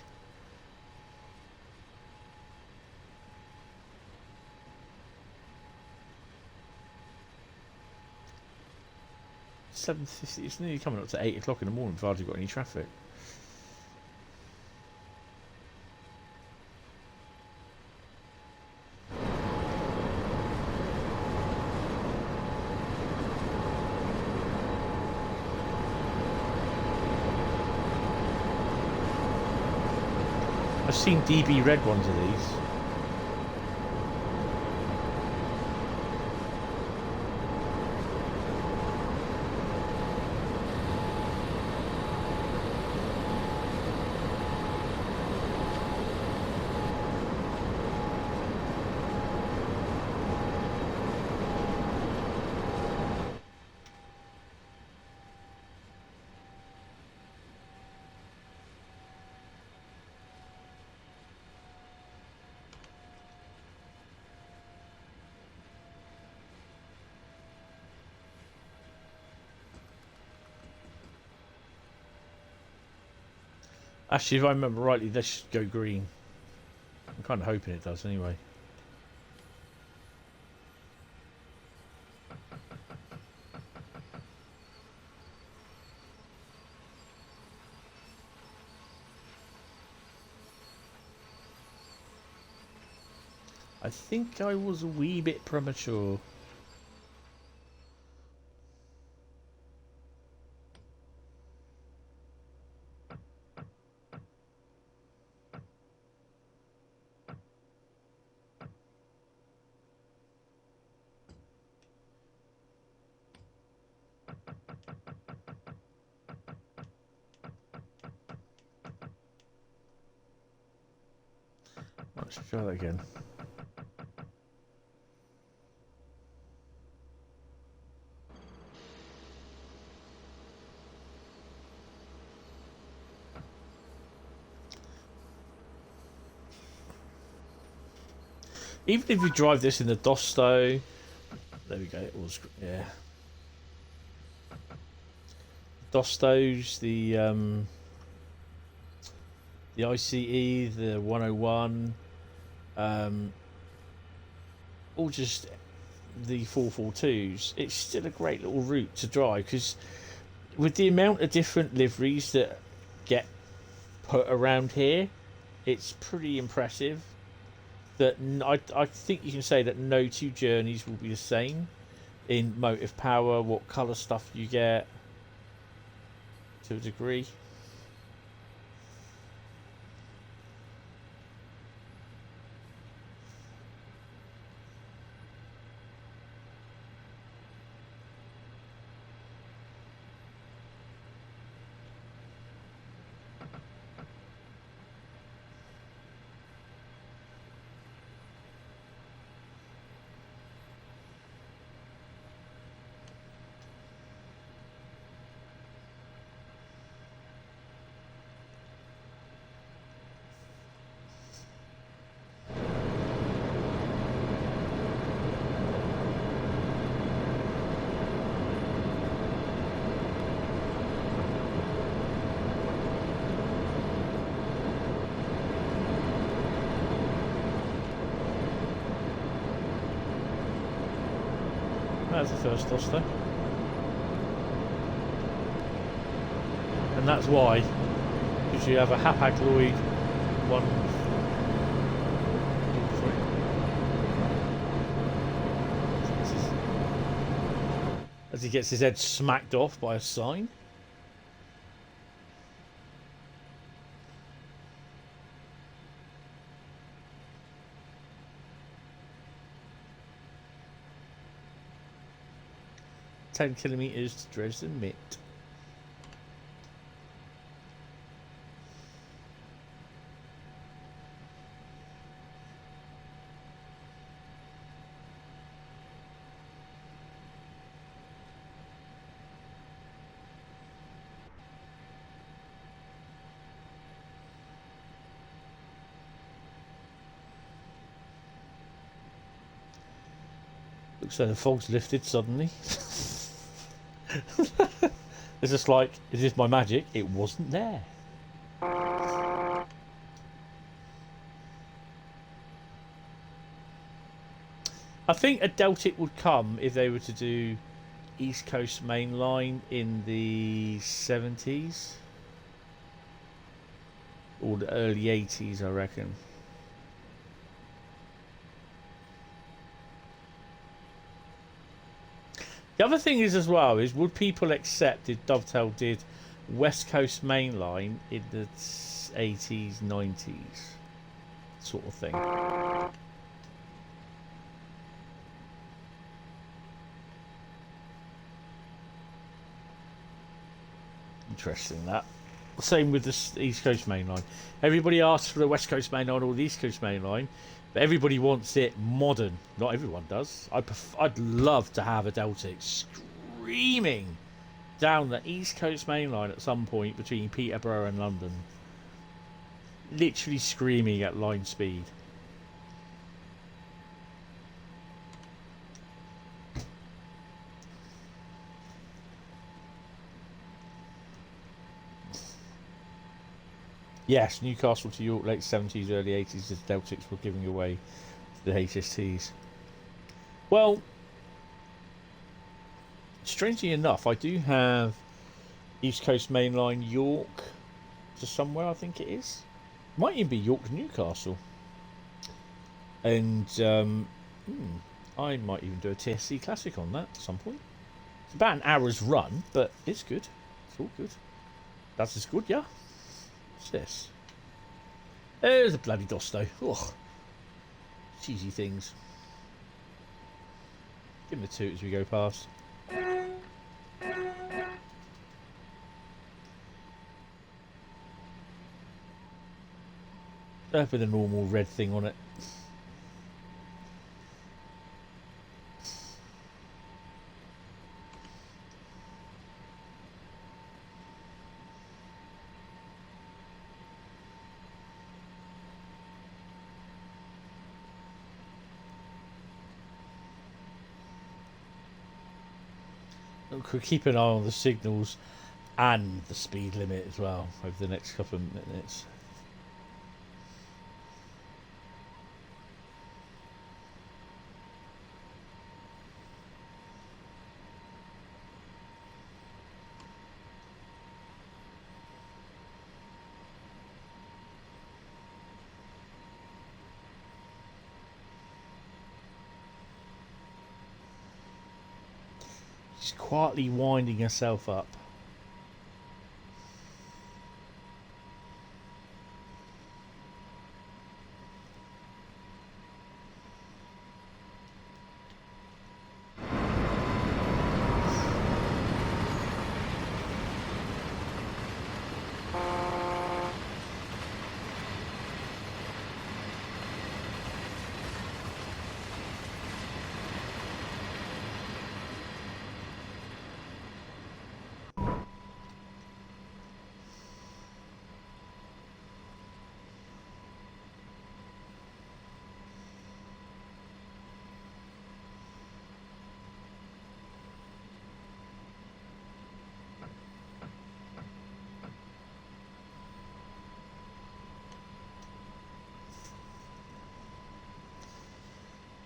$7.50. It's nearly coming up to 8 o'clock in the morning. If I've hardly got any traffic. I've seen DB red ones of these. Actually, if I remember rightly, this should go green. I'm kind of hoping it does anyway. I think I was a wee bit premature. Let's try that again. Even if you drive this in the Dosto, there we go. It was, yeah. Dostos, the ICE, the 101, all just the 442s. It's still a great little route to drive because with the amount of different liveries that get put around here, it's pretty impressive. That I think you can say that no 2 journeys will be the same in motive power, what colour stuff you get, to a degree. That's the first Dosto. And that's why, because you have a Hapag-Lloyd one. As he gets his head smacked off by a sign. "10 kilometers to Dresden Mit." Looks like the fog's lifted suddenly. It's just like, is this my magic? It wasn't there. I think a Deltic would come if they were to do East Coast Main Line in the 70s. Or the early 80s, I reckon. The other thing is as well is, would people accept if Dovetail did West Coast Main Line in the 80s, 90s sort of thing? Interesting that. Same with the East Coast Main Line. Everybody asks for the West Coast Main Line or the East Coast Main Line, but everybody wants it modern. Not everyone does. I'd love to have a Deltic screaming down the East Coast Main Line at some point between Peterborough and London. Literally screaming at line speed. Yes, Newcastle to York, late 70s, early 80s, the Deltics were giving away the HSTs. Well, strangely enough, I do have East Coast Main Line York to somewhere, I think it is. Might even be York to Newcastle. And I might even do a TSC Classic on that at some point. It's about an hour's run, but it's good. It's all good. That's as good, yeah? What's this? There's a bloody Dosto. Ugh. Cheesy things. Give him a toot as we go past. With a normal red thing on it. Keep an eye on the signals and the speed limit as well over the next couple of minutes. She's quietly winding herself up.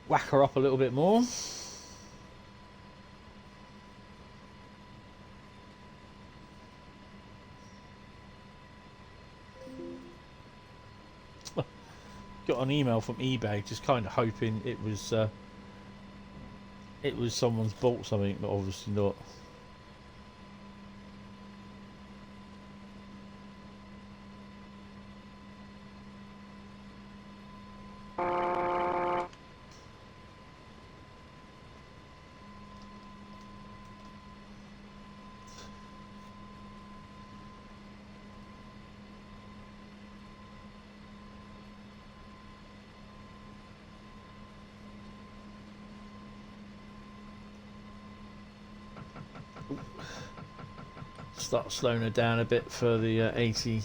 Whack her up a little bit more. got an email from eBay, just kind of hoping it was someone's bought something, but obviously not. Start slowing her down a bit for the 80.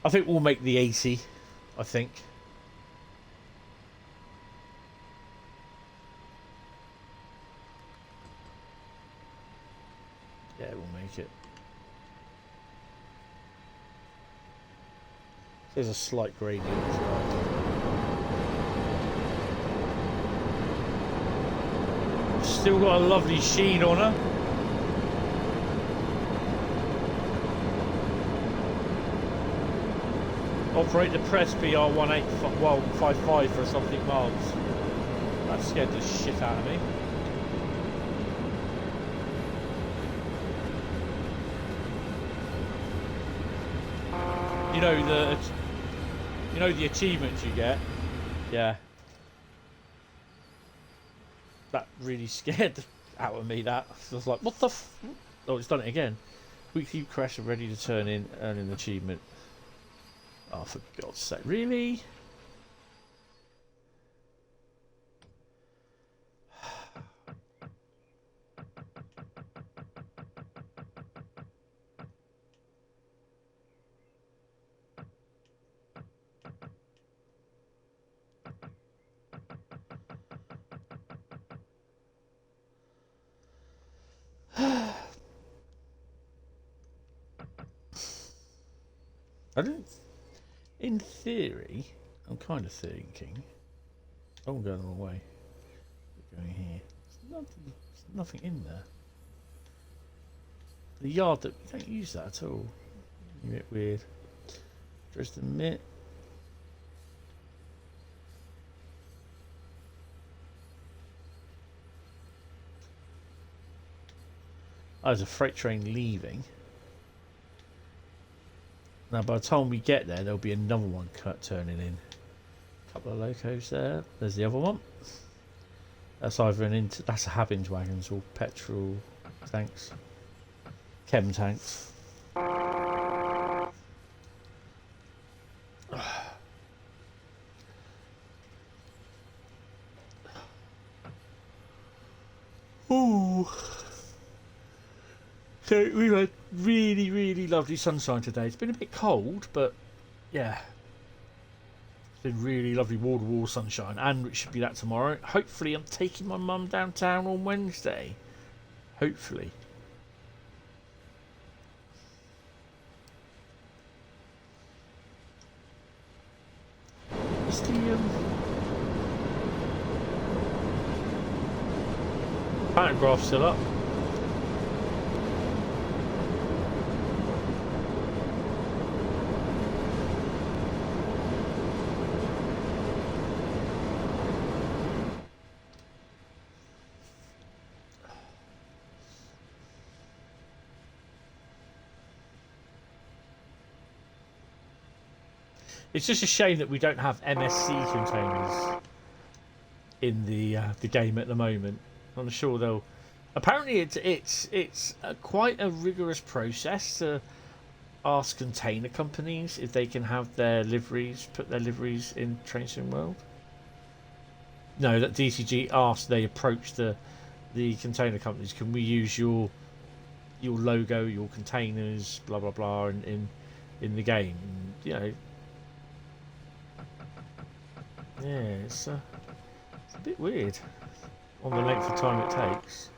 I think we'll make the 80, I think. Yeah, we'll make it. There's a slight gradient as well. Still got a lovely sheen on her. Operate the press BR185 for something miles. That scared the shit out of me. You know the achievements you get? Yeah. That really scared the out of me, that. I was like, what the f... Oh, it's done it again. Weekly crash and ready to turn in, earn an achievement. Oh, for God's sake, really? I don't... In theory, I'm kind of thinking... Oh, I'm going the wrong way. We're going here. There's nothing in there. The yard, that we don't use that at all. A bit weird. Dresden Mitt. Oh, there's a freight train leaving. Now, by the time we get there, there'll be another one turning in. A couple of locos there. There's the other one. That's either that's a Habbins wagons or petrol tanks, chem tanks. Ooh. So we've had really, really lovely sunshine today. It's been a bit cold, but yeah, it's been really lovely wall-to-wall sunshine, and it should be that tomorrow. Hopefully, I'm taking my mum downtown on Wednesday. Hopefully. Is the pantograph still up? It's just a shame that we don't have MSC containers in the game at the moment. I'm sure they'll. Apparently, it's quite a rigorous process to ask container companies if they can have their liveries, put their liveries in Train World. No, that DCG asked. They approached the container companies. Can we use your logo, your containers, blah blah blah, in the game? You know. Yeah, it's a bit weird. on the length of time it takes.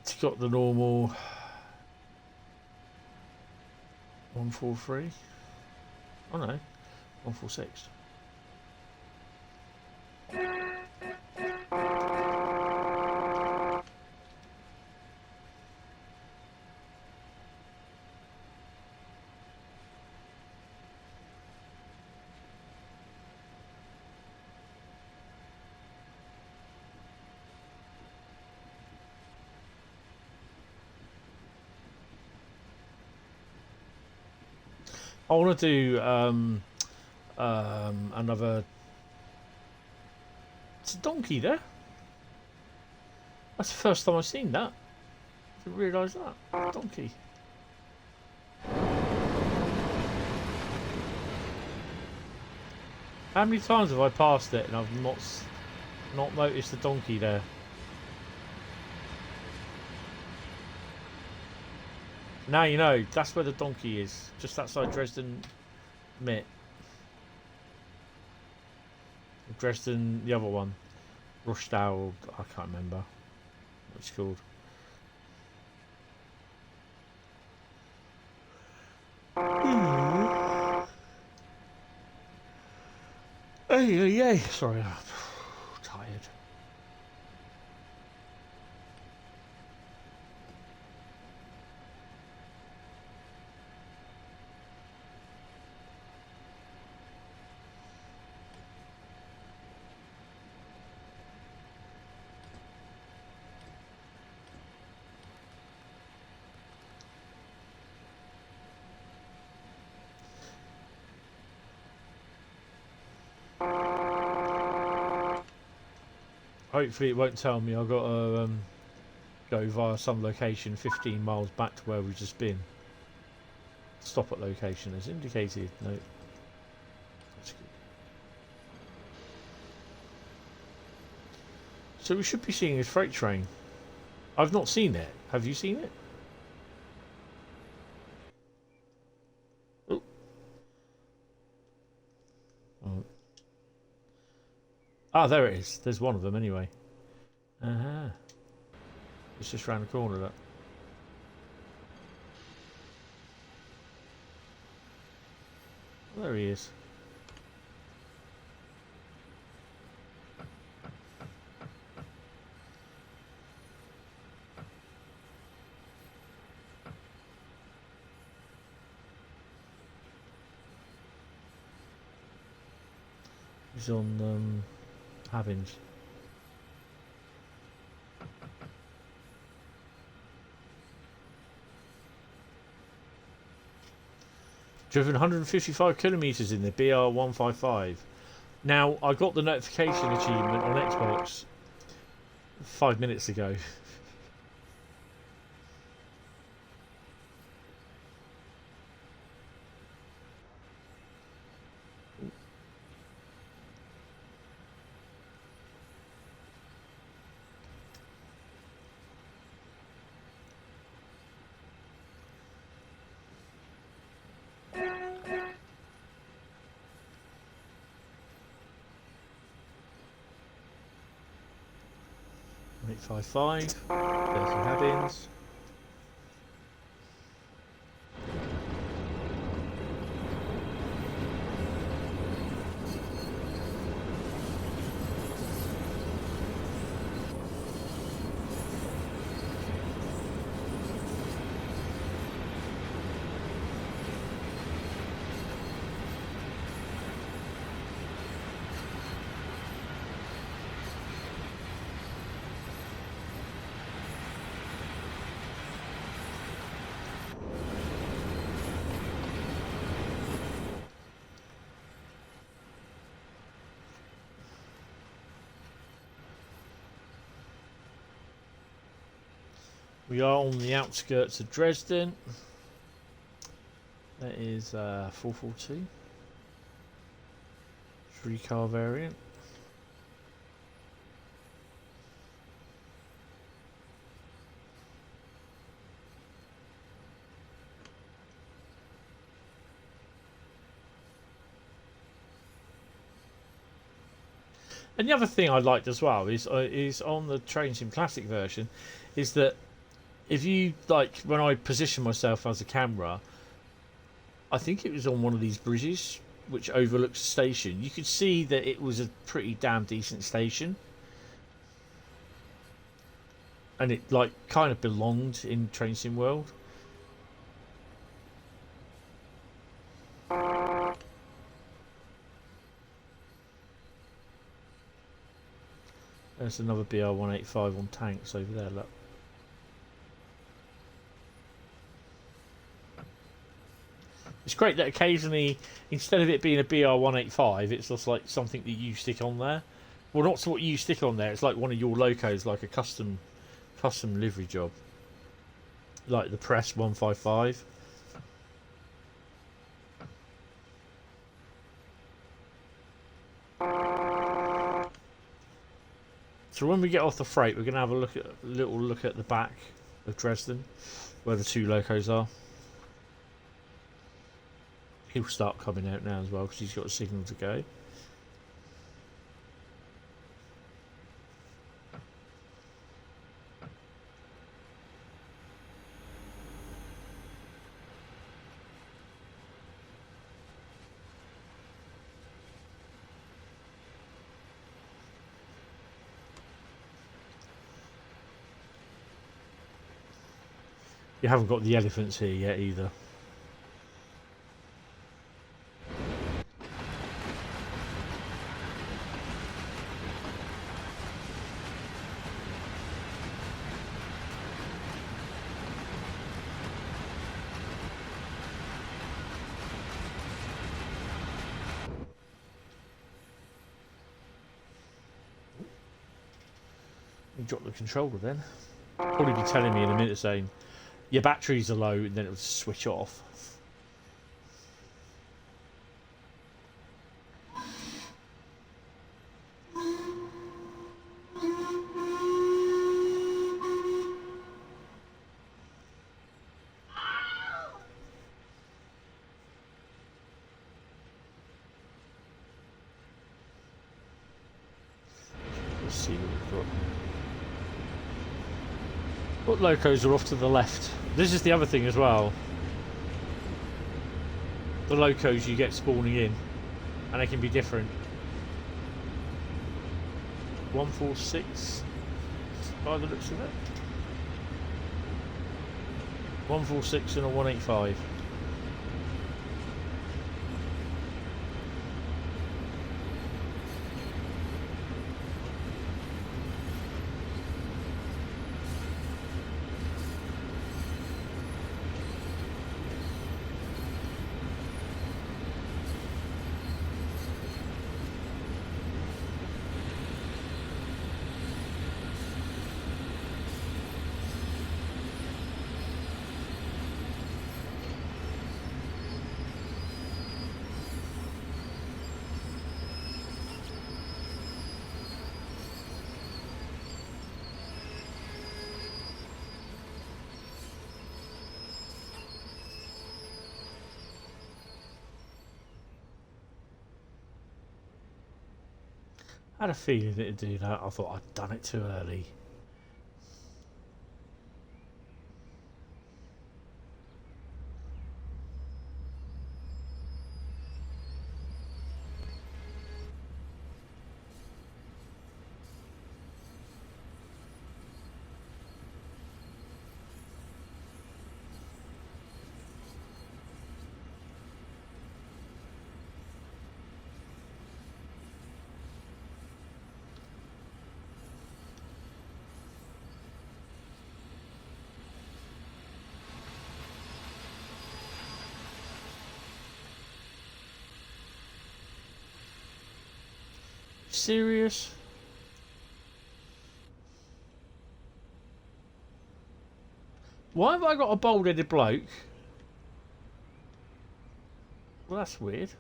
It's got the normal 143. Oh no, 146. I want to do another. It's a donkey there. That's the first time I've seen that. I didn't realise that. Donkey. How many times have I passed it and I've not noticed the donkey there? Now you know, that's where the donkey is, just outside Dresden Mit. Dresden, the other one. Rushdow, I can't remember what it's called. Hey, sorry, I'm tired. Hopefully it won't tell me I've got to go via some location 15 miles back to where we've just been. Stop at location as indicated. No. That's good. So we should be seeing this freight train. I've not seen it. Have you seen it? Oh. Oh. Ah, there it is. There's one of them anyway. It's just round the corner, that. There he is. He's on Havins. Driven 155 kilometers in the BR155. Now, I got the notification achievement on Xbox 5 minutes ago. .55. There's the Havins. We are on the outskirts of Dresden. That is 442. 3-car variant. And the other thing I liked as well is on the Train Sim Classic version, is that if you like, when I position myself as a camera, I think it was on one of these bridges which overlooks the station. You could see that it was a pretty damn decent station, and it like kind of belonged in Train Sim World. There's another BR-185 on tanks over there, look. It's great that occasionally, instead of it being a BR-185, it's just like something that you stick on there. Well, not what you stick on there, it's like one of your locos, like a custom livery job. Like the Press 155. So when we get off the freight, we're going to have a little look at the back of Dresden, where the two locos are. He'll start coming out now as well because he's got a signal to go. You haven't got the elephants here yet either. You drop the controller then. Probably be telling me in a minute saying your batteries are low, and then it would switch off. Let's see what we've got. What locos are off to the left? This is the other thing as well. The locos you get spawning in, and they can be different. 146 by the looks of it. 146 and a 185. I had a feeling it'd do that. I thought I'd done it too early. Serious? Why have I got a bald-headed bloke? Well, that's weird.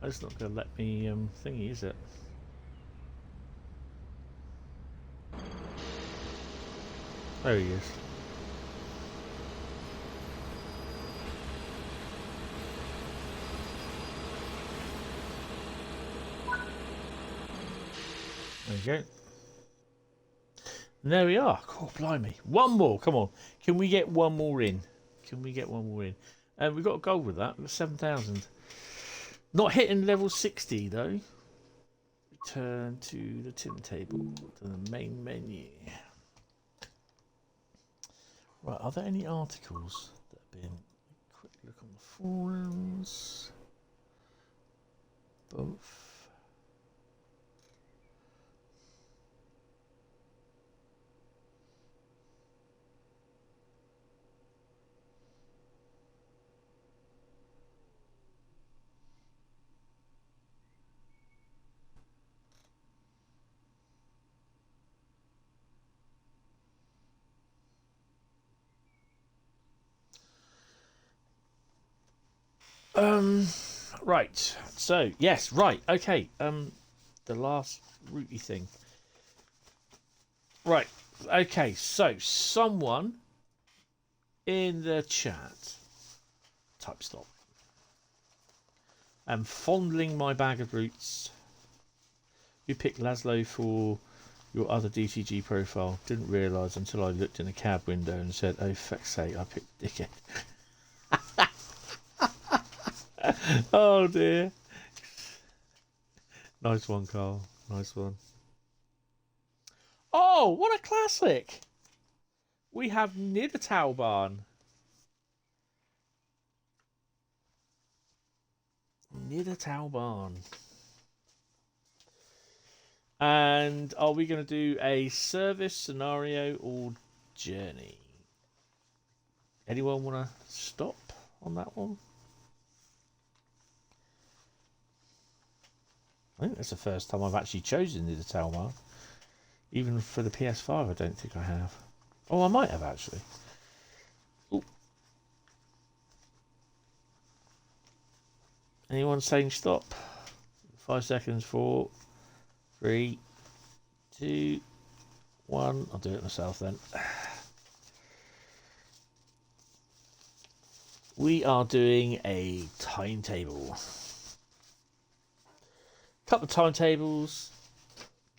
It's not going to let me thingy, is it? There he is. There you go. And there we are. Oh, blimey. One more. Come on. Can we get one more in? Can we get one more in? We've got a goal with that. We've got 7,000. Not hitting level 60, though. Return to the turntable, to the main menu. Right, are there any articles that have been... Quick look on the forums. Both. Right. So, yes, right. Okay. The last rootly thing. Right. Okay. So, someone in the chat type stop. I'm fondling my bag of roots. You picked Laszlo for your other DTG profile. Didn't realise until I looked in a cab window and said, oh, fuck's sake, I picked dickhead. Oh dear. Nice one, Carl. Nice one. Oh, what a classic. We have Niddertalbahn. Niddertalbahn. And are we going to do a service, scenario, or journey? Anyone want to stop on that one? I think that's the first time I've actually chosen Niddertalbahn. Even for the PS5, I don't think I have. Oh, I might have actually. Ooh. Anyone saying stop? 5 seconds. 4, 3, 2, 1. I'll do it myself then. We are doing a timetable. Couple of timetables,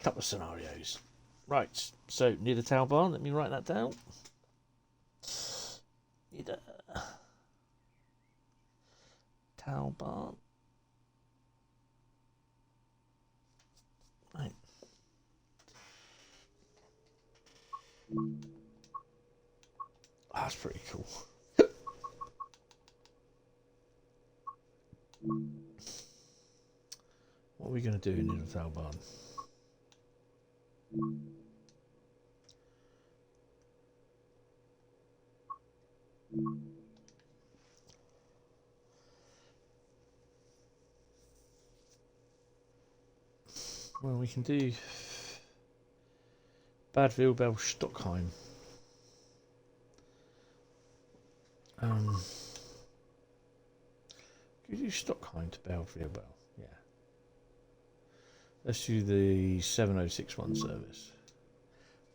couple of scenarios. Right, so Niddertalbahn, let me write that down. Niddertalbahn. Right. That's pretty cool. What are we going to do in Niddertalbahn? Well, we can do Bad Vilbel Stockheim. Can we do Stockheim to Bad Vilbel? Yeah. Let's do the 7061 service.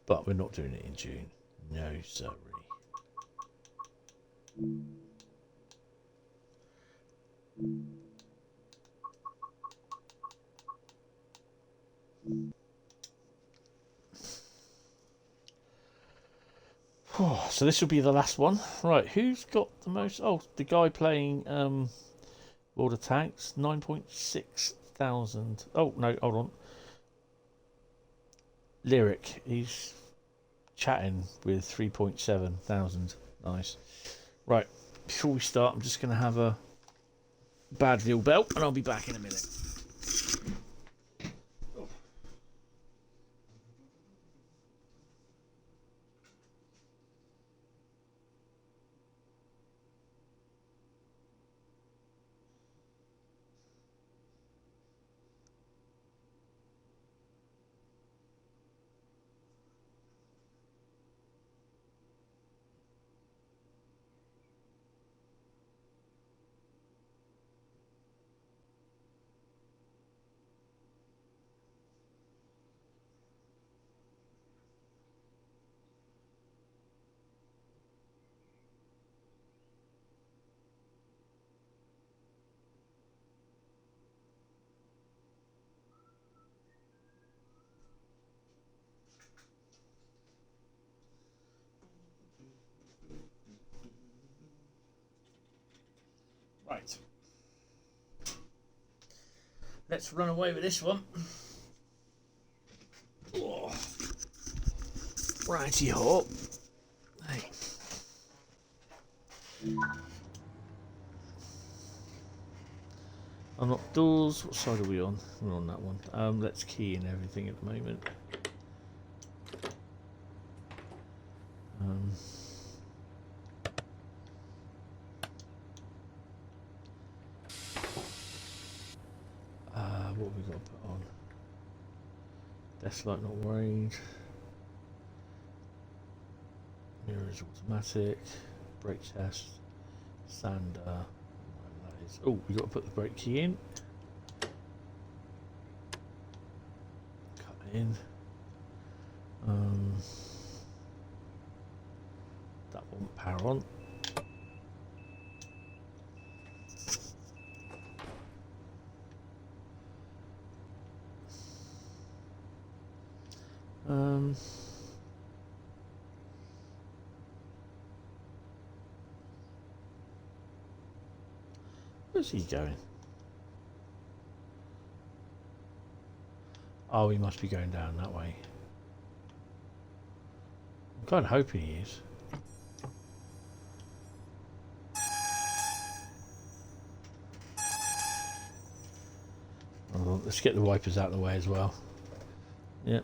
But we're not doing it in June. No, sorry. Oh, so this will be the last one. Right, who's got the most? Oh, the guy playing World of Tanks, 9.6 thousand. Oh, no, hold on. Lyric, he's chatting with 3.7 thousand. Nice. Right, before we start, I'm just going to have a bad veal belt and I'll be back in a minute. Right. Let's run away with this one. Oh. Righty ho. Hey. Unlock doors. What side are we on? We're on that one. Let's key in everything at the moment. What have we got to put on? Desk light not worried. Mirrors automatic. Brake test. Sander. Whatever that is. Oh, we got to put the brake key in. Cut it in. That one power on. Where's he going? Oh, he must be going down that way. I'm kind of hoping he is. Oh, let's get the wipers out of the way as well. Yep.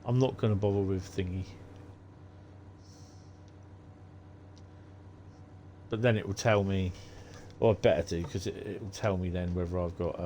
I'm not going to bother with thingy. But then it will tell me, or I better do, because it will tell me then whether I've got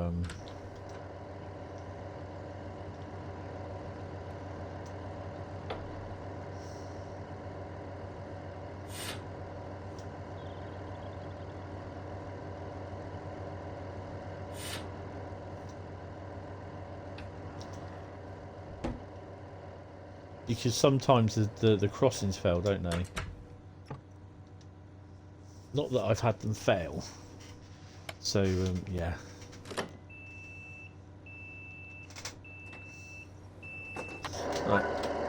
because sometimes the crossings fail, don't they? Not that I've had them fail. So, yeah. Right,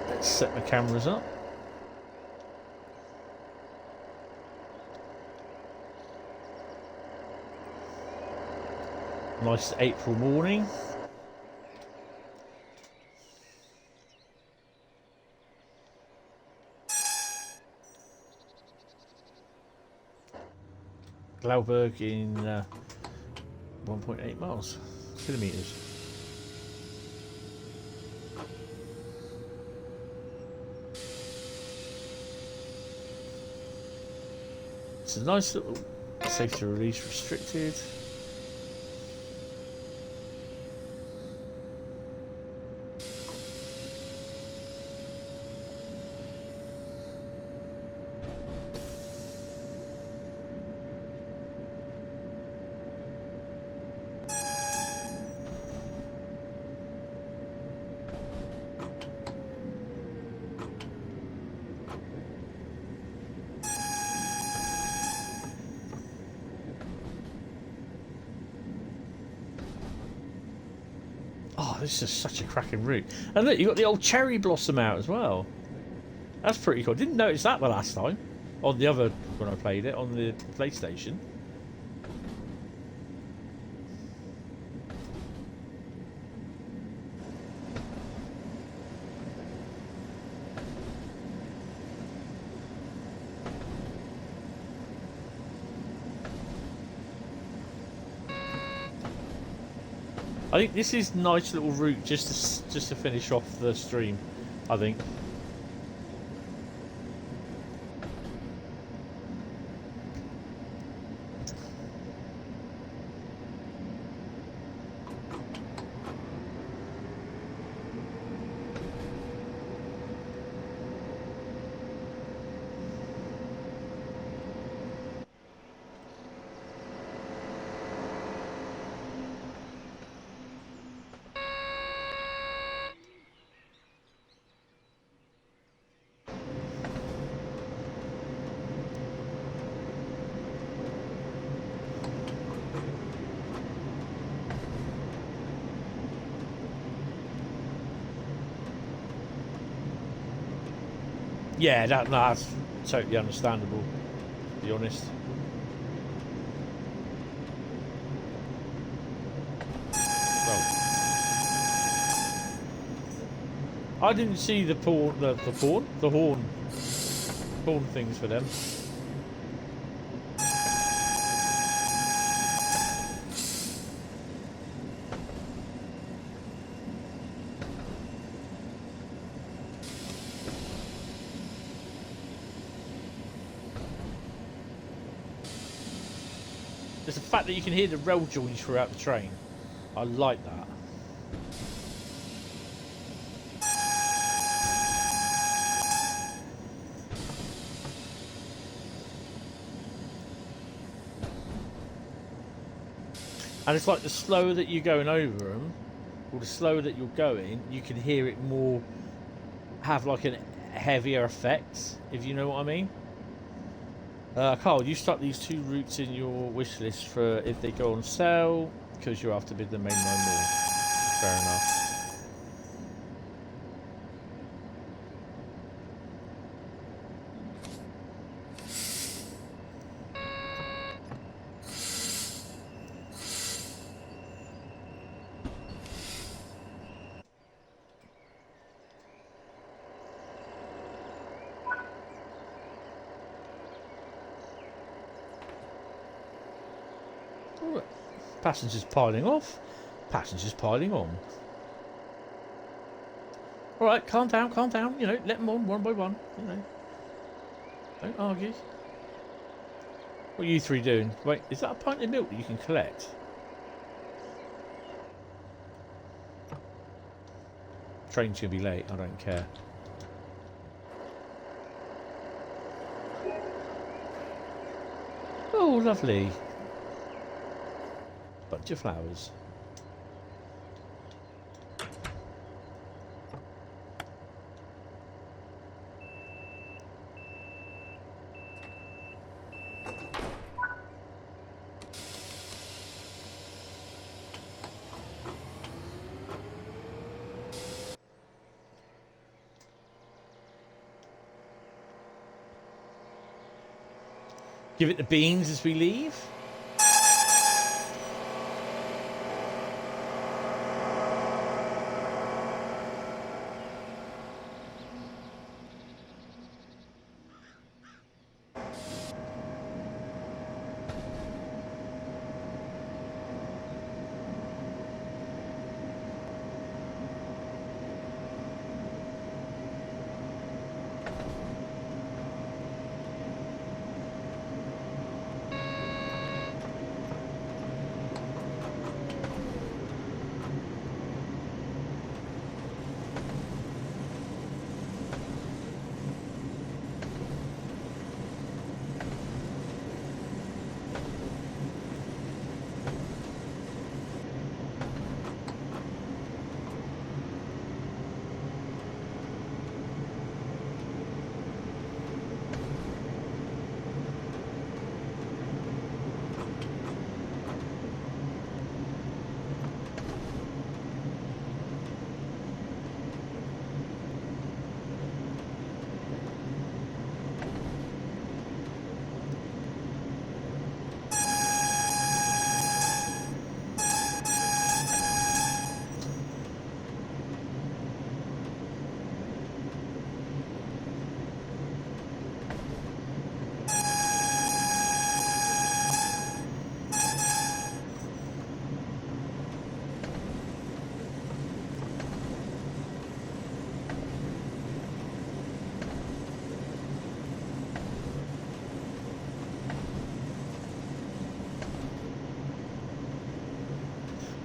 let's set the cameras up. Nice April morning. Glauberg in 1.8 miles, kilometres. It's a nice little safety release restricted. This is such a cracking route. And look, you got the old cherry blossom out as well. That's pretty cool. Didn't notice that the last time. On the other, when I played it, on the PlayStation. I think this is a nice little route just to finish off the stream, I think. Yeah, that's totally understandable, to be honest. I didn't see the horn things for them. There's the fact that you can hear the rail joins throughout the train. I like that. And it's like the slower that you're going over them, or the slower that you're going, you can hear it more, have like a heavier effect, if you know what I mean. Carl, you stuck these 2 routes in your wish list for if they go on sale, because you have to bid the main line more. Fair enough. Passengers piling off, passengers piling on. Alright, calm down, you know, let them on one by one, you know. Don't argue. What are you 3 doing? Wait, is that a pint of milk that you can collect? Train's gonna be late, I don't care. Oh, lovely. Bunch of flowers. Give it the beans as we leave.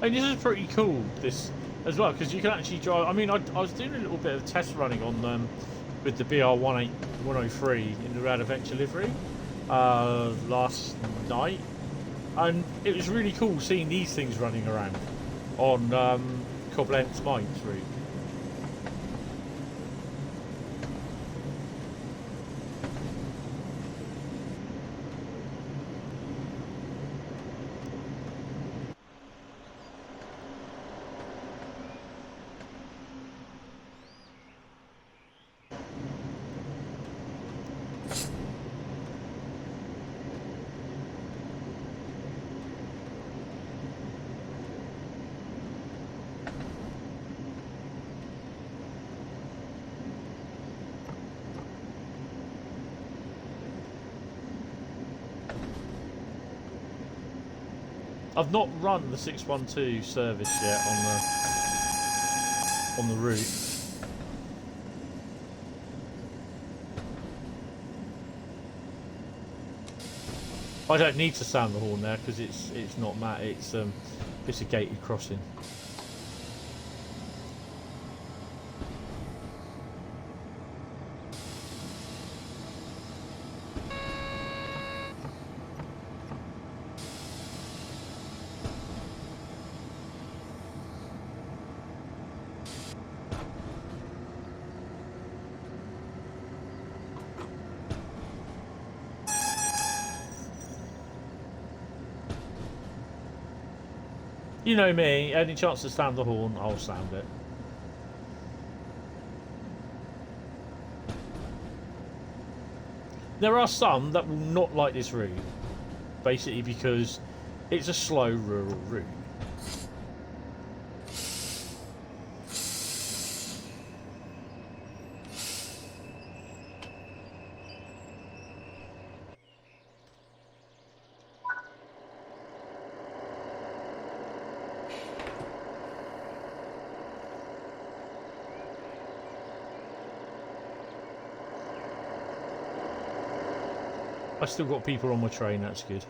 And this is pretty cool, this as well, because you can actually drive. I mean, I was doing a little bit of test running on with the BR103 in the Rad Adventure livery last night, and it was really cool seeing these things running around on Koblenz Mines route. I've not run the 612 service yet on the route. I don't need to sound the horn there because it's not Matt. It's a gated crossing. You know me, any chance to sound the horn, I'll sound it. There are some that will not like this route, basically because it's a slow rural route. I've still got people on my train, that's good.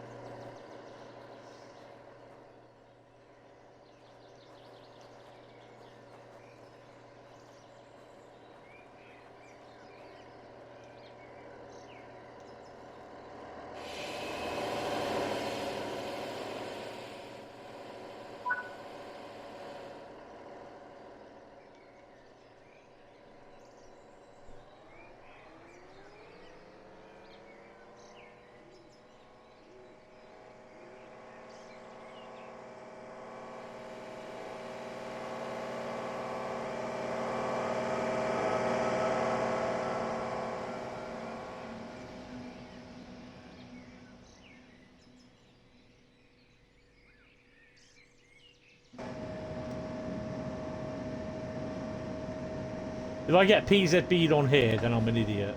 If I get PZB'd on here, then I'm an idiot.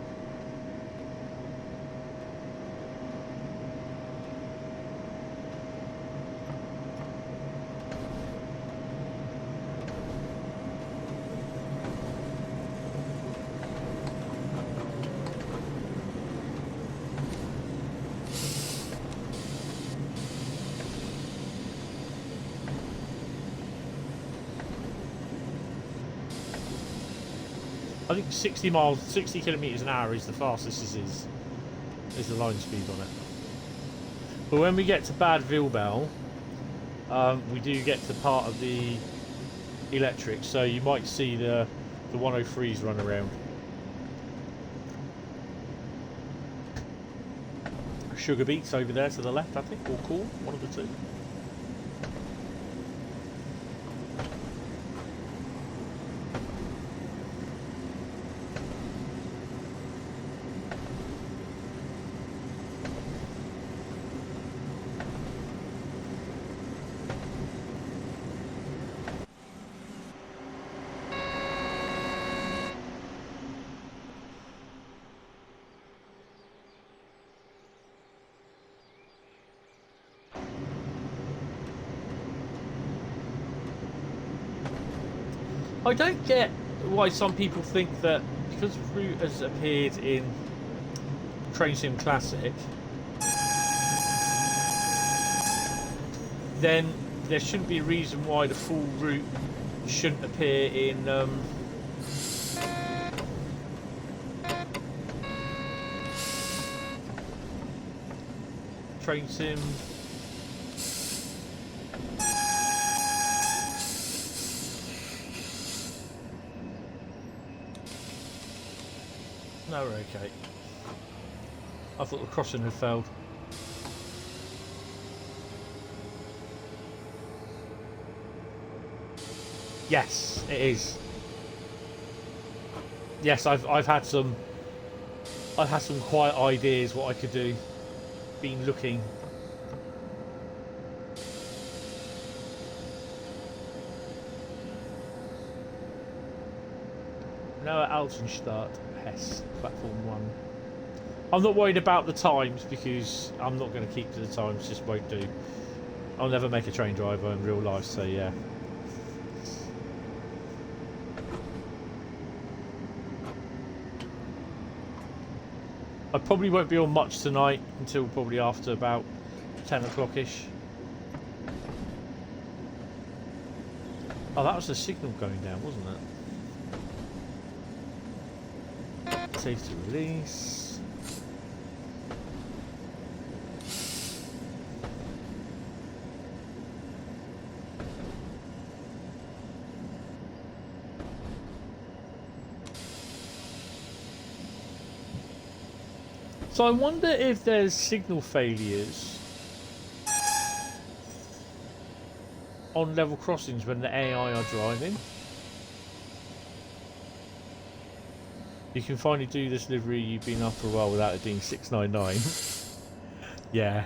I think 60 kilometers an hour is the fastest is the line speed on it. But when we get to Bad Vilbel, we do get to part of the electric, so you might see the 103s run around. Sugar Beets over there to the left, I think, or Cool, one of the two. I don't get why some people think that because Route has appeared in Train Sim Classic, then there shouldn't be a reason why the full route shouldn't appear in Train Sim. No, we're okay. I thought the crossing had failed. Yes, it is. Yes, I've had some quiet ideas what I could do. Been looking. Now at Altenstadt, Hess, platform 1. I'm not worried about the times because I'm not going to keep to the times, just won't do. I'll never make a train driver in real life, so yeah. I probably won't be on much tonight until probably after about 10 o'clock-ish. Oh, that was the signal going down, wasn't it? Save to release. So I wonder if there's signal failures on level crossings when the AI are driving. You can finally do this delivery you've been up for a while without it being 699. Yeah.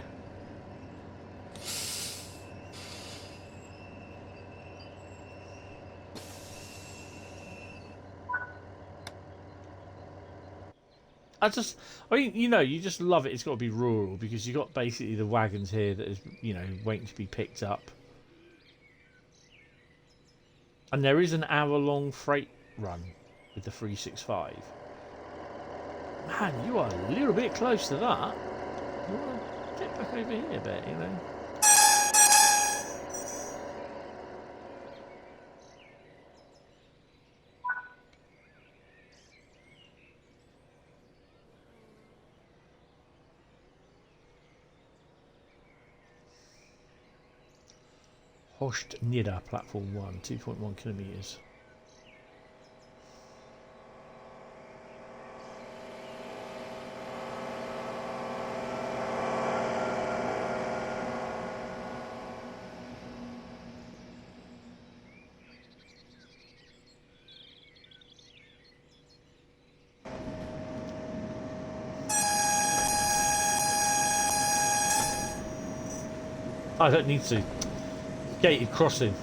I mean, you know, you just love it. It's got to be rural because you got basically the wagons here that is, you know, waiting to be picked up. And there is an hour-long freight run with the 365. Man, you are a little bit close to that. You want to get back over here a bit, you know. Hauptstrecke, platform 1, 2.1 kilometers. I don't need to. Gated crossing.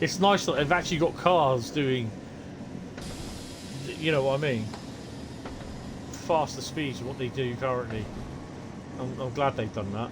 It's nice that they've actually got cars doing, you know what I mean, faster speeds than what they do currently. I'm glad they've done that.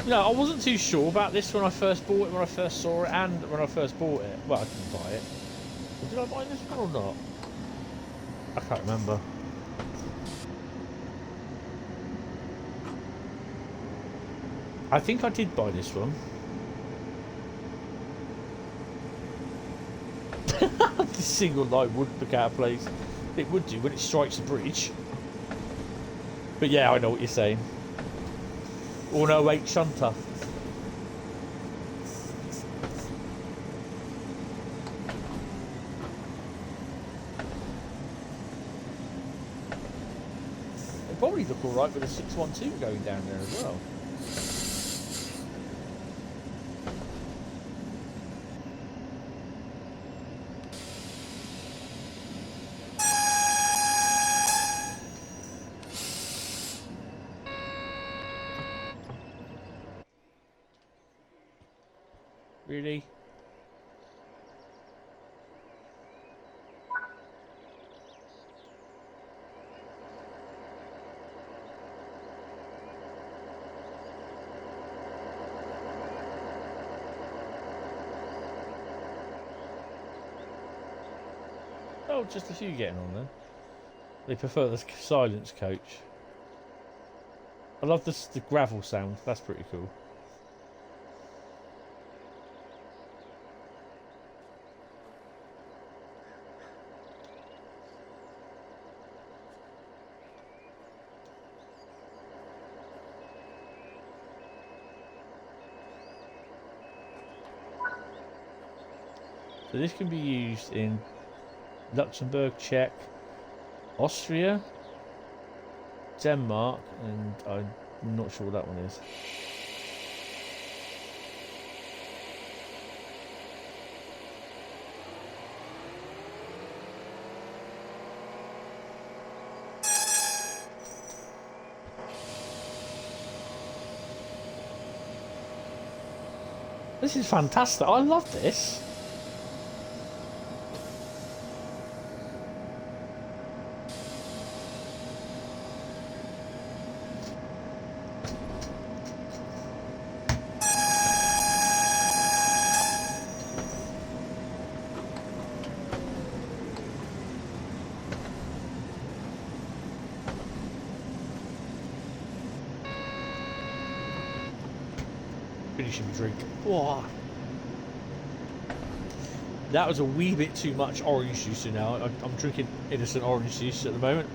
No, I wasn't too sure about this when I first bought it, when I first saw it, and when I first bought it. Well, I didn't buy it. Did I buy this one or not? I can't remember. I think I did buy this one. This single light wouldn't look out of place. It would do when it strikes the bridge. But yeah, I know what you're saying. Or no, wait, shunter. It'll probably look alright with a 612 going down there as well. Really? Oh, just a few getting on then. They prefer the silence coach. I love the gravel sound. That's pretty cool. So this can be used in Luxembourg, Czech, Austria, Denmark, and I'm not sure what that one is. This is fantastic. I love this. Finishing the drink. Whoa. That was a wee bit too much orange juice now. I'm drinking innocent orange juice at the moment.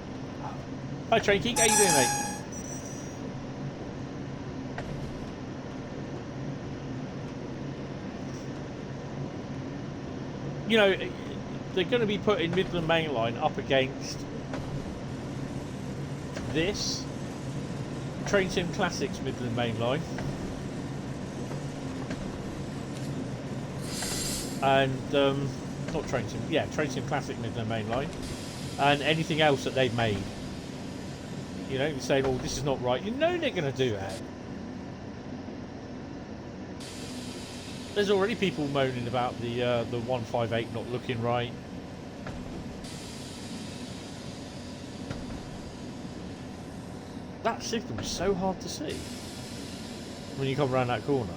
Hi Train Geek, how you doing, mate? You know, they're going to be putting Midland Main Line up against this Train Sim Classics Midland Main Line. And not Train Sim, yeah, Train Sim Classic Midland Main Line, and anything else that they've made. You know, saying, "Oh, this is not right." You know they're going to do that. There's already people moaning about the 158 not looking right. That signal is so hard to see when you come around that corner.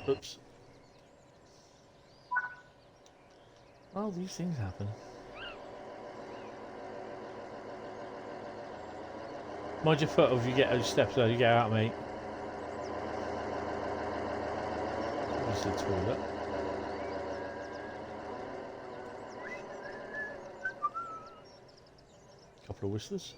Oops. Well, these things happen. Mind your foot if you get those steps there, you get out, mate. Just the toilet. Couple of whistlers.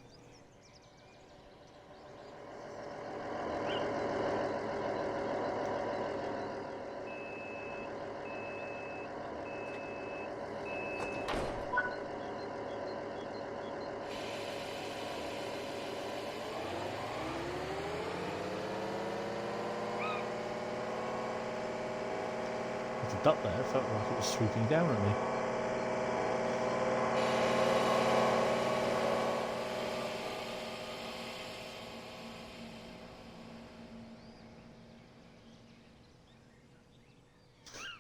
Up there, it felt like it was swooping down at me.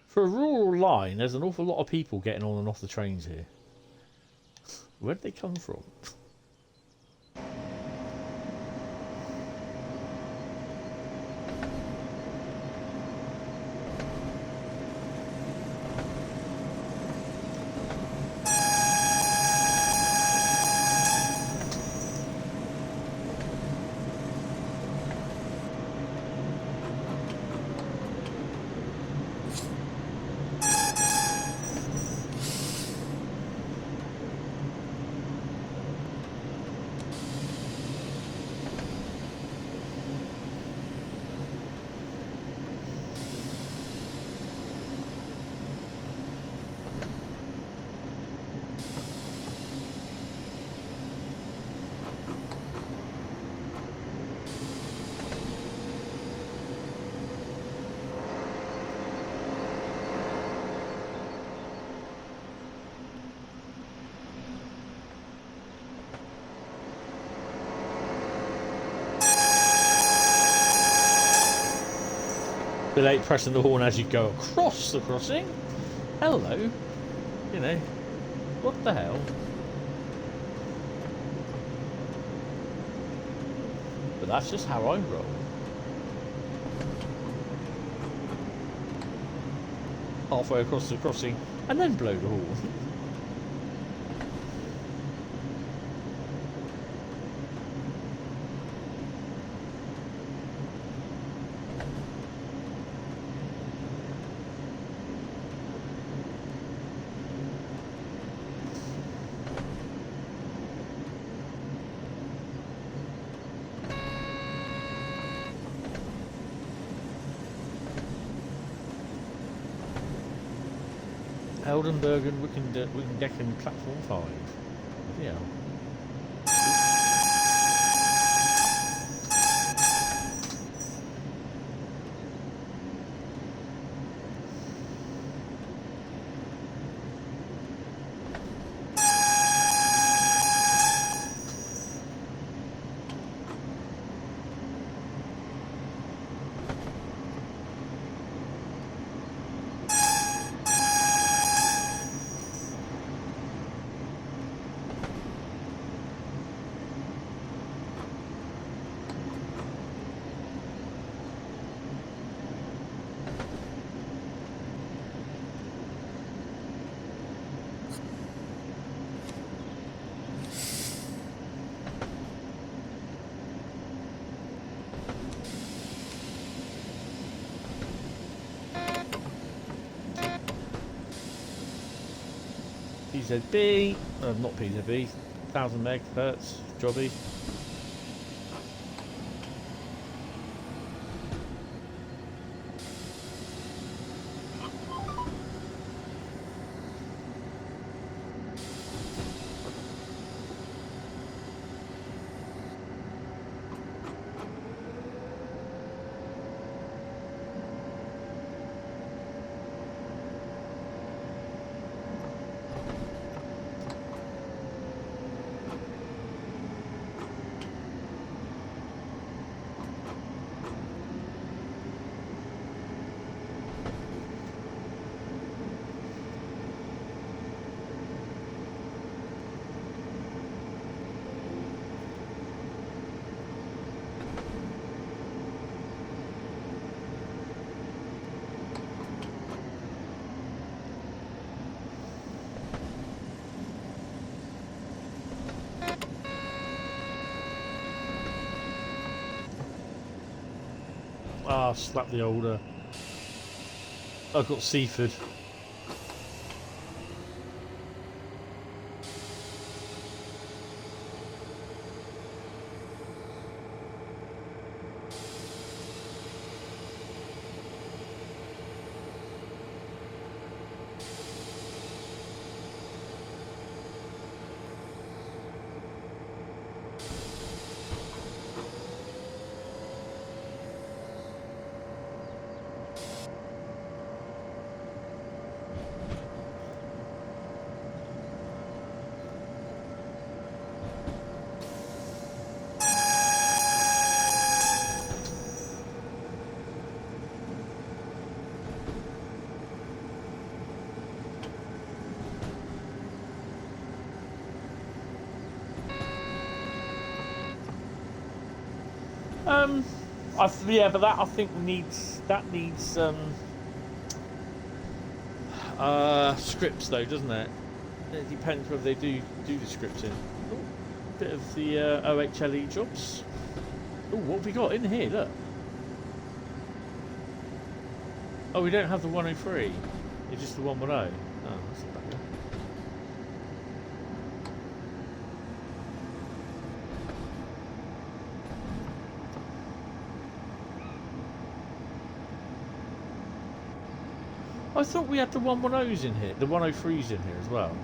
For a rural line, there's an awful lot of people getting on and off the trains here. Where did they come from? Be late pressing the horn as you go across the crossing. Hello. You know, what the hell? But that's just how I roll. Halfway across the crossing and then blow the horn. Oldenburg and Wickendecken platform 5. Yeah. PZB, not PZB, 1000 megahertz, jobby. Ah, slap the older. I've got Seaford. Yeah, but that I think needs scripts though, doesn't it? It depends whether they do the scripting. Ooh, bit of the OHLE jobs. Oh, what have we got in here? Look. Oh, we don't have the 103. It's just the 110. Oh, that's a bugger. I thought we had the 110s in here, the 103s in here as well.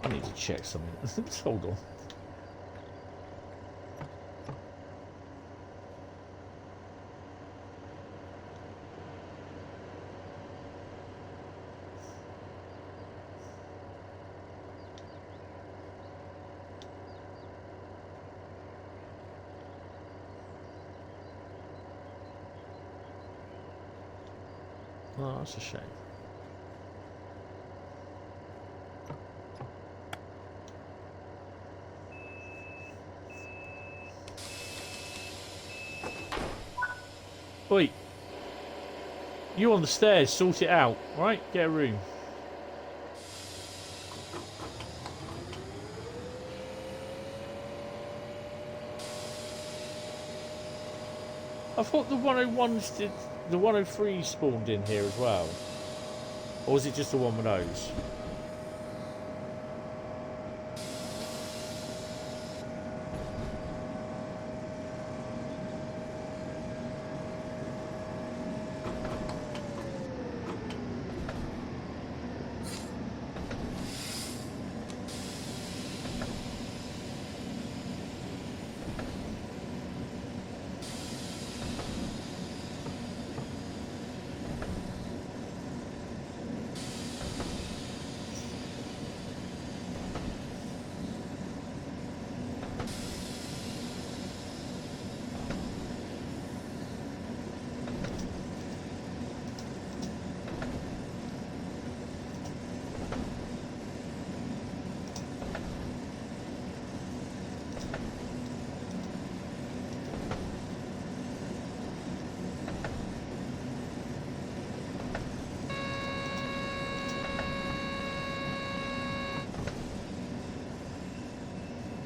I need to check something. Hold on. Oh, that's a shame. Wait. You on the stairs, sort it out, right? Get a room. I thought the 101s did, the 103 spawned in here as well. Or was it just the 110s?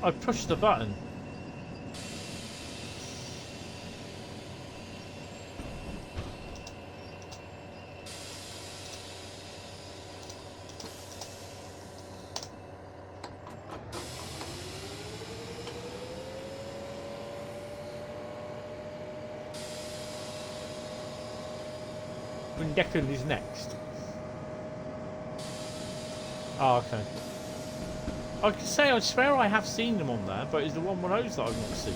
I pushed the button. Declan is next. Oh, okay. I could say, I swear I have seen them on there, but it's the 110s that I've not seen.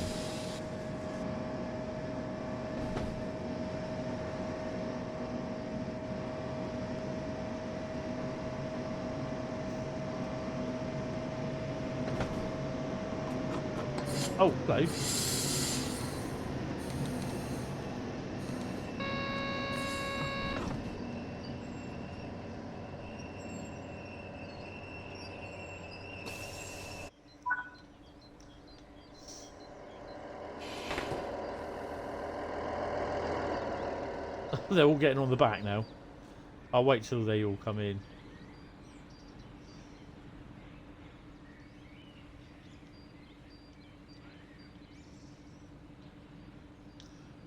Oh, hello. They're all getting on the back now. I'll wait till they all come in.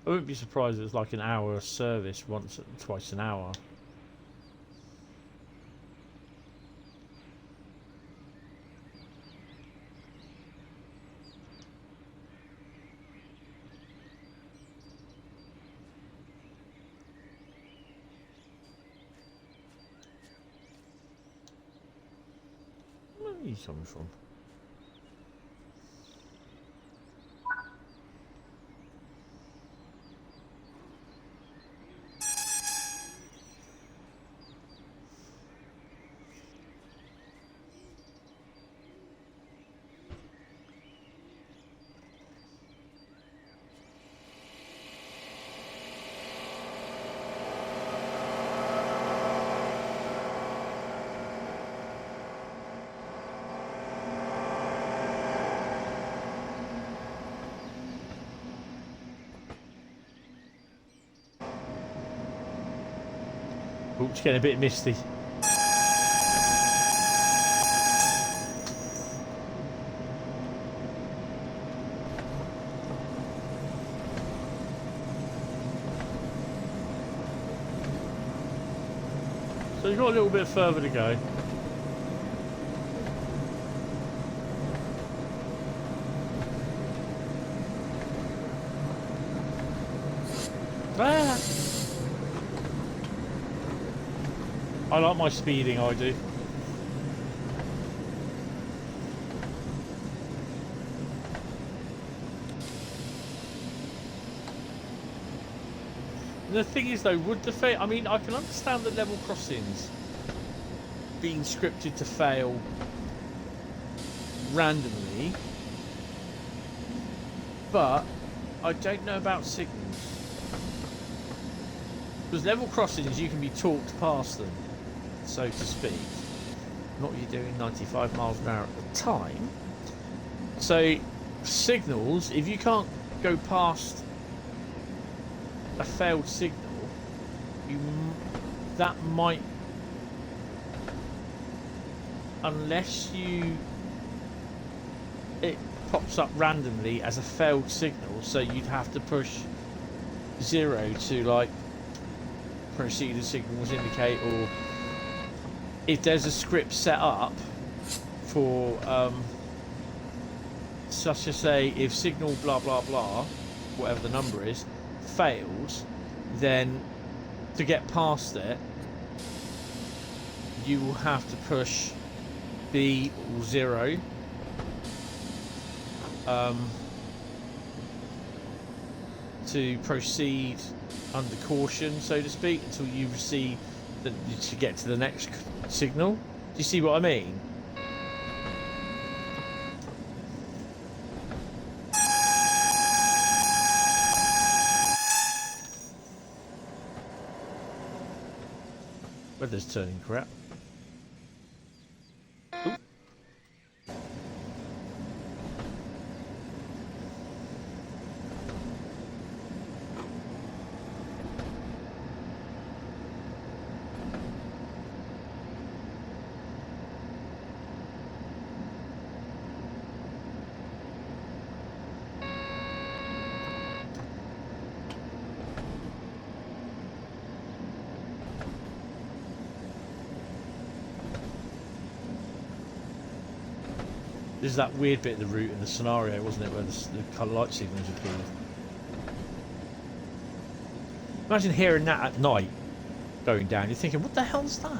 I wouldn't be surprised if it's like an hour service once, twice an hour. Where are you coming from? Oops, getting a bit misty. So you've got a little bit further to go. Ah. I like my speeding, I do. The thing is, though, would the fail? I mean, I can understand the level crossings being scripted to fail randomly, but I don't know about signals. Because level crossings, you can be talked past them, so to speak. Not you're doing 95 miles an hour at the time. So signals, if you can't go past a failed signal, that might, unless it pops up randomly as a failed signal, so you'd have to push 0 to like proceed as signals indicate, or if there's a script set up for such as say if signal blah blah blah, whatever the number is, fails, then to get past it you will have to push B or 0 to proceed under caution, so to speak, until you receive to get to the next signal. Do you see what I mean? Weather's turning crap. Ooh. This is that weird bit of the route in the scenario, wasn't it, where the colour light signals appeared. Imagine hearing that at night going down. You're thinking, what the hell's that?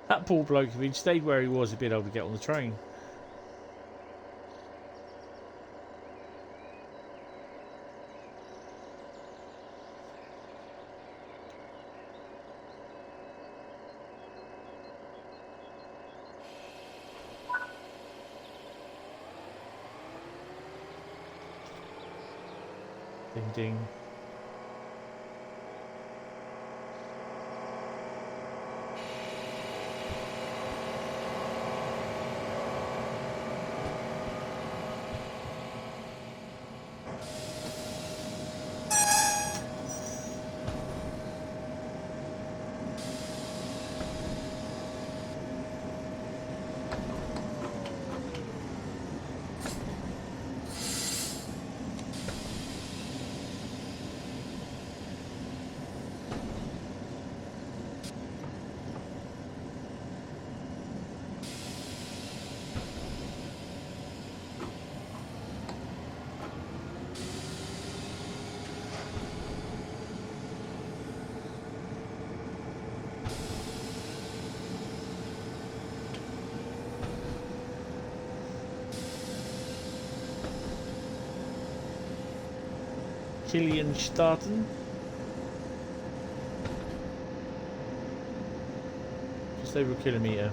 That poor bloke, if he'd stayed where he was, he'd been able to get on the train. Ding ding. Killian starten. Just over a kilometre.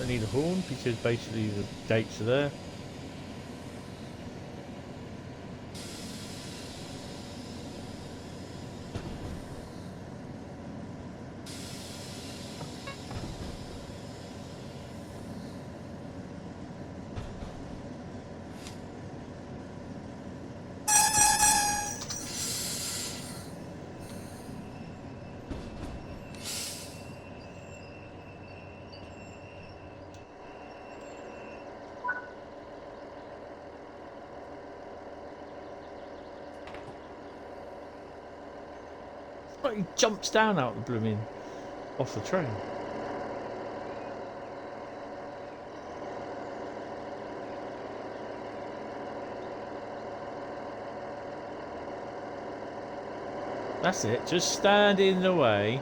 Don't need a horn because basically the gates are there. Like he jumps down out the blooming off the train. That's it, just stand in the way.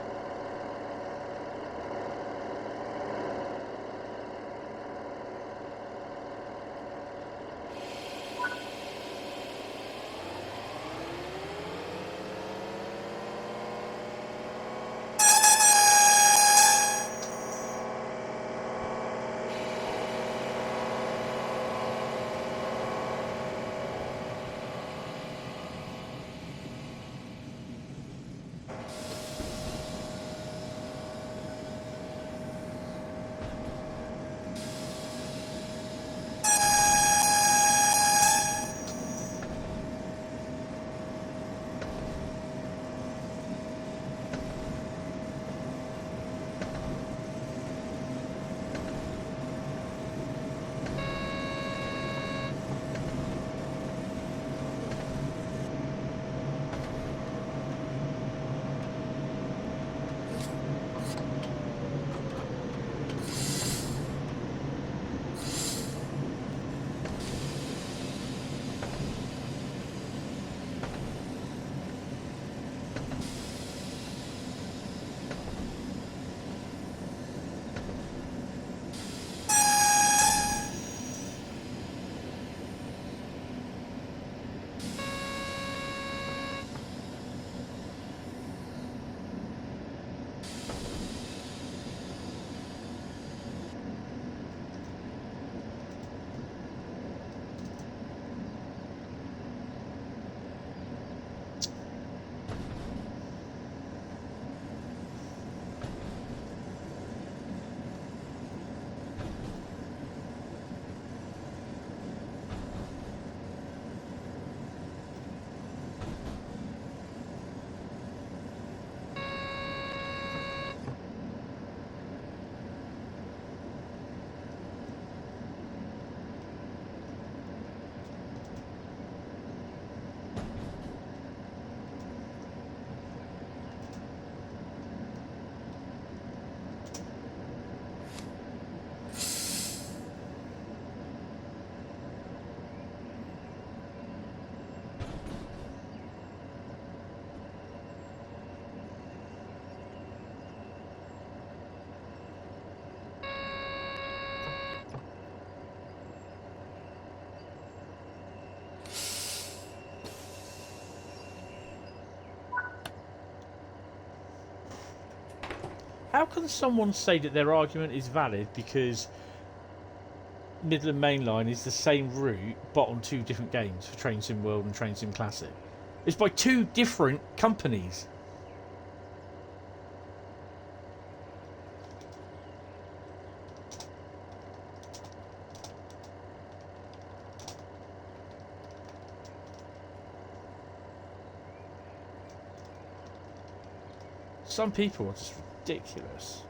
How can someone say that their argument is valid because Midland Main Line is the same route but on two different games for Train Sim World and Train Sim Classic? It's by two different companies. Some people are just ridiculous.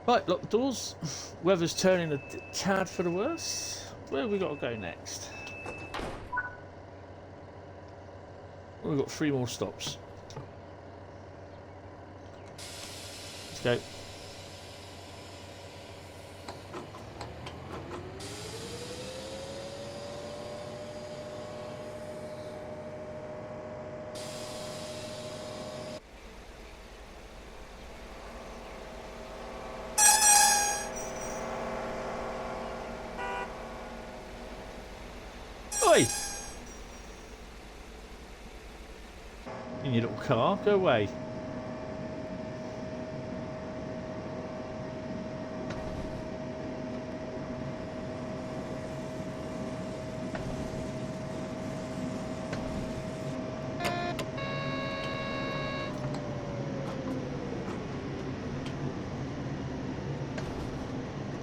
Right, lock the doors. Weather's turning a tad for the worse. Where have we got to go next? We've got 3 more stops. Let's go. Oi! In your little car, go away.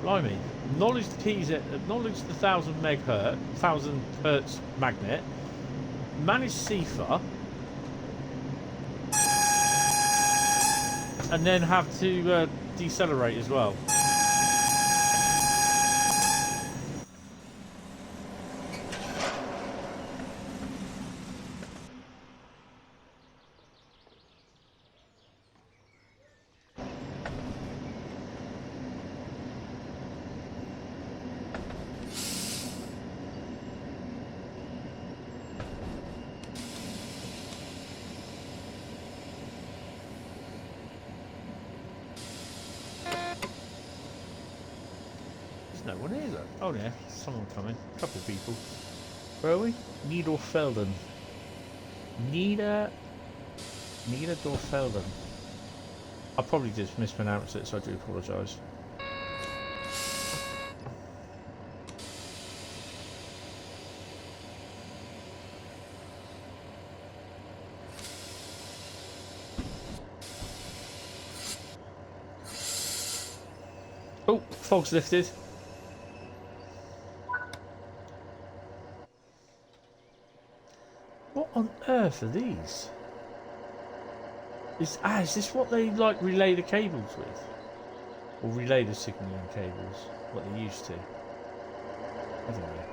Blimey. Acknowledge the keys, acknowledge the 1000 hertz magnet, manage CIFAR, and then have to decelerate as well. No one here, though. Oh, yeah, someone coming. A couple of people. Where are we? Niederfelden. Niederfelden. I probably just mispronounced it, so I do apologise. Oh, fog's lifted. What on earth are these? Is this what they like relay the cables with? Or relay the signalling cables? What they used to? I don't know.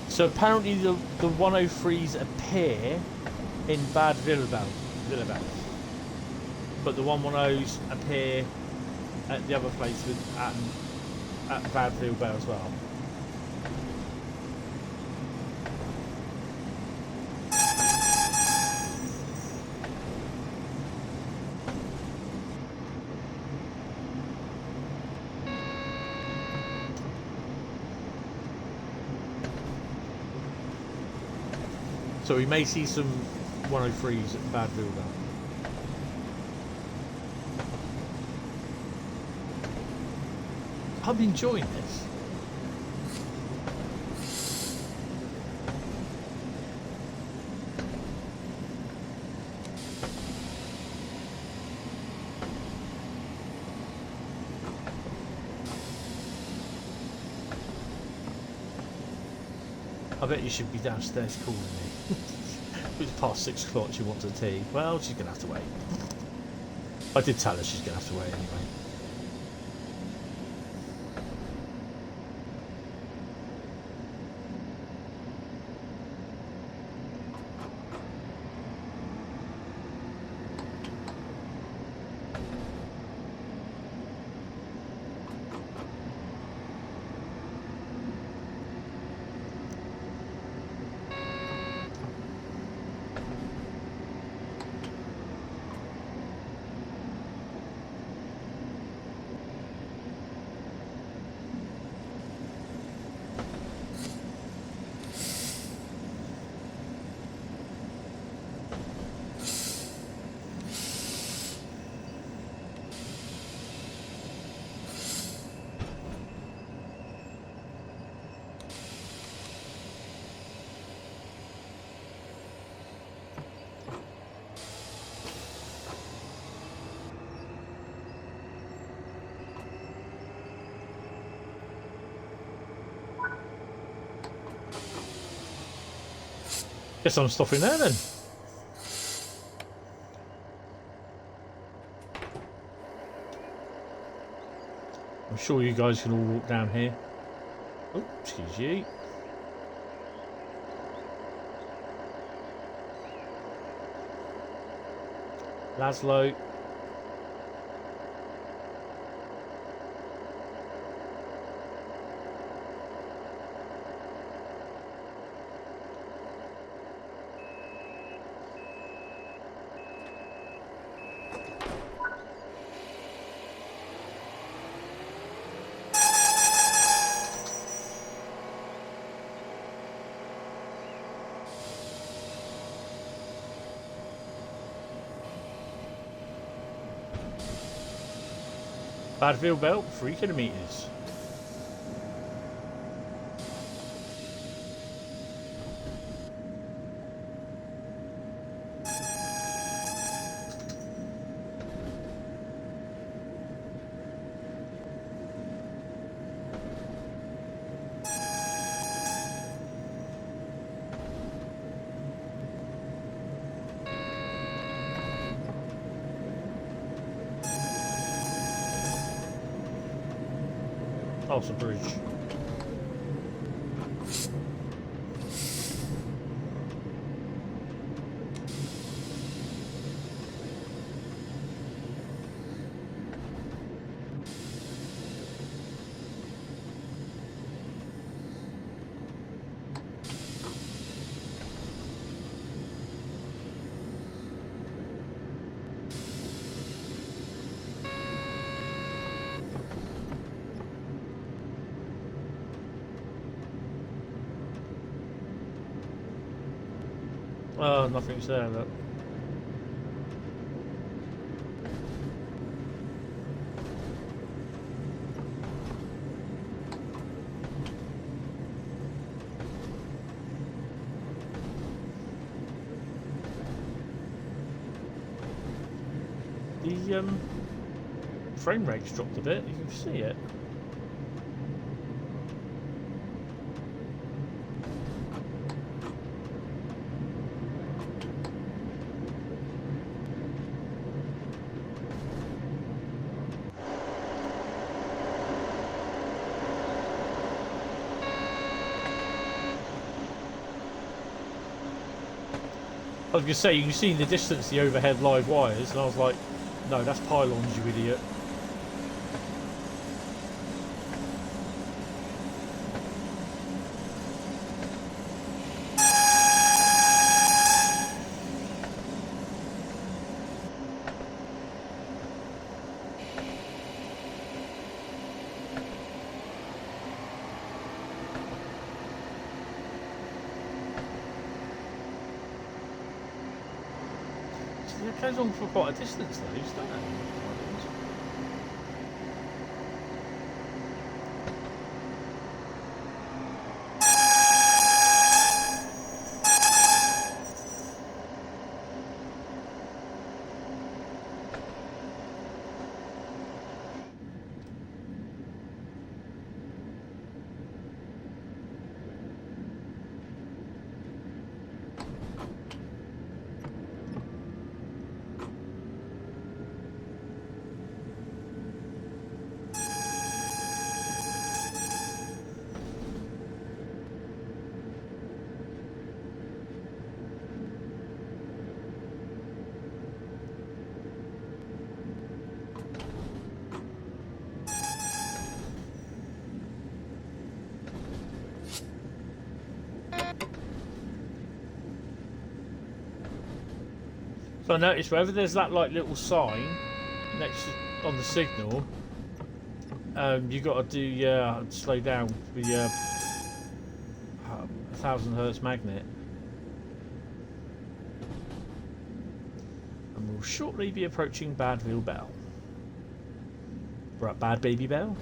So apparently the 103s appear in Bad Willebad, but the 110s appear at the other place at Bad Willebad as well. So we may see some 103s at Bad Willebad. I'm enjoying this. I bet you should be downstairs calling me. It's past 6 o'clock, she wants a tea. Well, she's going to have to wait. I did tell her she's going to have to wait anyway. Guess I'm stopping there then. I'm sure you guys can all walk down here. Oh, excuse you. Laszlo. Badfield belt, 3 kilometres. Tulsa Bridge. Oh, nothing's there, look. The frame rate's dropped a bit, you can see it. I was going to say, you can see in the distance the overhead live wires, and I was like, no, that's pylons, you idiot. It goes on for quite a distance though, doesn't it? So I noticed wherever there's that like little sign next to, on the signal, you got to do slow down with your 1000 hertz magnet, and we'll shortly be approaching Badville Bell. Right, Bad Baby Bell.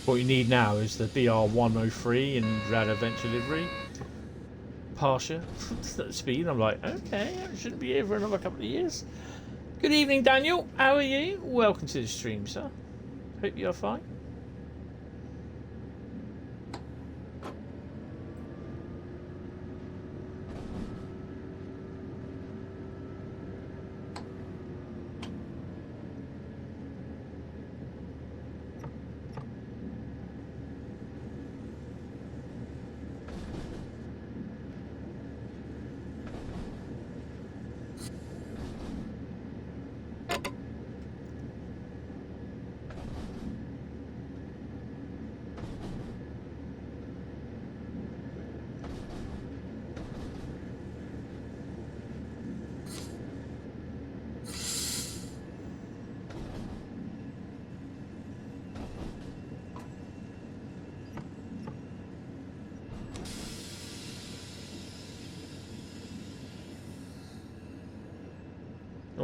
What you need now is the BR103 in Rad Adventure livery. Parsha at speed. I'm like, okay, I shouldn't be here for another couple of years. Good evening, Daniel. How are you? Welcome to the stream, sir. Hope you're fine.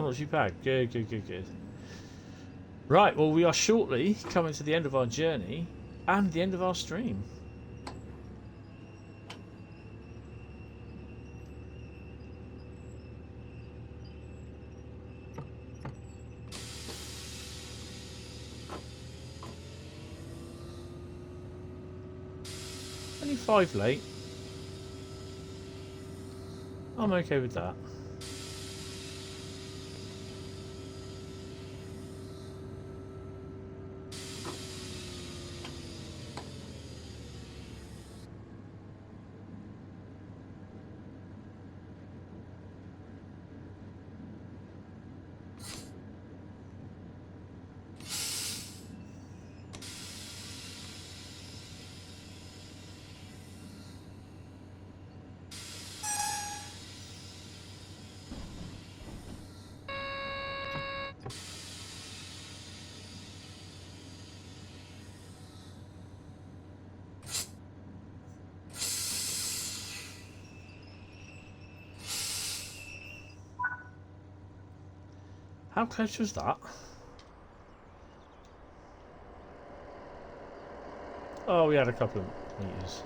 not too bad. Good, good, good, good. Right, well, we are shortly coming to the end of our journey and the end of our stream. Only 5 late. I'm okay with that. How close was that? Oh, we had a couple of meters.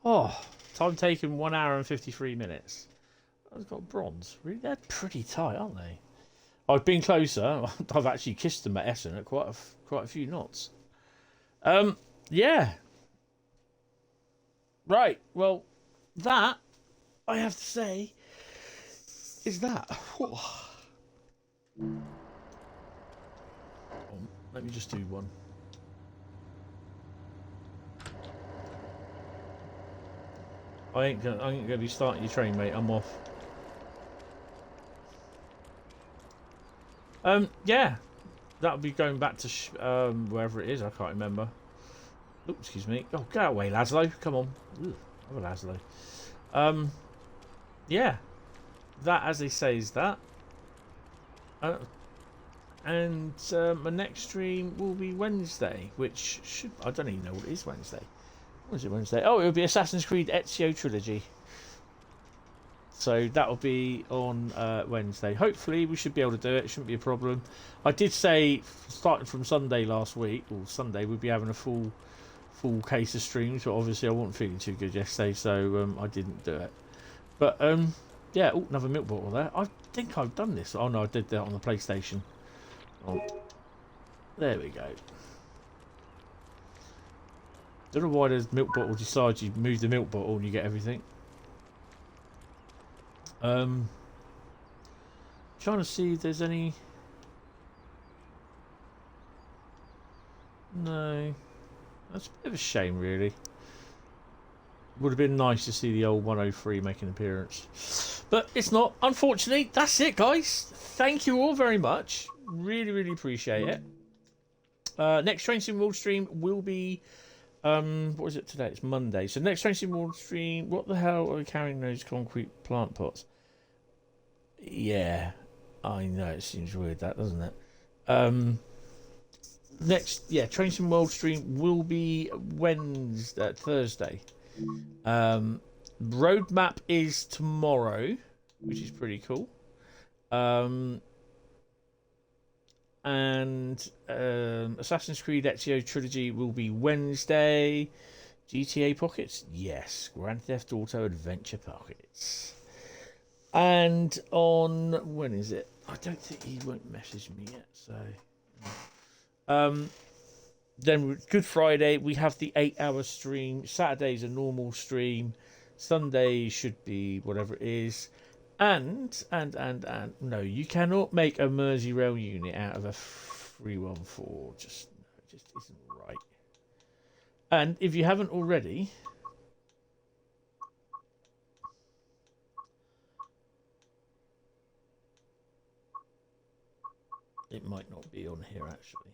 Oh, time taken 1 hour and 53 minutes. I've got bronze. Really, they're pretty tight, aren't they? I've been closer. I've actually kissed them at Essen at quite a few knots. Yeah. Right. Well, that I have to say is that. Let me just do one. I ain't gonna be starting your train, mate. I'm off. Yeah, that'll be going back to wherever it is. I can't remember. Oh, excuse me. Oh, get away, Laszlo. Come on. Ooh, I'm a Laszlo. Yeah, that, as they say, is that. And my next stream will be Wednesday, which should, I don't even know what it is Wednesday. What is it Wednesday? Oh, it will be Assassin's Creed Ezio Trilogy. So that'll be on Wednesday. Hopefully we should be able to do it. It shouldn't be a problem. I did say, starting from Sunday last week, or Sunday, we'd be having a full case of streams, but obviously I wasn't feeling too good yesterday, so I didn't do it. But yeah, oh, another milk bottle there. I think I've done this. Oh no, I did that on the PlayStation. Oh, there we go. Don't know why the milk bottle decides you move the milk bottle and you get everything. Trying to see if there's any. No, that's a bit of a shame, really. Would have been nice to see the old 103 make an appearance, but it's not. Unfortunately, that's it, guys. Thank you all very much. Really, really appreciate it. Next Train Sim World stream will be. What is it today? It's Monday. So next Train Sim World stream. What the hell are we carrying those concrete plant pots? Yeah, I know, it seems weird, that, doesn't it? Next, yeah, Train Sim World stream will be Thursday. Roadmap is tomorrow, which is pretty cool. And Assassin's Creed Ezio Trilogy will be Wednesday. GTA Pockets? Yes. Grand Theft Auto Adventure Pockets. And on... when is it? I don't think he won't message me yet, so... Then Good Friday, we have the 8-hour stream. Saturday's a normal stream. Sunday should be whatever it is. And no, you cannot make a Merseyrail unit out of a 314. It just isn't right. And if you haven't already, it might not be on here actually.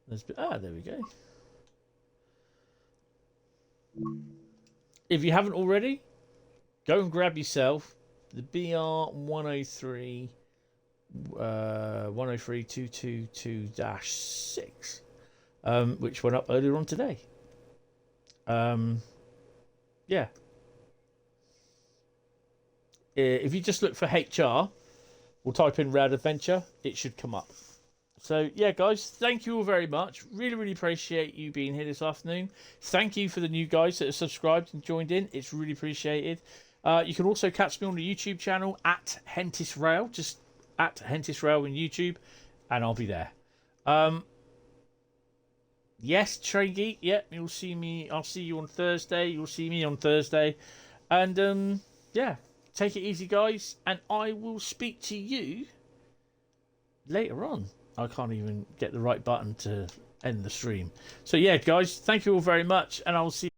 There we go. If you haven't already, go and grab yourself the BR103 103222-6, which went up earlier on today. Yeah. If you just look for HR, we'll type in Rad Adventure, it should come up. So, yeah, guys, thank you all very much. Really, really appreciate you being here this afternoon. Thank you for the new guys that have subscribed and joined in. It's really appreciated. You can also catch me on the YouTube channel at Hentis Rail, just at Hentis Rail on YouTube, and I'll be there. Yes, Train Geek, yeah, you'll see me. I'll see you on Thursday. You'll see me on Thursday. And, yeah, take it easy, guys, and I will speak to you later on. I can't even get the right button to end the stream. So, yeah, guys, thank you all very much, and I'll see